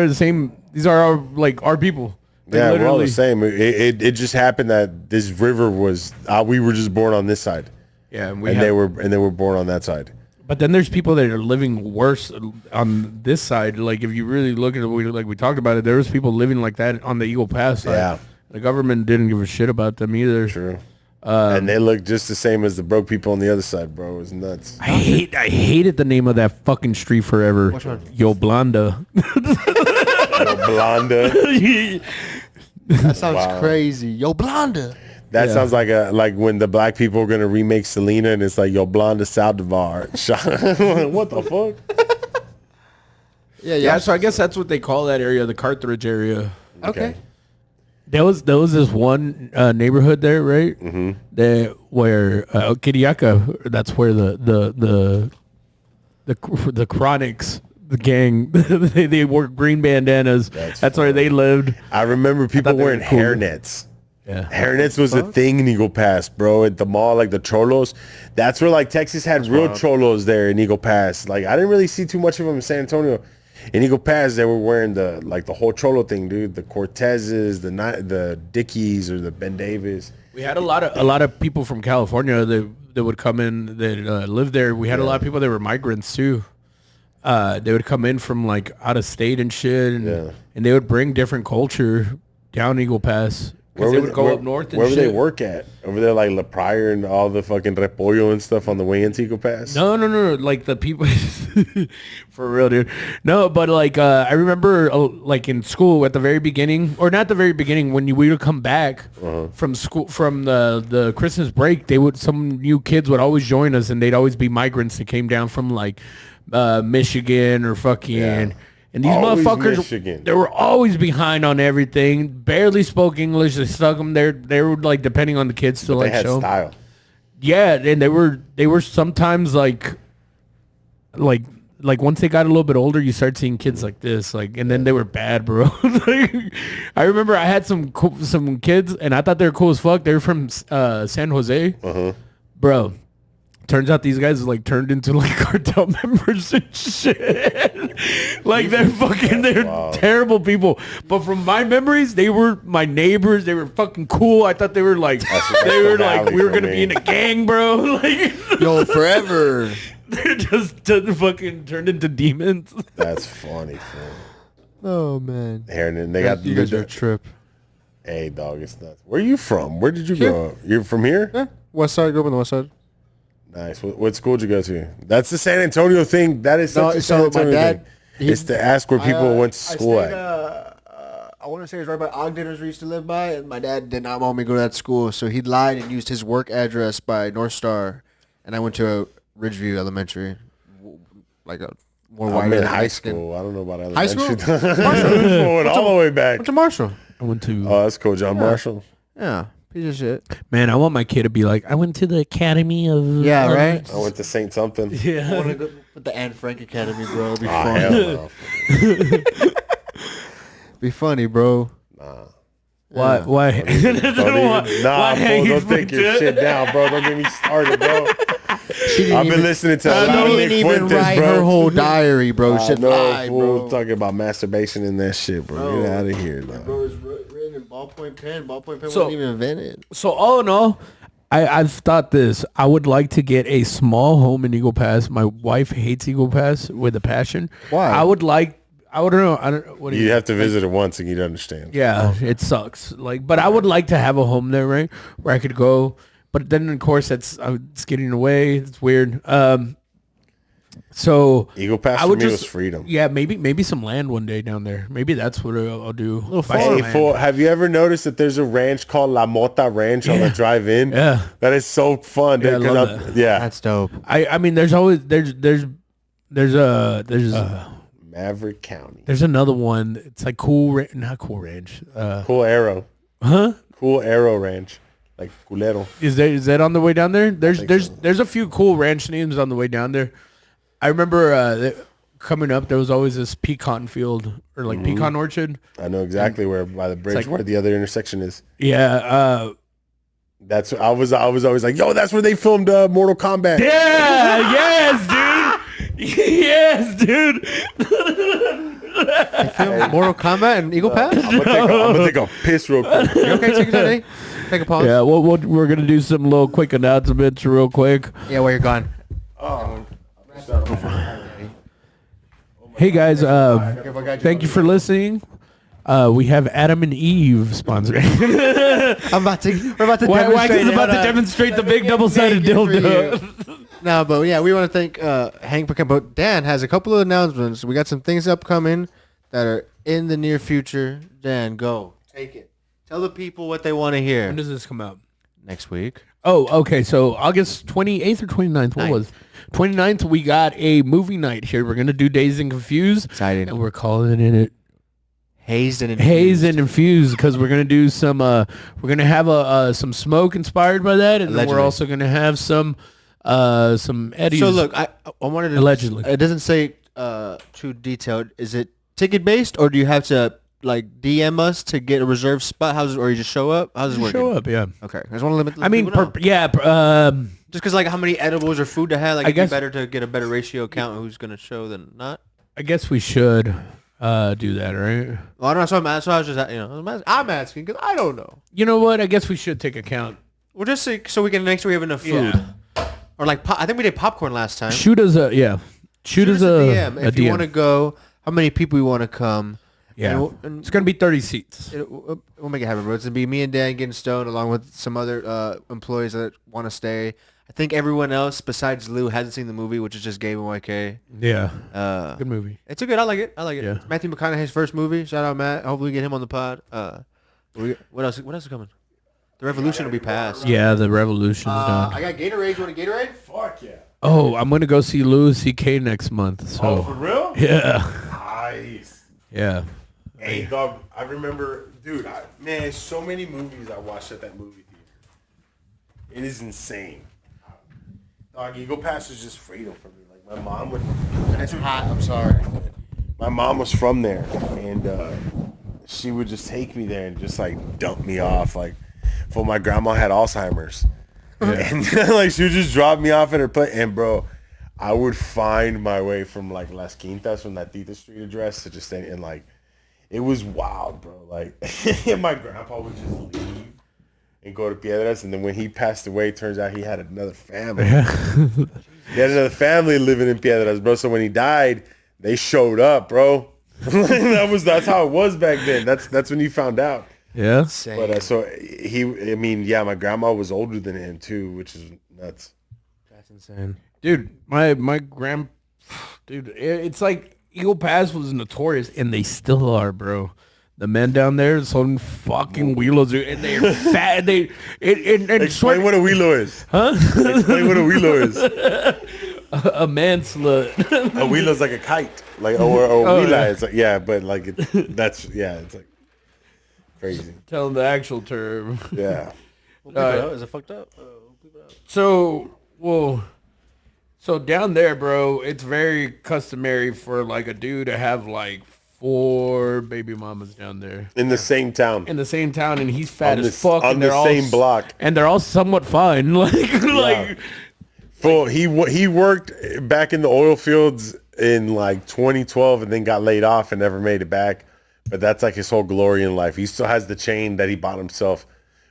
[SPEAKER 2] are our people.
[SPEAKER 3] Yeah, we're all the same. It just happened that this river was we were just born on this side. Yeah, they were born on that side.
[SPEAKER 2] But then there's people that are living worse on this side. Like if you really look at it, like we talked about it, there was people living like that on the Eagle Pass side. Yeah. The government didn't give a shit about them either.
[SPEAKER 3] True. And they look just the same as the broke people on the other side, bro. It was nuts.
[SPEAKER 2] I hated the name of that fucking street forever.
[SPEAKER 4] Which one?
[SPEAKER 2] Yo Blonda.
[SPEAKER 3] Yo Blonda.
[SPEAKER 4] That sounds crazy. Yo Blonda.
[SPEAKER 3] That sounds like when the black people are gonna remake Selena, and it's like Yo Blonde Saldivar. What the fuck?
[SPEAKER 2] Yeah. So I guess that's what they call that area, the Carthage area.
[SPEAKER 4] Okay.
[SPEAKER 2] There was this one neighborhood there, right? Mm-hmm. There where Kiriaka. That's where the Chronics, the gang, they wore green bandanas. That's where they lived.
[SPEAKER 3] I remember people wearing hairnets. Yeah. Hairnets was a thing in Eagle Pass, bro. At the mall, like the cholos. That's where like Texas had real cholos there in Eagle Pass. Like I didn't really see too much of them in San Antonio. In Eagle Pass, they were wearing the whole cholo thing, dude. The Cortezes, the Dickies, or the Ben Davis.
[SPEAKER 2] We had a lot of people from California that would come in that lived there. We had a lot of people that were migrants too. They would come in from like out of state and shit, and they would bring different culture down Eagle Pass. Because they would go up north and
[SPEAKER 3] where
[SPEAKER 2] shit.
[SPEAKER 3] Where would they work at? Over there, like La Pryor and all the fucking repollo and stuff on the way into Eagle Pass?
[SPEAKER 2] No. Like the people... For real, dude. No, but like I remember like in school at the very beginning, or not the very beginning, when we would come back from school, from the Christmas break, some new kids would always join us, and they'd always be migrants that came down from like Michigan or fucking... Yeah. And these motherfuckers,
[SPEAKER 3] Michigan.
[SPEAKER 2] They were always behind on everything. Barely spoke English. They stuck them there. They were like depending on the kids to like
[SPEAKER 3] they had
[SPEAKER 2] show.
[SPEAKER 3] Style.
[SPEAKER 2] Yeah, and they were sometimes like once they got a little bit older, you start seeing kids like this, like, and then they were bad, bro. Like, I remember I had some kids, and I thought they were cool as fuck. They were from San Jose, bro. Turns out these guys like turned into like cartel members and shit. Like they're terrible people. But from my memories, they were my neighbors. They were fucking cool. I thought they were like we were gonna be in a gang, bro. Like
[SPEAKER 4] yo, forever.
[SPEAKER 2] They're just fucking turned into demons.
[SPEAKER 3] That's funny, fool.
[SPEAKER 4] Oh man.
[SPEAKER 3] And they got
[SPEAKER 4] you guys are a trip.
[SPEAKER 3] Hey dog, it's nuts. Where are you from? Where did you grow up? You're from here?
[SPEAKER 4] Yeah. West Side, grew up on the West Side.
[SPEAKER 3] Nice. What school did you go to? That's the San Antonio thing. That is such a San Antonio thing. It's to ask where people went to school at.
[SPEAKER 4] I want to say it's right by Ogden, as we used to live by, and my dad did not want me to go to that school, so he lied and used his work address by North Star, and I went to Ridgeview Elementary, like a more
[SPEAKER 3] I'm
[SPEAKER 4] wider
[SPEAKER 3] in
[SPEAKER 4] than
[SPEAKER 3] high
[SPEAKER 4] Mexican.
[SPEAKER 3] school. I don't know about
[SPEAKER 4] High
[SPEAKER 3] elementary.
[SPEAKER 4] school?
[SPEAKER 3] Went all the way back.
[SPEAKER 4] Went to Marshall.
[SPEAKER 2] I went to.
[SPEAKER 3] Oh, that's cool, John Marshall.
[SPEAKER 4] Yeah, piece of shit.
[SPEAKER 2] Man, I want my kid to be like, I went to the Academy of.
[SPEAKER 4] Yeah, right.
[SPEAKER 3] I went to Saint something.
[SPEAKER 2] Yeah.
[SPEAKER 4] I want to go with the Anne Frank Academy, bro. It'd be
[SPEAKER 3] Oh,
[SPEAKER 4] fun.
[SPEAKER 3] hell no.
[SPEAKER 4] Be funny, bro.
[SPEAKER 2] Why? Why?
[SPEAKER 3] Don't take your shit down, bro. Don't get me started, bro. I've been listening to a lot of
[SPEAKER 4] She
[SPEAKER 3] Nick
[SPEAKER 4] didn't even
[SPEAKER 3] Fuentes,
[SPEAKER 4] write
[SPEAKER 3] bro.
[SPEAKER 4] her whole diary, bro. Shit, lie,
[SPEAKER 3] fool,
[SPEAKER 4] bro.
[SPEAKER 3] talking about masturbation and that shit, bro. Get out of here, dog.
[SPEAKER 4] Bro, it's written in ballpoint pen. Ballpoint pen
[SPEAKER 2] So-
[SPEAKER 4] wasn't even invented.
[SPEAKER 2] So all in all, I've thought this. I would like to get a small home in Eagle Pass. My wife hates Eagle Pass with a passion.
[SPEAKER 4] Why?
[SPEAKER 2] I don't know. What do
[SPEAKER 3] You have to visit it once and you'd understand.
[SPEAKER 2] Yeah, it sucks. Like, but I would like to have a home there, right, where I could go. But then, of course, it's getting away. It's weird. So
[SPEAKER 3] Eagle Pass
[SPEAKER 2] I
[SPEAKER 3] for
[SPEAKER 2] would
[SPEAKER 3] me
[SPEAKER 2] just,
[SPEAKER 3] was freedom.
[SPEAKER 2] Yeah, maybe some land one day down there. Maybe that's what I'll do.
[SPEAKER 3] Hey, fool, have you ever noticed that there's a ranch called La Mota Ranch on the drive-in?
[SPEAKER 2] Yeah.
[SPEAKER 3] That is so fun.
[SPEAKER 2] Yeah, I
[SPEAKER 3] dude,
[SPEAKER 2] love that.
[SPEAKER 3] Yeah.
[SPEAKER 4] That's dope.
[SPEAKER 2] I mean, there's
[SPEAKER 3] Maverick County.
[SPEAKER 2] There's another one. It's like not Cool Ranch.
[SPEAKER 3] Cool Arrow.
[SPEAKER 2] Huh?
[SPEAKER 3] Cool Arrow Ranch. Like Culero.
[SPEAKER 2] Is that on the way down there? There's
[SPEAKER 3] so.
[SPEAKER 2] a few cool ranch names on the way down there. I remember coming up, there was always this pecan field or like pecan orchard.
[SPEAKER 3] I know exactly where by the bridge where the other intersection is.
[SPEAKER 2] Yeah.
[SPEAKER 3] That's I was always like, yo, that's where they filmed Mortal Kombat.
[SPEAKER 2] Yeah. Yes, dude. Yes, dude.
[SPEAKER 4] Mortal Kombat and Eagle Pass?
[SPEAKER 3] I'm gonna take a piss real quick.
[SPEAKER 4] You okay, take it today? Take a pause.
[SPEAKER 2] Yeah, we're gonna do some little quick announcements real quick.
[SPEAKER 4] Yeah, where you're gone.
[SPEAKER 2] Hey guys, thank you for listening. We have Adam and Eve sponsoring.
[SPEAKER 4] We're about to
[SPEAKER 2] Wax is
[SPEAKER 4] demonstrate
[SPEAKER 2] about to
[SPEAKER 4] how
[SPEAKER 2] demonstrate the big double-sided
[SPEAKER 4] make it for
[SPEAKER 2] dildo.
[SPEAKER 4] No, but yeah, we want to thank Hank for coming. But Dan has a couple of announcements. We got some things upcoming that are in the near future. Dan, go. Take it. Tell the people what they want to hear.
[SPEAKER 2] When does this come out?
[SPEAKER 4] Next week.
[SPEAKER 2] Oh, okay. So August 28th or 29th? What was 29th? We got a movie night here. We're gonna do Dazed and Confused.
[SPEAKER 4] Exciting.
[SPEAKER 2] And we're calling it
[SPEAKER 4] Hazed and
[SPEAKER 2] Infused because we're gonna do some. We're gonna have some smoke inspired by that, and then we're
[SPEAKER 4] Allegedly.
[SPEAKER 2] also gonna have some eddies.
[SPEAKER 4] So look, I wanted to
[SPEAKER 2] Allegedly.
[SPEAKER 4] It doesn't say too detailed. Is it ticket based, or do you have to like DM us to get a reserved spot? How's it, or you just show up? How's it working?
[SPEAKER 2] show up, yeah.
[SPEAKER 4] Okay, I just want to limit.
[SPEAKER 2] I mean,
[SPEAKER 4] people know. Just because like how many edibles or food to have, like
[SPEAKER 2] I
[SPEAKER 4] it'd
[SPEAKER 2] guess-
[SPEAKER 4] be better to get a better ratio count of who's gonna show than not.
[SPEAKER 2] I guess we should do that, right?
[SPEAKER 4] Well, I don't know. So I was just I'm asking because I don't know.
[SPEAKER 2] You know what? I guess we should take account.
[SPEAKER 4] Well, just so we can make sure we have enough food. Or like I think we did popcorn last time.
[SPEAKER 2] Shoot us a Shoot us a
[SPEAKER 4] DM if you
[SPEAKER 2] DM.
[SPEAKER 4] want to go. How many people you want to come?
[SPEAKER 2] Yeah,
[SPEAKER 4] and
[SPEAKER 2] it's gonna be 30 seats.
[SPEAKER 4] we'll make it happen, bro. It's gonna be me and Dan getting stoned, along with some other employees that want to stay. I think everyone else besides Lou hasn't seen the movie, which is just Gabe and YK.
[SPEAKER 2] Yeah, good movie.
[SPEAKER 4] It's a good. I like it.
[SPEAKER 2] Yeah.
[SPEAKER 4] It's Matthew McConaughey's first movie. Shout out Matt. Hopefully we get him on the pod. What else? What else is coming? The Revolution will be passed.
[SPEAKER 2] Yeah, the Revolution's done.
[SPEAKER 4] I got Gatorade. You want a Gatorade?
[SPEAKER 3] Fuck yeah.
[SPEAKER 2] Oh, I'm gonna go see Louis C.K. next month. So
[SPEAKER 3] Oh, for real?
[SPEAKER 2] yeah,
[SPEAKER 3] Nice.
[SPEAKER 2] yeah.
[SPEAKER 3] Hey, dog, I remember, dude, man, so many movies I watched at that movie theater. It is insane. Dog, Eagle Pass was just freedom for me. Like, my mom would... It's hot, I'm sorry. My mom was from there, and she would just take me there and just, like, dump me off. Like, for my grandma had Alzheimer's. And, like, she would just drop me off at her place. And, bro, I would find my way from, like, Las Quintas, from that Tita Street address, to just stay in, like... It was wild, bro. Like, and my grandpa would just leave and go to Piedras, and then when he passed away, turns out he had another family. He had another family living in Piedras, bro. So when he died, they showed up, bro. That's how it was back then. That's when he found out.
[SPEAKER 2] Yeah.
[SPEAKER 3] But my grandma was older than him too, which is nuts.
[SPEAKER 4] That's insane.
[SPEAKER 2] Dude, it's like Eagle Pass was notorious, and they still are, bro. The men down there selling fucking wheelos, dude, and they're fat.
[SPEAKER 3] Explain what a wheelo is.
[SPEAKER 2] Huh?
[SPEAKER 3] Explain what a wheelo is.
[SPEAKER 2] A man slut.
[SPEAKER 3] A wheelo's like a kite, like or wheela.
[SPEAKER 2] Yeah.
[SPEAKER 3] It's like but like it's like crazy.
[SPEAKER 2] Tell them the actual term.
[SPEAKER 3] Yeah.
[SPEAKER 4] Is it fucked up?
[SPEAKER 2] So down there, bro, it's very customary for like a dude to have like 4 baby mamas down there
[SPEAKER 3] In the same town.
[SPEAKER 2] in the same town, and he's fat
[SPEAKER 3] On
[SPEAKER 2] as fuck,
[SPEAKER 3] on
[SPEAKER 2] and
[SPEAKER 3] the
[SPEAKER 2] they're all
[SPEAKER 3] same block.
[SPEAKER 2] and they're all somewhat fine. Like
[SPEAKER 3] Full. He worked back in the oil fields in like 2012 and then got laid off and never made it back. But that's like his whole glory in life. He still has the chain that he bought himself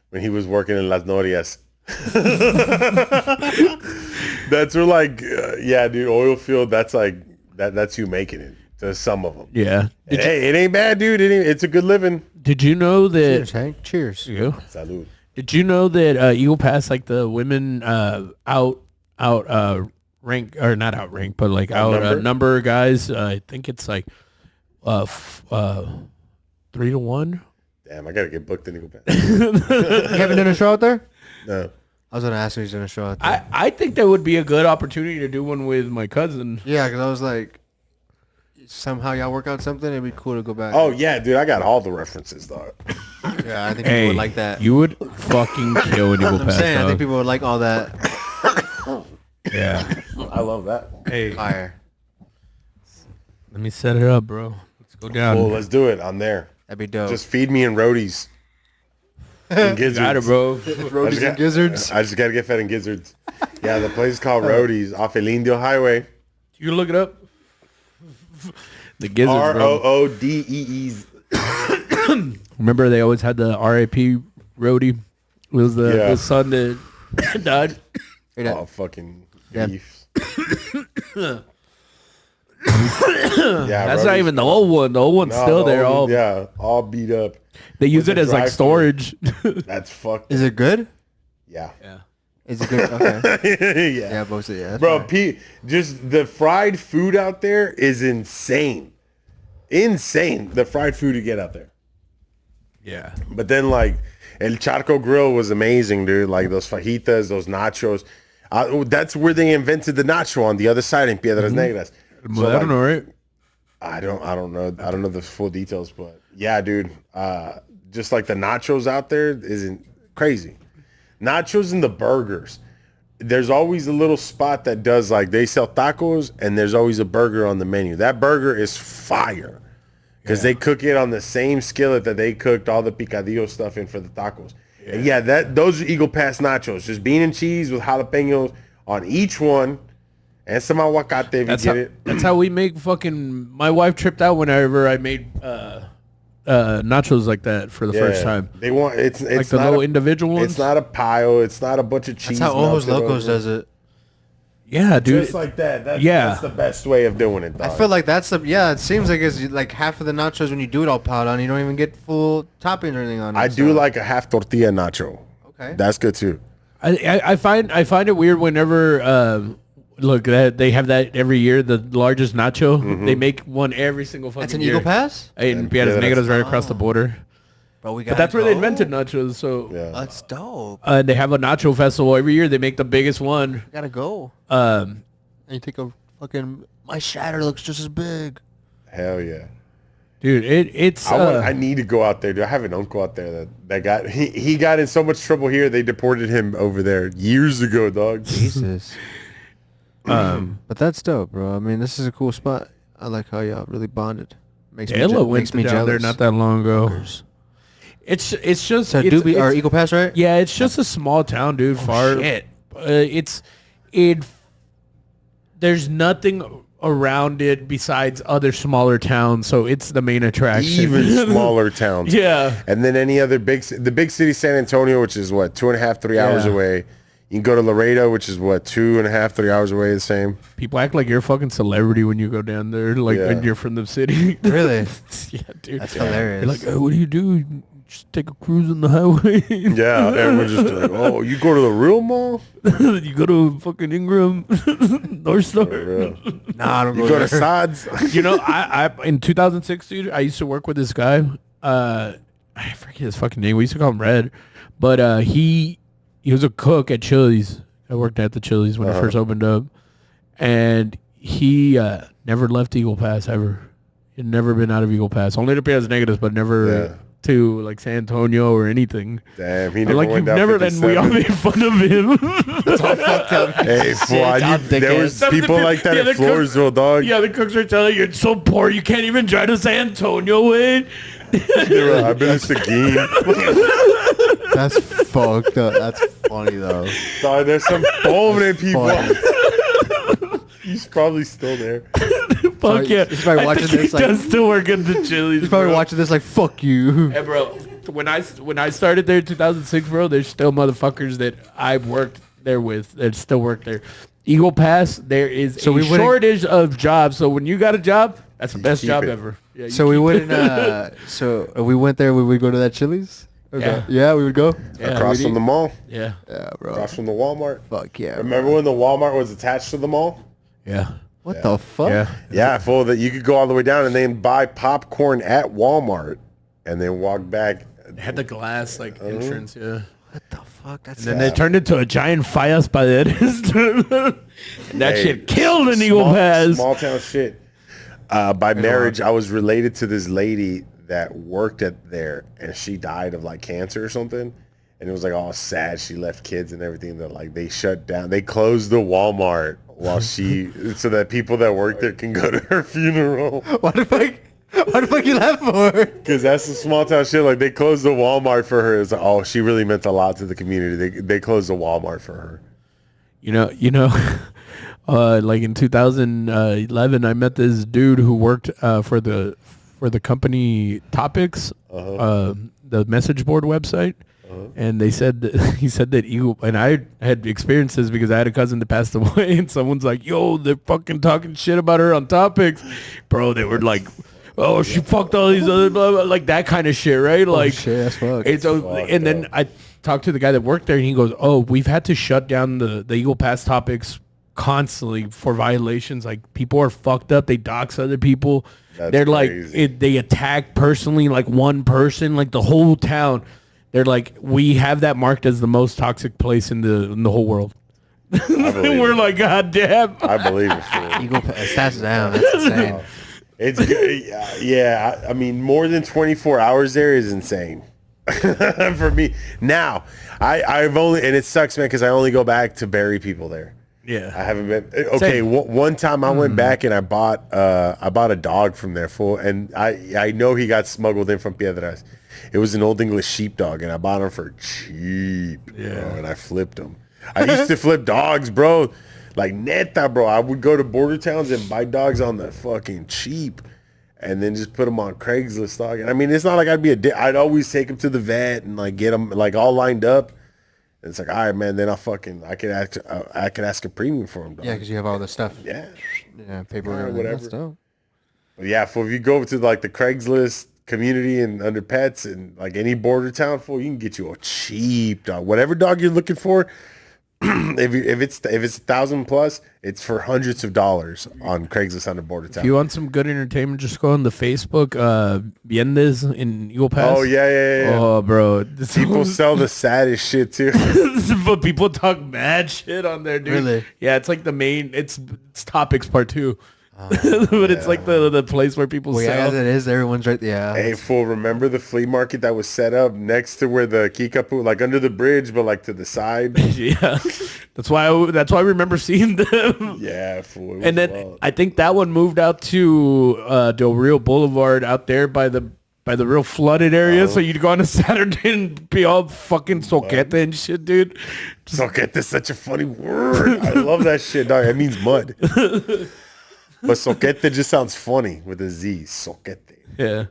[SPEAKER 3] when he was working in Las Norias. That's where like, dude, oil field, that's like, that's you making it to some of them.
[SPEAKER 2] yeah.
[SPEAKER 3] It ain't bad, dude. It's a good living.
[SPEAKER 2] Did you know that?
[SPEAKER 4] Cheers, Hank. Cheers.
[SPEAKER 2] There you go.
[SPEAKER 3] Salud.
[SPEAKER 2] Did you know that Eagle Pass, like the women rank, or not outrank, but like number guys? I think it's like 3 to 1.
[SPEAKER 3] Damn, I gotta get booked in Eagle Pass.
[SPEAKER 4] You haven't done a show out there?
[SPEAKER 3] No.
[SPEAKER 4] I was gonna ask if he's doing a show out there.
[SPEAKER 2] I think that would be a good opportunity to do one with my cousin.
[SPEAKER 4] Yeah, because I was like, somehow y'all work out something. It'd be cool to go back.
[SPEAKER 3] Oh yeah, dude, I got all the references, dog.
[SPEAKER 4] Yeah, I think people would like that.
[SPEAKER 2] You would fucking kill an Eagle
[SPEAKER 4] I'm
[SPEAKER 2] Pass.
[SPEAKER 4] saying, I
[SPEAKER 2] dog.
[SPEAKER 4] think people would like all that.
[SPEAKER 2] Yeah.
[SPEAKER 3] I love that.
[SPEAKER 2] Hey,
[SPEAKER 4] Fire.
[SPEAKER 2] let me set it up, bro. Let's go down.
[SPEAKER 3] Well, let's do it. I'm there.
[SPEAKER 4] That'd be dope.
[SPEAKER 3] Just feed me in roadies. And gizzards.
[SPEAKER 2] Got it, bro.
[SPEAKER 4] Roadies and gizzards.
[SPEAKER 3] I just gotta get fed in gizzards. Yeah, the place is called Roadies off El Indio Highway.
[SPEAKER 2] You can look it up. The gizzards, bro.
[SPEAKER 3] Roodees.
[SPEAKER 2] Remember they always had the R.I.P. roadie. It was the son that died.
[SPEAKER 3] Oh, fucking
[SPEAKER 4] Yeah.
[SPEAKER 3] beef. Yeah,
[SPEAKER 2] That's not
[SPEAKER 3] Roadies.
[SPEAKER 2] even the old one. The old one's
[SPEAKER 3] No,
[SPEAKER 2] still
[SPEAKER 3] the
[SPEAKER 2] there.
[SPEAKER 3] old-
[SPEAKER 2] All
[SPEAKER 3] all beat up.
[SPEAKER 2] they use
[SPEAKER 3] with
[SPEAKER 2] it
[SPEAKER 3] the
[SPEAKER 2] as like
[SPEAKER 3] drive-thru.
[SPEAKER 2] storage.
[SPEAKER 3] That's fucked.
[SPEAKER 4] Is it good?
[SPEAKER 3] Yeah.
[SPEAKER 4] Is it good? Okay.
[SPEAKER 3] Yeah.
[SPEAKER 4] Yeah, both. Yeah, that's
[SPEAKER 3] Bro,
[SPEAKER 4] fine.
[SPEAKER 3] just the fried food out there is insane. Insane. The fried food you get out there.
[SPEAKER 2] Yeah.
[SPEAKER 3] But then like, El Charco Grill was amazing, dude. Like those fajitas, those nachos. That's where they invented the nacho on the other side in Piedras Negras. So,
[SPEAKER 2] I don't know, right?
[SPEAKER 3] I don't know. I don't know the full details, but yeah, dude. Just like the nachos out there isn't crazy. Nachos and the burgers. There's always a little spot that does like they sell tacos and there's always a burger on the menu. That burger is fire because they cook it on the same skillet that they cooked all the picadillo stuff in for the tacos. Yeah. And yeah, those are Eagle Pass nachos. Just bean and cheese with jalapenos on each one and some aguacate if you get it.
[SPEAKER 2] That's how we make fucking... My wife tripped out whenever I made nachos like that for the first time.
[SPEAKER 3] They want it's
[SPEAKER 2] like the little individual ones.
[SPEAKER 3] It's not a pile. It's not a bunch of cheese.
[SPEAKER 4] That's how Ojos Locos does it.
[SPEAKER 2] Yeah, dude.
[SPEAKER 3] Just like that. That's the best way of doing it, dog.
[SPEAKER 4] I feel like that's the it seems like it's like half of the nachos when you do it all piled on, you don't even get full toppings or anything on it.
[SPEAKER 3] I do like a half tortilla nacho.
[SPEAKER 4] Okay.
[SPEAKER 3] That's good too.
[SPEAKER 2] I find it weird whenever look that they have that every year, the largest nacho. They make one every single fucking year.
[SPEAKER 4] That's an Eagle Pass?
[SPEAKER 2] In Piedras Negras right across the border.
[SPEAKER 4] Bro,
[SPEAKER 2] but that's where they invented nachos, so
[SPEAKER 4] that's dope.
[SPEAKER 2] They have a nacho festival every year. They make the biggest one.
[SPEAKER 4] You gotta go.
[SPEAKER 2] And
[SPEAKER 4] you take a fucking my shatter looks just as big.
[SPEAKER 3] Hell yeah.
[SPEAKER 2] Dude, it's
[SPEAKER 3] I need to go out there, dude. I have an uncle out there that got he got in so much trouble here they deported him over there years ago, dog.
[SPEAKER 4] Jesus. But that's dope, bro. I mean, this is a cool spot. I like how y'all really bonded. Makes
[SPEAKER 2] Ella
[SPEAKER 4] me
[SPEAKER 2] went
[SPEAKER 4] down
[SPEAKER 2] down there not that long ago. It's just
[SPEAKER 4] so Doobie or Eagle Pass, right?
[SPEAKER 2] Yeah, it's just a small town, dude.
[SPEAKER 4] Shit.
[SPEAKER 2] There's nothing around it besides other smaller towns, so it's the main attraction.
[SPEAKER 3] Even smaller towns.
[SPEAKER 2] Yeah.
[SPEAKER 3] And then any other the big city, San Antonio, which is what 2.5, 3 hours away. You can go to Laredo, which is what 2.5, 3 hours away. The same.
[SPEAKER 2] People act like you're a fucking celebrity when you go down there, like when you're from the city.
[SPEAKER 4] Really?
[SPEAKER 2] Yeah, dude.
[SPEAKER 4] That's hilarious.
[SPEAKER 2] You're like, oh, what do you do? Just take a cruise on the highway.
[SPEAKER 3] Yeah, everyone's just like, oh, you go to the real mall?
[SPEAKER 2] You go to fucking Ingram, North Star.
[SPEAKER 4] Nah, I don't
[SPEAKER 3] you go to Sods.
[SPEAKER 2] You know, I in 2006, dude, I used to work with this guy. I forget his fucking name. We used to call him Red, but he was a cook at Chili's. I worked at the Chili's when it first opened up, and he never left Eagle Pass ever. He'd never been out of Eagle Pass. Only to Piedras Negras, but never to like San Antonio or anything.
[SPEAKER 3] Damn, he never went
[SPEAKER 2] you've
[SPEAKER 3] down
[SPEAKER 2] never.
[SPEAKER 3] 57.
[SPEAKER 2] Then we all made fun of him.
[SPEAKER 4] It's all fucked up.
[SPEAKER 3] Hey, there was people like that at Floresville, dog.
[SPEAKER 2] Yeah, the cooks are telling you it's so poor you can't even drive to San Antonio with.
[SPEAKER 3] I've been to Seguin.
[SPEAKER 4] That's fucked up. That's funny though.
[SPEAKER 3] Dog, there's some pobre people. He's probably still there.
[SPEAKER 2] Fuck yeah.
[SPEAKER 4] He's probably watching this like
[SPEAKER 2] does still work at the Chili's.
[SPEAKER 4] He's probably watching this like fuck you.
[SPEAKER 2] Hey, bro. When I started there in 2006, bro, there's still motherfuckers that I worked there with that still work there. Eagle Pass, there is a shortage of jobs. So when you got a job, that's the best job ever. Yeah,
[SPEAKER 4] so we wouldn't. So if we went there, would we go to that Chili's? Okay. Yeah, we would go.
[SPEAKER 2] Yeah,
[SPEAKER 3] across from the mall.
[SPEAKER 2] Yeah.
[SPEAKER 4] Yeah, bro.
[SPEAKER 3] Across from the Walmart.
[SPEAKER 4] Fuck yeah.
[SPEAKER 3] Remember when the Walmart was attached to the mall?
[SPEAKER 2] Yeah.
[SPEAKER 4] What the fuck?
[SPEAKER 2] Yeah.
[SPEAKER 3] Yeah, full that you could go all the way down and then buy popcorn at Walmart and then walk back.
[SPEAKER 2] It had the glass entrance, yeah.
[SPEAKER 4] What the fuck? That's
[SPEAKER 2] And then they turned into a giant firehouse by the end. And that shit killed an Eagle Pass.
[SPEAKER 3] Small town shit. By marriage, I was related to this lady that worked at there, and she died of like cancer or something. And it was like all sad. She left kids and everything. That like they shut down. They closed the Walmart while so that people that work there can go to her funeral.
[SPEAKER 4] What the fuck you laugh for?
[SPEAKER 3] Because that's the small town shit. Like they closed the Walmart for her. It's like, oh, she really meant a lot to the community. They closed the Walmart for her.
[SPEAKER 2] You know, like in 2011, I met this dude who worked for the company Topics, the message board website. And he said that Eagle, and I had experiences because I had a cousin that passed away, and someone's like, "Yo, they're fucking talking shit about her on Topics, bro." They were like, "Oh, she fucked all these other blah, blah," like that kind of shit, right? Like,
[SPEAKER 4] shit, that's fucked.
[SPEAKER 2] It's and then I talked to the guy that worked there, and he goes, "Oh, we've had to shut down the Eagle Pass Topics constantly for violations. Like people are fucked up. They dox other people.
[SPEAKER 3] That's
[SPEAKER 2] They're
[SPEAKER 3] crazy.
[SPEAKER 2] like they attack personally, like one person, like the whole town." they're like, we have that marked as the most toxic place in the whole world. And we're like, God damn.
[SPEAKER 3] I believe it. Fool.
[SPEAKER 4] Eagle Pass. That's down. That's insane.
[SPEAKER 3] It's good. Yeah. I mean, more than 24 hours there is insane for me. Now, I've only, and it sucks, man, because I only go back to bury people there.
[SPEAKER 2] Yeah,
[SPEAKER 3] I haven't been. Okay, one time I went back and I bought a dog from there, fool, and I know he got smuggled in from Piedras. It was an old English sheepdog, and I bought him for cheap, bro, and I flipped him. I used to flip dogs, bro. Like neta, bro. I would go to border towns and buy dogs on the fucking cheap, and then just put them on Craigslist, dog. And I mean, it's not like I'd be I'd always take them to the vet and like get them like all lined up. And it's like, all right, man. Then I could ask a premium for them, dog.
[SPEAKER 4] Yeah, because you have all the stuff.
[SPEAKER 3] Yeah,
[SPEAKER 4] Paperwork,
[SPEAKER 3] whatever. But yeah, fool, if you go to like the Craigslist community and under pets and like any border town, fool, you can get you a cheap dog, whatever dog you're looking for. if it's 1,000 plus, it's for hundreds of dollars on Craigslist under border town.
[SPEAKER 2] If you want some good entertainment, just go on the Facebook Viendes in Eagle Pass.
[SPEAKER 3] Oh yeah.
[SPEAKER 2] Oh, bro,
[SPEAKER 3] People sell the saddest shit too.
[SPEAKER 2] But people talk mad shit on there, dude.
[SPEAKER 4] Really?
[SPEAKER 2] Yeah, it's like the main. It's topics part 2. But it's like the place where people
[SPEAKER 4] Well,
[SPEAKER 2] sell.
[SPEAKER 4] yeah, as it is, everyone's right. Yeah.
[SPEAKER 3] Hey, fool, remember the flea market that was set up next to where the Kickapoo, like under the bridge, but like to the side?
[SPEAKER 2] Yeah, that's why I remember seeing them.
[SPEAKER 3] Yeah, fool.
[SPEAKER 2] And then I think that one moved out to Del Rio Boulevard out there by the real flooded area. So you'd go on a Saturday and be all fucking soquete and shit, dude.
[SPEAKER 3] Soquete is such a funny word. I love that shit, dog. It means mud. But soquete just sounds funny with a Z. Soquete.
[SPEAKER 2] Yeah.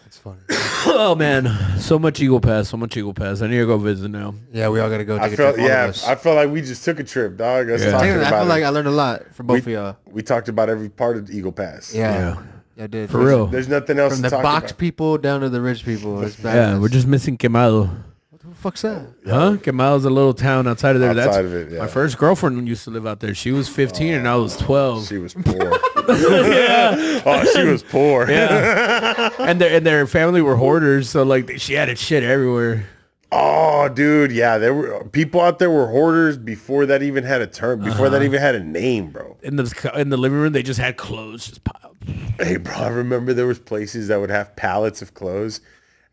[SPEAKER 4] That's funny.
[SPEAKER 2] Oh, man. So much Eagle Pass. I need to go visit now.
[SPEAKER 4] Yeah, we all got to go take
[SPEAKER 3] I
[SPEAKER 4] a trip.
[SPEAKER 3] I felt like we just took a trip, dog. Us talking
[SPEAKER 4] I
[SPEAKER 3] about
[SPEAKER 4] feel
[SPEAKER 3] it.
[SPEAKER 4] like I learned a lot from both of y'all.
[SPEAKER 3] We talked about every part of Eagle Pass.
[SPEAKER 4] Yeah, I did.
[SPEAKER 2] For real.
[SPEAKER 3] There's nothing else
[SPEAKER 4] From
[SPEAKER 3] to
[SPEAKER 4] the
[SPEAKER 3] talk
[SPEAKER 4] box
[SPEAKER 3] about.
[SPEAKER 4] people down to the rich people. It's
[SPEAKER 2] Yeah, we're just missing Quemado.
[SPEAKER 4] What the fuck's that?
[SPEAKER 2] Huh? Quemado's a little town outside of there.
[SPEAKER 3] Outside of it, yeah.
[SPEAKER 2] My first girlfriend used to live out there. She was 15 and I was 12.
[SPEAKER 3] She was poor. Oh, she was poor.
[SPEAKER 2] Yeah. and their family were hoarders, so like she had shit everywhere.
[SPEAKER 3] Oh, dude, yeah, there were people out there were hoarders before that even had a term, before that even had a name, bro.
[SPEAKER 2] In the living room, they just had clothes just piled.
[SPEAKER 3] Hey, bro, I remember there was places that would have pallets of clothes,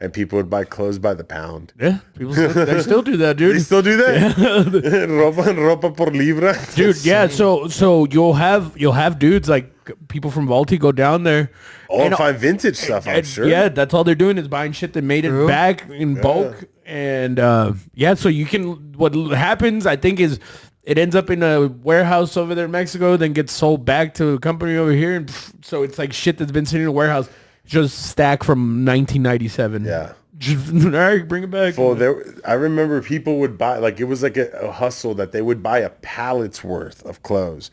[SPEAKER 3] and people would buy clothes by the pound.
[SPEAKER 2] Yeah, they still do that, dude.
[SPEAKER 3] They still do that? ropa por libra?
[SPEAKER 2] Dude, yeah, so you'll have dudes like people from Valti go down there.
[SPEAKER 3] And find vintage stuff, I'm sure.
[SPEAKER 2] Yeah, that's all they're doing is buying shit that made it back in bulk. And so you can, what happens, I think, is it ends up in a warehouse over there in Mexico, then gets sold back to a company over here. And so it's like shit that's been sitting in a warehouse, just stacked from 1997.
[SPEAKER 3] Yeah.
[SPEAKER 2] Just, all right, bring it back.
[SPEAKER 3] Well, I remember people would buy, like, it was like a hustle that they would buy a pallet's worth of clothes.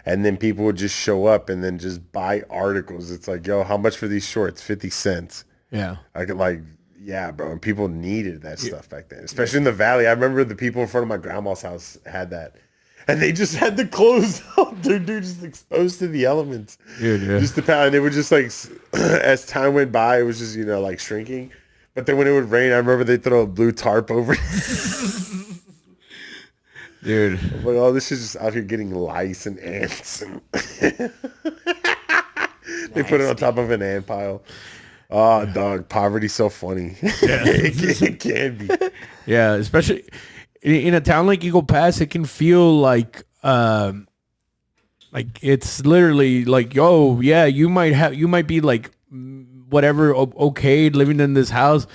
[SPEAKER 3] And then people would just show up and then just buy articles. It's like, yo, how much for these shorts? 50 cents.
[SPEAKER 2] Yeah.
[SPEAKER 3] I could yeah, bro. And people needed that stuff back then, especially in the valley. I remember the people in front of my grandma's house had that. And they just had the clothes out there, dude, just exposed to the elements.
[SPEAKER 2] Dude, yeah.
[SPEAKER 3] Just the pound. And it would just like, as time went by, it was just, like shrinking. But then when it would rain, I remember they'd throw a blue tarp over it.
[SPEAKER 2] Dude.
[SPEAKER 3] I'm like, oh, this is just out here getting lice and ants. And they put it on top of an ant pile. Oh, dog, poverty's so funny. Yeah. it can be.
[SPEAKER 2] Yeah, especially in a town like Eagle Pass, it can feel like it's literally like, yo, yeah, you might be like whatever, okay, living in this house,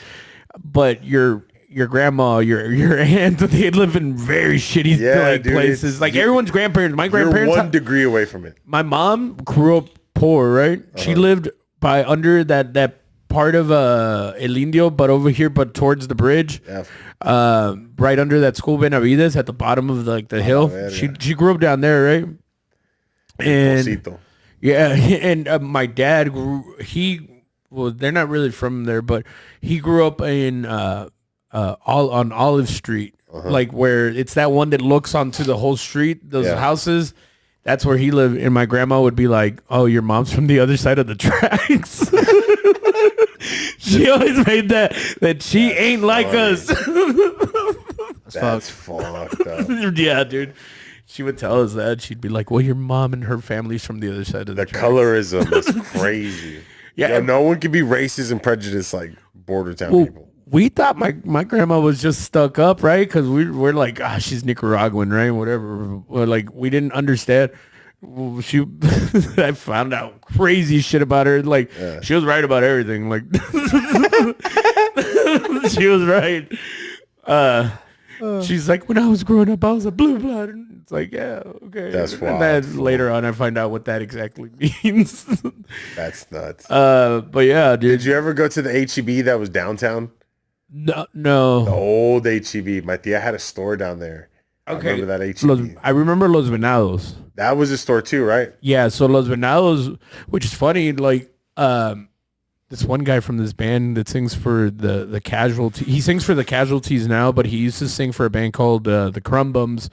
[SPEAKER 2] but your grandma, your aunt, they live in very shitty dude, places. Like everyone's grandparents, my grandparents,
[SPEAKER 3] you're 1 degree away from it.
[SPEAKER 2] My mom grew up poor, right? Uh-huh. She lived by under that part of El Indio, but over here, but towards the bridge, right under that school Benavides at the bottom of the hill. She grew up down there, right? And yeah, and my dad they're not really from there, but he grew up in on Olive Street, like where it's that one that looks onto the whole street, those houses. That's where he lived. And my grandma would be like, "Oh, your mom's from the other side of the tracks." She always made that she ain't like us.
[SPEAKER 3] That's fucked up.
[SPEAKER 2] Yeah, dude. She would tell us that. She'd be like, "Well, your mom and her family's from the other side of the tracks."
[SPEAKER 3] Colorism is crazy.
[SPEAKER 2] Yeah,
[SPEAKER 3] no one can be racist and prejudiced like border town people.
[SPEAKER 2] We thought my grandma was just stuck up, right? Because we're like, she's Nicaraguan, right? Whatever. Or like, we didn't understand. I found out crazy shit about her. Like, she was right about everything. Like, she was right. She's like, when I was growing up, I was a blue blood. And it's like, yeah, okay.
[SPEAKER 3] That's wild.
[SPEAKER 2] And then later on, I find out what that exactly means.
[SPEAKER 3] That's nuts.
[SPEAKER 2] But yeah, dude.
[SPEAKER 3] Did you ever go to the HEB that was downtown?
[SPEAKER 2] No.
[SPEAKER 3] The old HEB. My tia had a store down there.
[SPEAKER 2] Okay.
[SPEAKER 3] I remember that HEB.
[SPEAKER 2] I remember Los Venados.
[SPEAKER 3] That was a store too, right?
[SPEAKER 2] Yeah, so Los Venados, which is funny, like this one guy from this band that sings for the Casualty. He sings for the Casualties now, but he used to sing for a band called the Crumbums.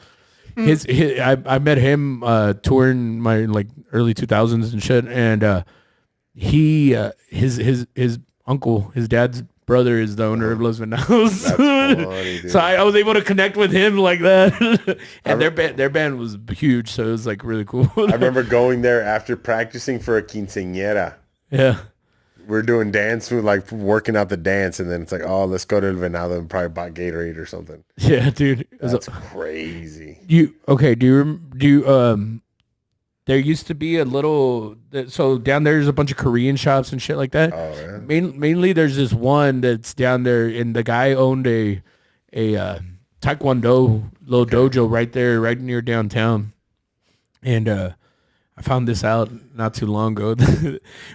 [SPEAKER 2] I met him touring my like early 2000s and shit, and his uncle, his dad's brother is the owner of Los Venados. That's funny, dude. So I was able to connect with him like that. And their band was huge, so it was like really cool.
[SPEAKER 3] I remember going there after practicing for a quinceañera.
[SPEAKER 2] Yeah.
[SPEAKER 3] We're doing dance, we're like working out the dance, and then it's like, oh, let's go to El Venado and probably buy Gatorade or something.
[SPEAKER 2] Yeah, dude.
[SPEAKER 3] That's crazy.
[SPEAKER 2] There used to be a little, so down there's a bunch of Korean shops and shit like that.
[SPEAKER 3] Oh, yeah.
[SPEAKER 2] Mainly there's this one that's down there, and the guy owned a Taekwondo little dojo right there, right near downtown. And I found this out not too long ago.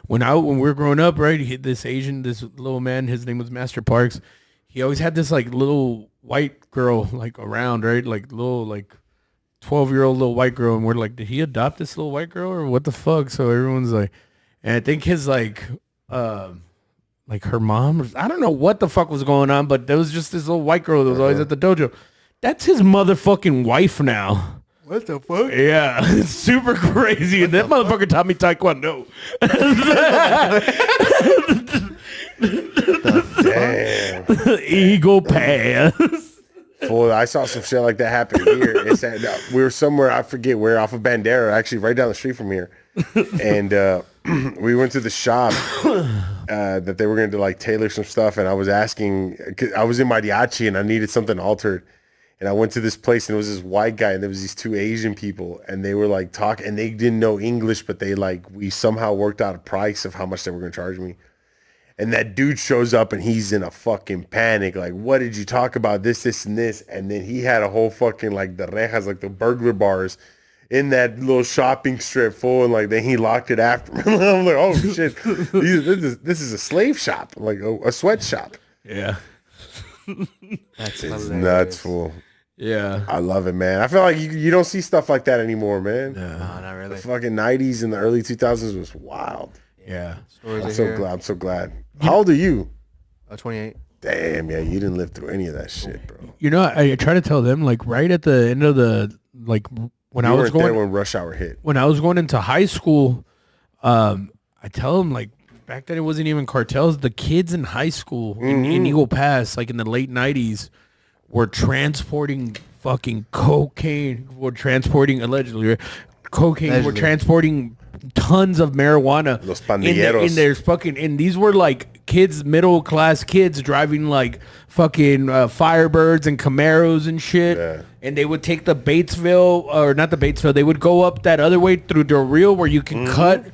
[SPEAKER 2] when we were growing up, right, this little man, his name was Master Parks. He always had this like little white girl like around, right, like little like 12-year-old little white girl, and we're like, did he adopt this little white girl or what the fuck? So everyone's like, and I think his like her mom, I don't know what the fuck was going on, but there was just this little white girl that was always at the dojo. That's his motherfucking wife now.
[SPEAKER 4] What the fuck?
[SPEAKER 2] Yeah, it's super crazy. And that motherfucker taught me Taekwondo.
[SPEAKER 3] Damn.
[SPEAKER 2] Eagle pass.
[SPEAKER 3] Fool, I saw some shit like that happen here. It's at, we were somewhere, I forget where, off of Bandera, actually right down the street from here. And we went to the shop that they were going to like tailor some stuff. And I was asking, 'cause I was in mariachi and I needed something altered. And I went to this place and it was this white guy and there was these two Asian people and they were like talking and they didn't know English, but we somehow worked out a price of how much they were going to charge me. And that dude shows up and he's in a fucking panic. Like, what did you talk about? This, and this. And then he had a whole fucking like the rejas, like the burglar bars in that little shopping strip full. And like, then he locked it after me. I'm like, oh shit, this is a slave shop, like a sweatshop.
[SPEAKER 2] Yeah.
[SPEAKER 4] That's
[SPEAKER 3] it's nuts, fool.
[SPEAKER 2] Yeah.
[SPEAKER 3] I love it, man. I feel like you don't see stuff like that anymore, man.
[SPEAKER 4] No, not really.
[SPEAKER 3] The fucking 90s and the early 2000s was wild.
[SPEAKER 2] Yeah.
[SPEAKER 3] I'm so glad. How old are you?
[SPEAKER 4] 28.
[SPEAKER 3] Damn, yeah, you didn't live through any of that shit, bro.
[SPEAKER 2] You know, I try to tell them like right at the end of the like when I was going
[SPEAKER 3] there when rush hour hit.
[SPEAKER 2] When I was going into high school, I tell them like back then it wasn't even cartels. The kids in high school in Eagle Pass, like in the late 90s, were transporting fucking cocaine. Were transporting allegedly cocaine. Were transporting tons of marijuana.
[SPEAKER 3] Los pandilleros.
[SPEAKER 2] In their fucking, and these were like kids, middle class kids driving like fucking Firebirds and Camaros and shit.
[SPEAKER 3] Yeah.
[SPEAKER 2] And they would take the Batesville, or not the Batesville, they would go up that other way through Del Rio where you can cut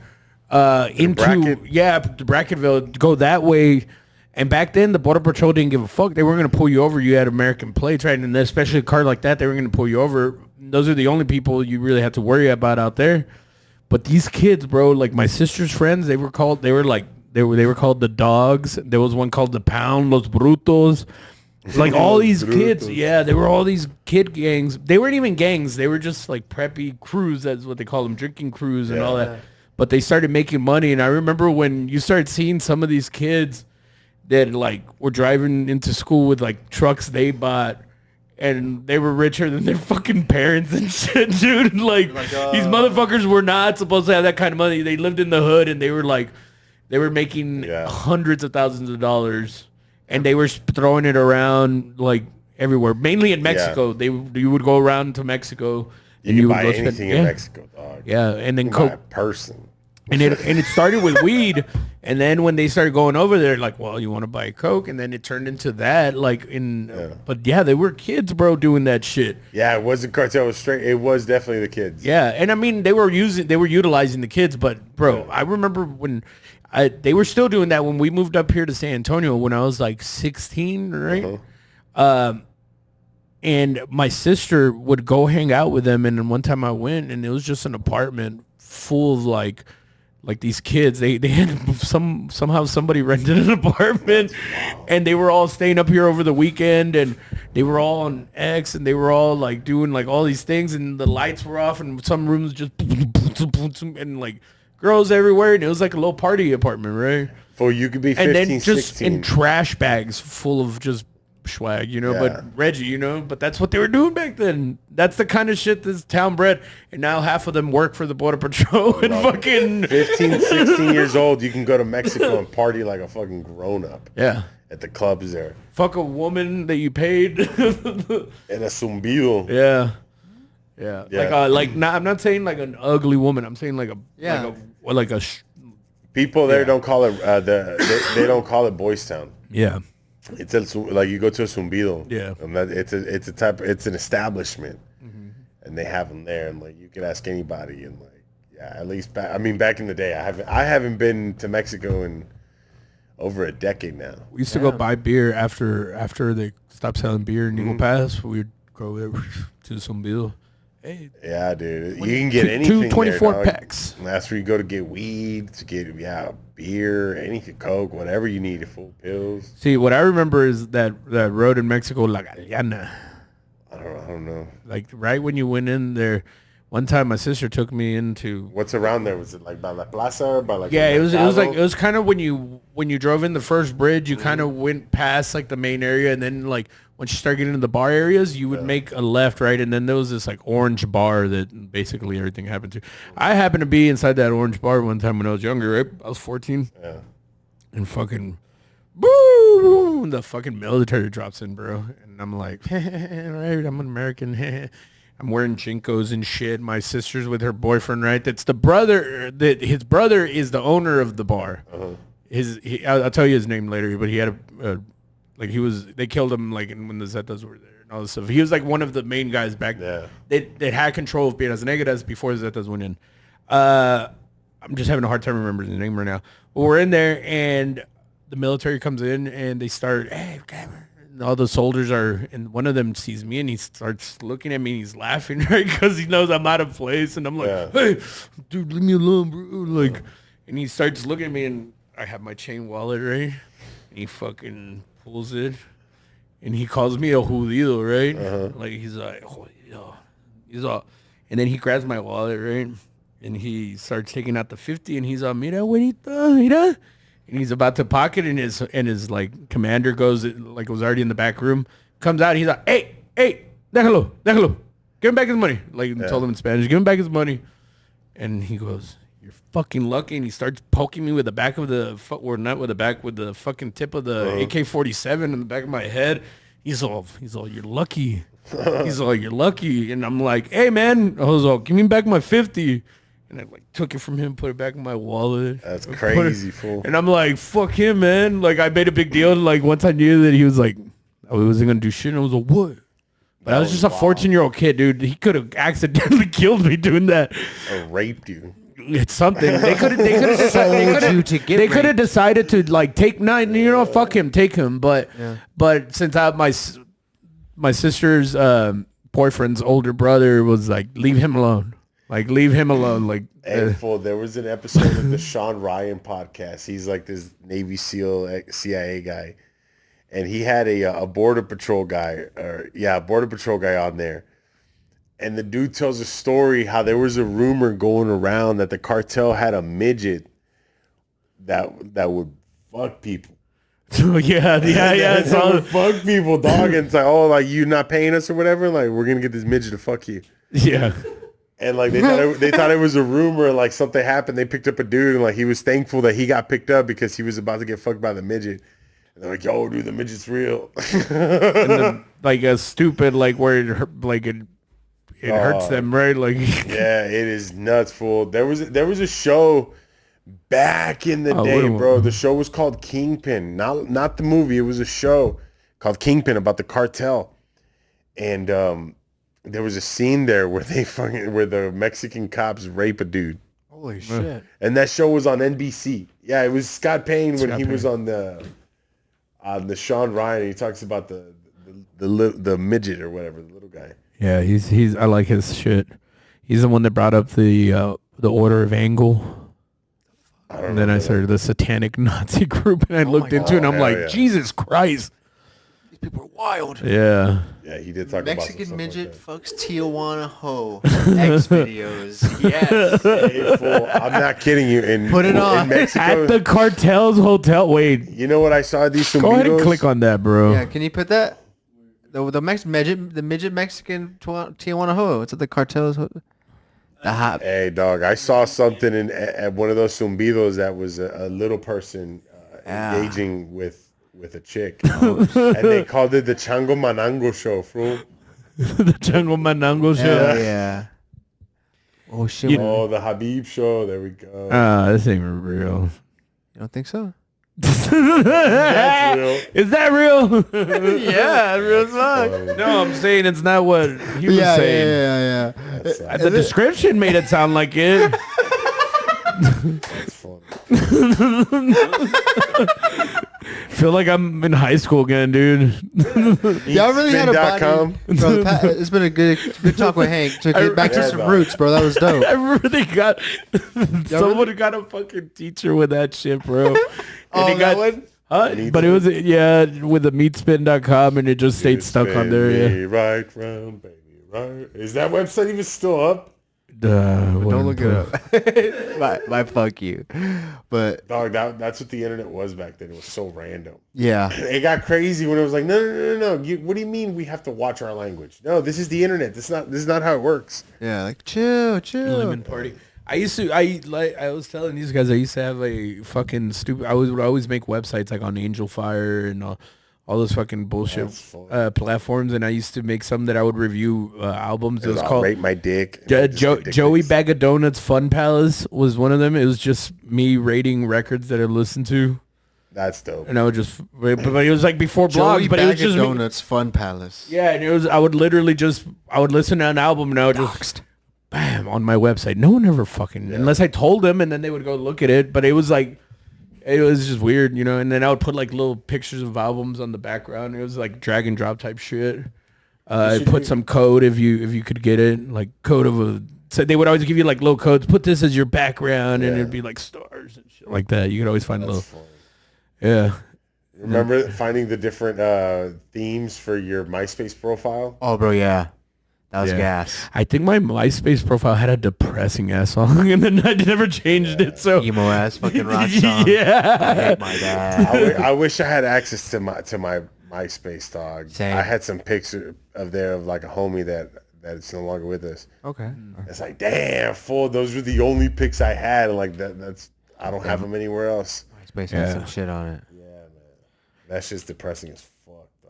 [SPEAKER 2] into
[SPEAKER 3] Bracket.
[SPEAKER 2] the Bracketville, go that way. And back then, the Border Patrol didn't give a fuck. They weren't going to pull you over. You had American plates, right? And especially a car like that, they were going to pull you over. Those are the only people you really have to worry about out there. But these kids, bro, like my sister's friends, they were called the Dogs. There was one called the Pound, Los Brutos. Like all these kids, yeah, they were all these kid gangs. They weren't even gangs. They were just like preppy crews. That's what they call them, drinking crews and all that. But they started making money. And I remember when you started seeing some of these kids that like were driving into school with like trucks they bought and they were richer than their fucking parents and shit, dude. Like these motherfuckers were not supposed to have that kind of money. They lived in the hood, and they were making hundreds of thousands of dollars, and they were throwing it around like everywhere, mainly in Mexico. You would go around to Mexico.
[SPEAKER 3] You buy anything in Mexico, dog.
[SPEAKER 2] Yeah, and then
[SPEAKER 3] coke. Buy a person.
[SPEAKER 2] And it started with weed, and then when they started going over there, like, well, you want to buy a coke, and then it turned into that, but they were kids, bro, doing that shit.
[SPEAKER 3] Yeah, it wasn't cartel, it was straight. It was definitely the kids.
[SPEAKER 2] Yeah, and I mean, they were utilizing the kids, but bro, I remember when they were still doing that when we moved up here to San Antonio when I was like 16, right? And my sister would go hang out with them, and then one time I went, and it was just an apartment full of like these kids. They had somehow somebody rented an apartment, and they were all staying up here over the weekend, and they were all on X, and they were all like doing like all these things, and the lights were off, and some rooms just and like girls everywhere, and it was like a little party apartment, right?
[SPEAKER 3] Well, you could be 15,
[SPEAKER 2] and then just
[SPEAKER 3] 16.
[SPEAKER 2] in trash bags full of just swag, but Reggie, but that's what they were doing back then. That's the kind of shit this town bred, and now half of them work for the Border Patrol and fucking
[SPEAKER 3] 15, 16 years old. You can go to Mexico and party like a fucking grown-up.
[SPEAKER 2] Yeah.
[SPEAKER 3] At the clubs there.
[SPEAKER 2] Fuck a woman that you paid.
[SPEAKER 3] And a zumbido.
[SPEAKER 2] Yeah. I'm not saying like an ugly woman. I'm saying like a
[SPEAKER 3] people there don't call it they don't call it Boys Town.
[SPEAKER 2] Yeah.
[SPEAKER 3] It's like you go to a zumbido.
[SPEAKER 2] Yeah.
[SPEAKER 3] And it's an establishment, and they have them there, and like you could ask anybody, and like at least back in the day, I haven't been to Mexico in over a decade now.
[SPEAKER 2] We used to go buy beer after they stopped selling beer in Eagle Pass. We'd go there to zumbido. Hey,
[SPEAKER 3] yeah, dude. You can get anything
[SPEAKER 2] 24
[SPEAKER 3] there,
[SPEAKER 2] packs.
[SPEAKER 3] And that's where you go to get weed, to get beer, anything, Coke, whatever you need, full pills.
[SPEAKER 2] See, what I remember is that road in Mexico, La Galeana.
[SPEAKER 3] I don't know.
[SPEAKER 2] Like right when you went in there, one time my sister took me into.
[SPEAKER 3] What's around there? Was it like by La Plaza or by like?
[SPEAKER 2] Yeah, it was kind of when you drove in the first bridge, you kind of went past like the main area, and then like once you start getting into the bar areas, you would make a left, right, and then there was this like orange bar that basically everything happened to. I happened to be inside that orange bar one time when I was younger, right? I was 14. Yeah. And fucking boom, the fucking military drops in, bro. And I'm like, right, I'm an American. I'm wearing Jinkos and shit. My sister's with her boyfriend, right? That's the brother. His brother is the owner of the bar. I'll tell you his name later, but he had they killed him like when the Zetas were there and all this stuff. He was like one of the main guys back then. They had control of Piedras Negras before the Zetas went in. I'm just having a hard time remembering his name right now. But we're in there, and the military comes in, and they start, hey, and all the soldiers are, and one of them sees me, and he starts looking at me, and he's laughing, right, because he knows I'm out of place, and I'm like, hey, dude, leave me alone, bro. Like, and he starts looking at me, and I have my chain wallet, right, and he fucking pulls it, and he calls me a judío, right? Like, he's like, judío. He's all, and then he grabs my wallet, right? And he starts taking out the 50, and he's all, mira, güerita, mira. And he's about to pocket, and his like commander goes, like was already in the back room, comes out, and he's like, hey, déjalo, give him back his money. Like told him in Spanish, give him back his money. And he goes, you're fucking lucky. And he starts poking me with the back of the with the fucking tip of the AK-47 in the back of my head. He's all, you're lucky. He's all, you're lucky. And I'm like, hey man, I was all, give me back my 50. And I like took it from him, put it back in my wallet.
[SPEAKER 3] That's crazy, fool.
[SPEAKER 2] And I'm like, fuck him, man. Like I made a big deal. Like once I knew that he was like, oh, he wasn't gonna do shit. And I was like, what? But I was just a 14-year-old kid, dude. He could have accidentally killed me doing that.
[SPEAKER 3] Or raped you.
[SPEAKER 2] It's something. They could have decided to like take fuck him, take him. But since my sister's boyfriend's older brother was like, leave him alone. Like, leave him alone. Like,
[SPEAKER 3] hey, fool, there was an episode of the Sean Ryan podcast. He's like this Navy SEAL, CIA guy. And he had a Border Patrol guy, Border Patrol guy on there. And the dude tells a story how there was a rumor going around that the cartel had a midget that would fuck people.
[SPEAKER 2] So yeah. I
[SPEAKER 3] They
[SPEAKER 2] saw
[SPEAKER 3] would fuck people, dog. And it's like, oh, like you not paying us or whatever. Like we're gonna get this midget to fuck you.
[SPEAKER 2] Yeah.
[SPEAKER 3] And like they thought it was a rumor, like something happened. They picked up a dude, and like he was thankful that he got picked up because he was about to get fucked by the midget. And they're like, "Yo, dude, the midget's real."
[SPEAKER 2] And then, like a stupid, like where it hurts them, right? Like
[SPEAKER 3] Yeah, it is nuts, fool. There was a show back in the day, bro. The show was called Kingpin, not the movie. It was a show called Kingpin about the cartel, and there was a scene there where where the Mexican cops rape a dude.
[SPEAKER 4] Holy shit!
[SPEAKER 3] And that show was on NBC. Yeah, it was Scott Payne when he was on the Sean Ryan. He talks about the midget or whatever, the little guy.
[SPEAKER 2] yeah, he's I like his shit. He's the one that brought up the Order of Angle. And then I started the Satanic Nazi group, and I looked into it, and I'm like,
[SPEAKER 3] yeah.
[SPEAKER 2] Jesus Christ.
[SPEAKER 4] These people are wild.
[SPEAKER 2] Yeah.
[SPEAKER 3] Yeah, he did talk
[SPEAKER 4] Mexican
[SPEAKER 3] about some
[SPEAKER 4] midget
[SPEAKER 3] stuff like
[SPEAKER 4] fucks Tijuana hoe. X videos. Yes.
[SPEAKER 3] that. Hey, fool, I'm not kidding you.
[SPEAKER 4] Put it on.
[SPEAKER 3] In Mexico,
[SPEAKER 2] At the cartel's hotel. Wait,
[SPEAKER 3] you know what I saw at these
[SPEAKER 2] go ahead and
[SPEAKER 3] Zumbidos?
[SPEAKER 2] click on that, bro.
[SPEAKER 4] Yeah, can you put that? The midget Mexican Tijuana hoe. It's at the cartels. The hot.
[SPEAKER 3] Hey, dog, I saw something at one of those Zumbidos that was a little person engaging with a chick. And they called it the Chango Manango show, fool.
[SPEAKER 2] The Jungle Manango show.
[SPEAKER 4] Hell yeah. Oh shit!
[SPEAKER 3] Oh, the Habib show. There we go.
[SPEAKER 2] This ain't real.
[SPEAKER 4] You don't think so?
[SPEAKER 3] That's real.
[SPEAKER 2] Is that real?
[SPEAKER 4] Yeah, real as fuck.
[SPEAKER 2] No, I'm saying it's not what he was saying.
[SPEAKER 4] Yeah.
[SPEAKER 3] That's
[SPEAKER 2] The description made it sound like it.
[SPEAKER 3] funny.
[SPEAKER 2] Feel like I'm in high school again, dude.
[SPEAKER 4] Y'all really had a body.
[SPEAKER 3] Spin.com.
[SPEAKER 4] Bro, it's been a good talk with Hank to get back to some roots, bro. That was dope.
[SPEAKER 2] I really got someone got a fucking teacher with that shit, bro. And he got
[SPEAKER 4] one?
[SPEAKER 2] but it was with the meatspin.com, and it just stayed stuck on there.
[SPEAKER 3] Me
[SPEAKER 2] Yeah.
[SPEAKER 3] right round, baby, right. Is that website even still up?
[SPEAKER 4] Don't look it up. my fuck you. But
[SPEAKER 3] Dog, that's what the internet was back then. It was so random.
[SPEAKER 4] yeah,
[SPEAKER 3] It got crazy when it was like, no. What do you mean we have to watch our language? No, this is the internet. This is not how it works.
[SPEAKER 4] yeah, like chill.
[SPEAKER 2] Lemon party. I was telling these guys, I used to have a fucking stupid. I would always make websites like on Angel Fire and all those fucking bullshit platforms, and I used to make some that I would review albums. It was called
[SPEAKER 3] Rate My Dick.
[SPEAKER 2] Joey Bag of Donuts Fun Palace was one of them. It was just me rating records that I listened to.
[SPEAKER 3] That's dope.
[SPEAKER 2] And I would just, but it was like before
[SPEAKER 4] Joey
[SPEAKER 2] blogs, but it was
[SPEAKER 4] Bag of
[SPEAKER 2] just
[SPEAKER 4] Donuts Fun Palace.
[SPEAKER 2] Yeah, and it was. I would literally I would listen to an album, and I would just bam on my website. No one ever fucking unless I told them, and then they would go look at it. But it was like. It was just weird, you know, and then I would put like little pictures of albums on the background. It was like drag and drop type shit. I put some code if you could get it, like code of a. So they would always give you like little codes. Put this as your background, and it'd be like stars and shit like that. You could always find little.
[SPEAKER 3] Funny.
[SPEAKER 2] Yeah.
[SPEAKER 3] Remember finding the different themes for your MySpace profile?
[SPEAKER 4] Oh, bro, yeah. That was gas.
[SPEAKER 2] I think my MySpace profile had a depressing ass song, and then I never changed it. So
[SPEAKER 4] Emo ass fucking rock song.
[SPEAKER 2] Yeah.
[SPEAKER 4] I hate my dad.
[SPEAKER 3] I wish I had access to my MySpace, dog.
[SPEAKER 4] Same.
[SPEAKER 3] I had some picture of like a homie that's no longer with us.
[SPEAKER 4] Okay.
[SPEAKER 3] It's like, damn, fool. Those were the only pics I had, and like that's I don't have them anywhere else.
[SPEAKER 4] MySpace has some shit on it.
[SPEAKER 3] Yeah, man. That's just depressing as fuck.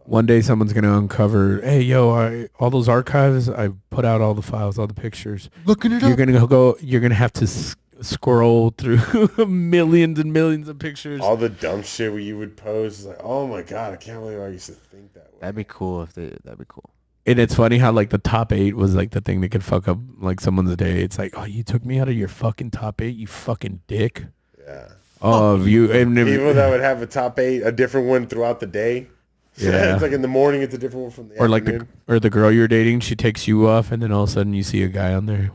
[SPEAKER 2] One day someone's gonna uncover, hey yo, all those archives, I put out all the files, all the pictures.
[SPEAKER 4] Looking it
[SPEAKER 2] You're
[SPEAKER 4] up.
[SPEAKER 2] you're gonna have to scroll through millions and millions of pictures.
[SPEAKER 3] All the dumb shit where you would post, like, oh my god, I can't believe I used to think that way.
[SPEAKER 4] That'd be cool that'd be cool.
[SPEAKER 2] And it's funny how like the top 8 was like the thing that could fuck up like someone's day. It's like, oh, you took me out of your fucking top 8, you fucking dick.
[SPEAKER 3] Yeah.
[SPEAKER 2] Oh, you and
[SPEAKER 3] People that would have a top 8, a different one throughout the day.
[SPEAKER 2] Yeah.
[SPEAKER 3] It's like in the morning, it's a different one from the afternoon.
[SPEAKER 2] the girl you're dating, she takes you off, and then all of a sudden you see a guy on there.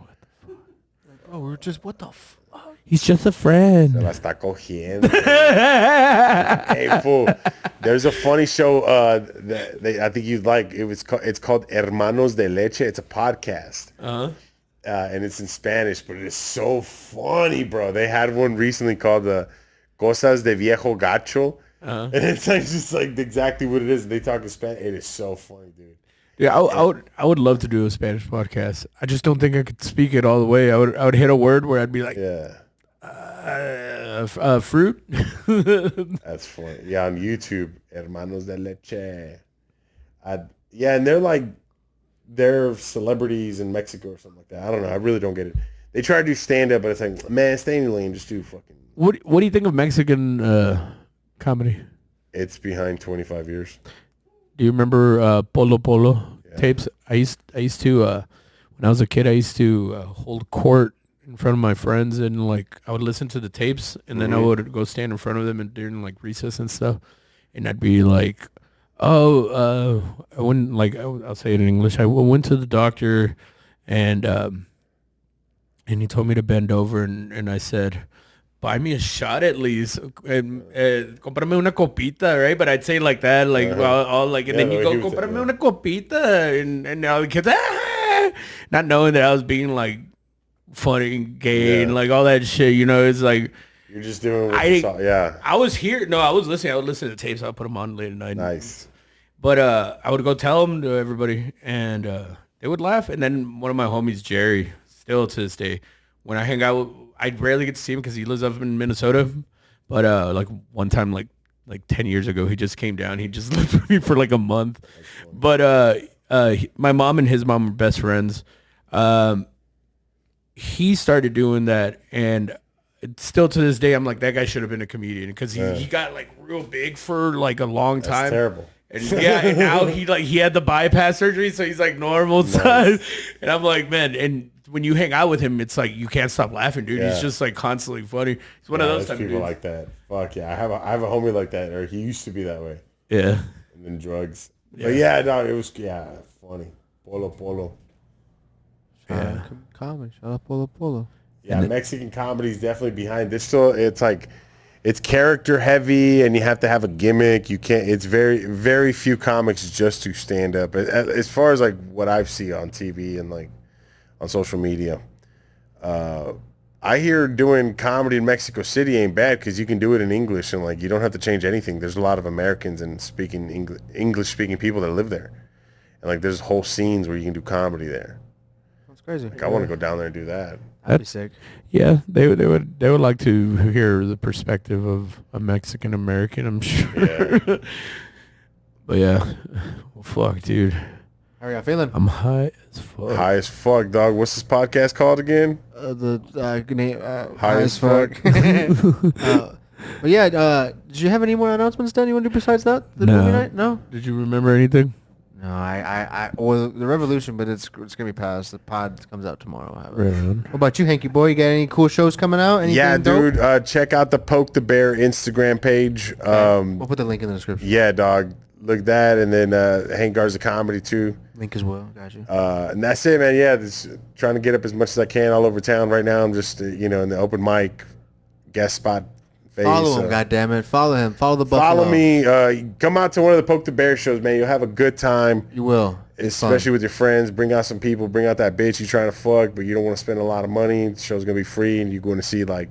[SPEAKER 4] Oh, we're just what the fuck?
[SPEAKER 2] He's just a friend.
[SPEAKER 3] Se la está cogiendo. Hey, fool. There's a funny show that I think you'd like. It's called Hermanos de Leche. It's a podcast. And it's in Spanish, but it is so funny, bro. They had one recently called Cosas de Viejo Gacho. and it's like just like exactly what it is. They talk in Spanish. It is so funny, dude.
[SPEAKER 2] Yeah, I would love to do a Spanish podcast. I just don't think I could speak it all the way. I would hit a word where I'd be like, fruit.
[SPEAKER 3] That's funny. Yeah, on YouTube, Hermanos de Leche. And they're celebrities in Mexico or something like that. I don't know. I really don't get it. They try to do stand up, but it's like, man, stay in your lane. Just do fucking.
[SPEAKER 2] What do you think of Mexican comedy?
[SPEAKER 3] It's behind 25 years.
[SPEAKER 2] Do you remember Polo tapes? I used to when I was a kid. I used to hold court in front of my friends, and like I would listen to the tapes, and then I would go stand in front of them and during like recess and stuff, and I'd be like, I went like I'll say it in English. I went to the doctor, and he told me to bend over, and I said, buy me a shot at least. Comprame una copita, right? But I'd say like that, like all like, and then you go, comprame una copita, and all the kids, not knowing that I was being like funny and gay and like all that shit. You know, it's like
[SPEAKER 3] you're just doing what you saw. Yeah.
[SPEAKER 2] I was here. No, I was listening. I would listen to the tapes. I would put them on late at night.
[SPEAKER 3] Nice.
[SPEAKER 2] But I would go tell them to everybody, and they would laugh. And then one of my homies, Jerry, still to this day, when I hang out, I rarely get to see him because he lives up in Minnesota. But like one time, like 10 years ago, he just came down. He just lived with me for like a month. But my mom and his mom were best friends. He started doing that, and still to this day, I'm like, that guy should have been a comedian because he got like real big for like a long time.
[SPEAKER 3] That's terrible.
[SPEAKER 2] And and now he had the bypass surgery, so he's like normal size. And I'm like, man, and when you hang out with him, it's like you can't stop laughing, dude. He's just like constantly funny. He's one of those type
[SPEAKER 3] people
[SPEAKER 2] of
[SPEAKER 3] like that. Fuck yeah, I have a homie like that, or he used to be that way.
[SPEAKER 2] Yeah.
[SPEAKER 3] And then drugs. But yeah, no, it was funny. Polo.
[SPEAKER 4] Yeah. Comedy. Shout out Polo.
[SPEAKER 3] Yeah, Mexican comedy is definitely behind. It's like it's character heavy, and you have to have a gimmick. You can't. It's very, very few comics just to stand up. As far as like what I've seen on TV and like on social media, I hear doing comedy in Mexico City ain't bad because you can do it in English and like you don't have to change anything. There's a lot of Americans and English speaking people that live there, and like there's whole scenes where you can do comedy there.
[SPEAKER 4] That's crazy.
[SPEAKER 3] Like I want to go down there and do that.
[SPEAKER 4] That'd be sick.
[SPEAKER 2] Yeah, they would like to hear the perspective of a Mexican American, I'm sure.
[SPEAKER 3] Yeah.
[SPEAKER 2] But yeah, well, fuck, dude.
[SPEAKER 4] How are you feeling?
[SPEAKER 2] I'm high as fuck.
[SPEAKER 3] High as fuck, dog. What's this podcast called again?
[SPEAKER 4] High as fuck. But yeah, did you have any more announcements done you want to do besides that? The movie night? No?
[SPEAKER 2] Did you remember anything?
[SPEAKER 4] No, well, the Revolution, but it's gonna be past. The pod comes out tomorrow.
[SPEAKER 2] Right on.
[SPEAKER 4] What about you, Hanky Boy? You got any cool shows coming out? Anything
[SPEAKER 3] Yeah,
[SPEAKER 4] dope?
[SPEAKER 3] dude. Check out the Poke the Bear Instagram page.
[SPEAKER 4] We'll put the link in the description.
[SPEAKER 3] Yeah, dog. Look at that, and then Hank Garza Comedy too.
[SPEAKER 4] Link as well. Got you.
[SPEAKER 3] And that's it, man. Yeah, trying to get up as much as I can all over town right now. I'm just in the open mic guest spot phase.
[SPEAKER 4] Follow him, goddammit. Follow him. Follow the Buffalo.
[SPEAKER 3] Follow me. Come out to one of the Poke the Bear shows, man. You'll have a good time.
[SPEAKER 4] You will.
[SPEAKER 3] Especially with your friends. Bring out some people. Bring out that bitch you trying to fuck, but you don't want to spend a lot of money. The show's going to be free, and you're going to see, like,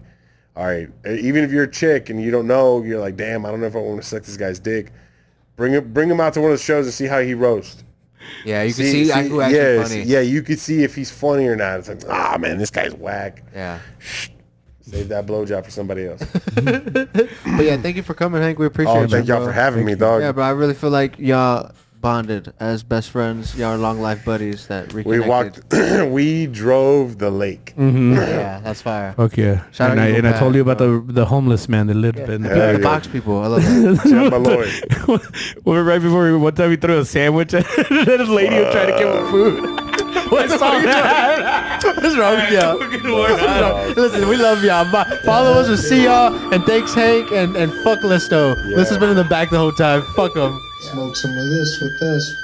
[SPEAKER 3] all right, even if you're a chick and you don't know, you're like, damn, I don't know if I want to suck this guy's dick. Bring him out to one of the shows and see how he roasts.
[SPEAKER 4] Yeah, you can see who actually funny.
[SPEAKER 3] Yeah, you can see if he's funny or not. It's like, man, this guy's whack.
[SPEAKER 4] Yeah.
[SPEAKER 3] Save that blowjob for somebody else.
[SPEAKER 4] But yeah, thank you for coming, Hank. We appreciate it.
[SPEAKER 3] Thank y'all for having me, dog.
[SPEAKER 4] Yeah, bro, I really feel like y'all bonded as best friends. Y'all are long life buddies that reconnected.
[SPEAKER 3] We drove the lake.
[SPEAKER 2] Mm-hmm.
[SPEAKER 4] Yeah, that's fire.
[SPEAKER 2] Fuck yeah.
[SPEAKER 4] Shout out
[SPEAKER 2] I told you about the homeless man that lived in
[SPEAKER 4] The box people. I love that.
[SPEAKER 2] Right before one time he threw a sandwich at this lady who tried to give him food. What's wrong with that?
[SPEAKER 4] What's wrong with y'all? Listen, we love y'all. Follow us and see y'all. And thanks, Hank. And fuck Listo. Yeah. Listo's been in the back the whole time. Fuck him.
[SPEAKER 1] Smoke some of this with us.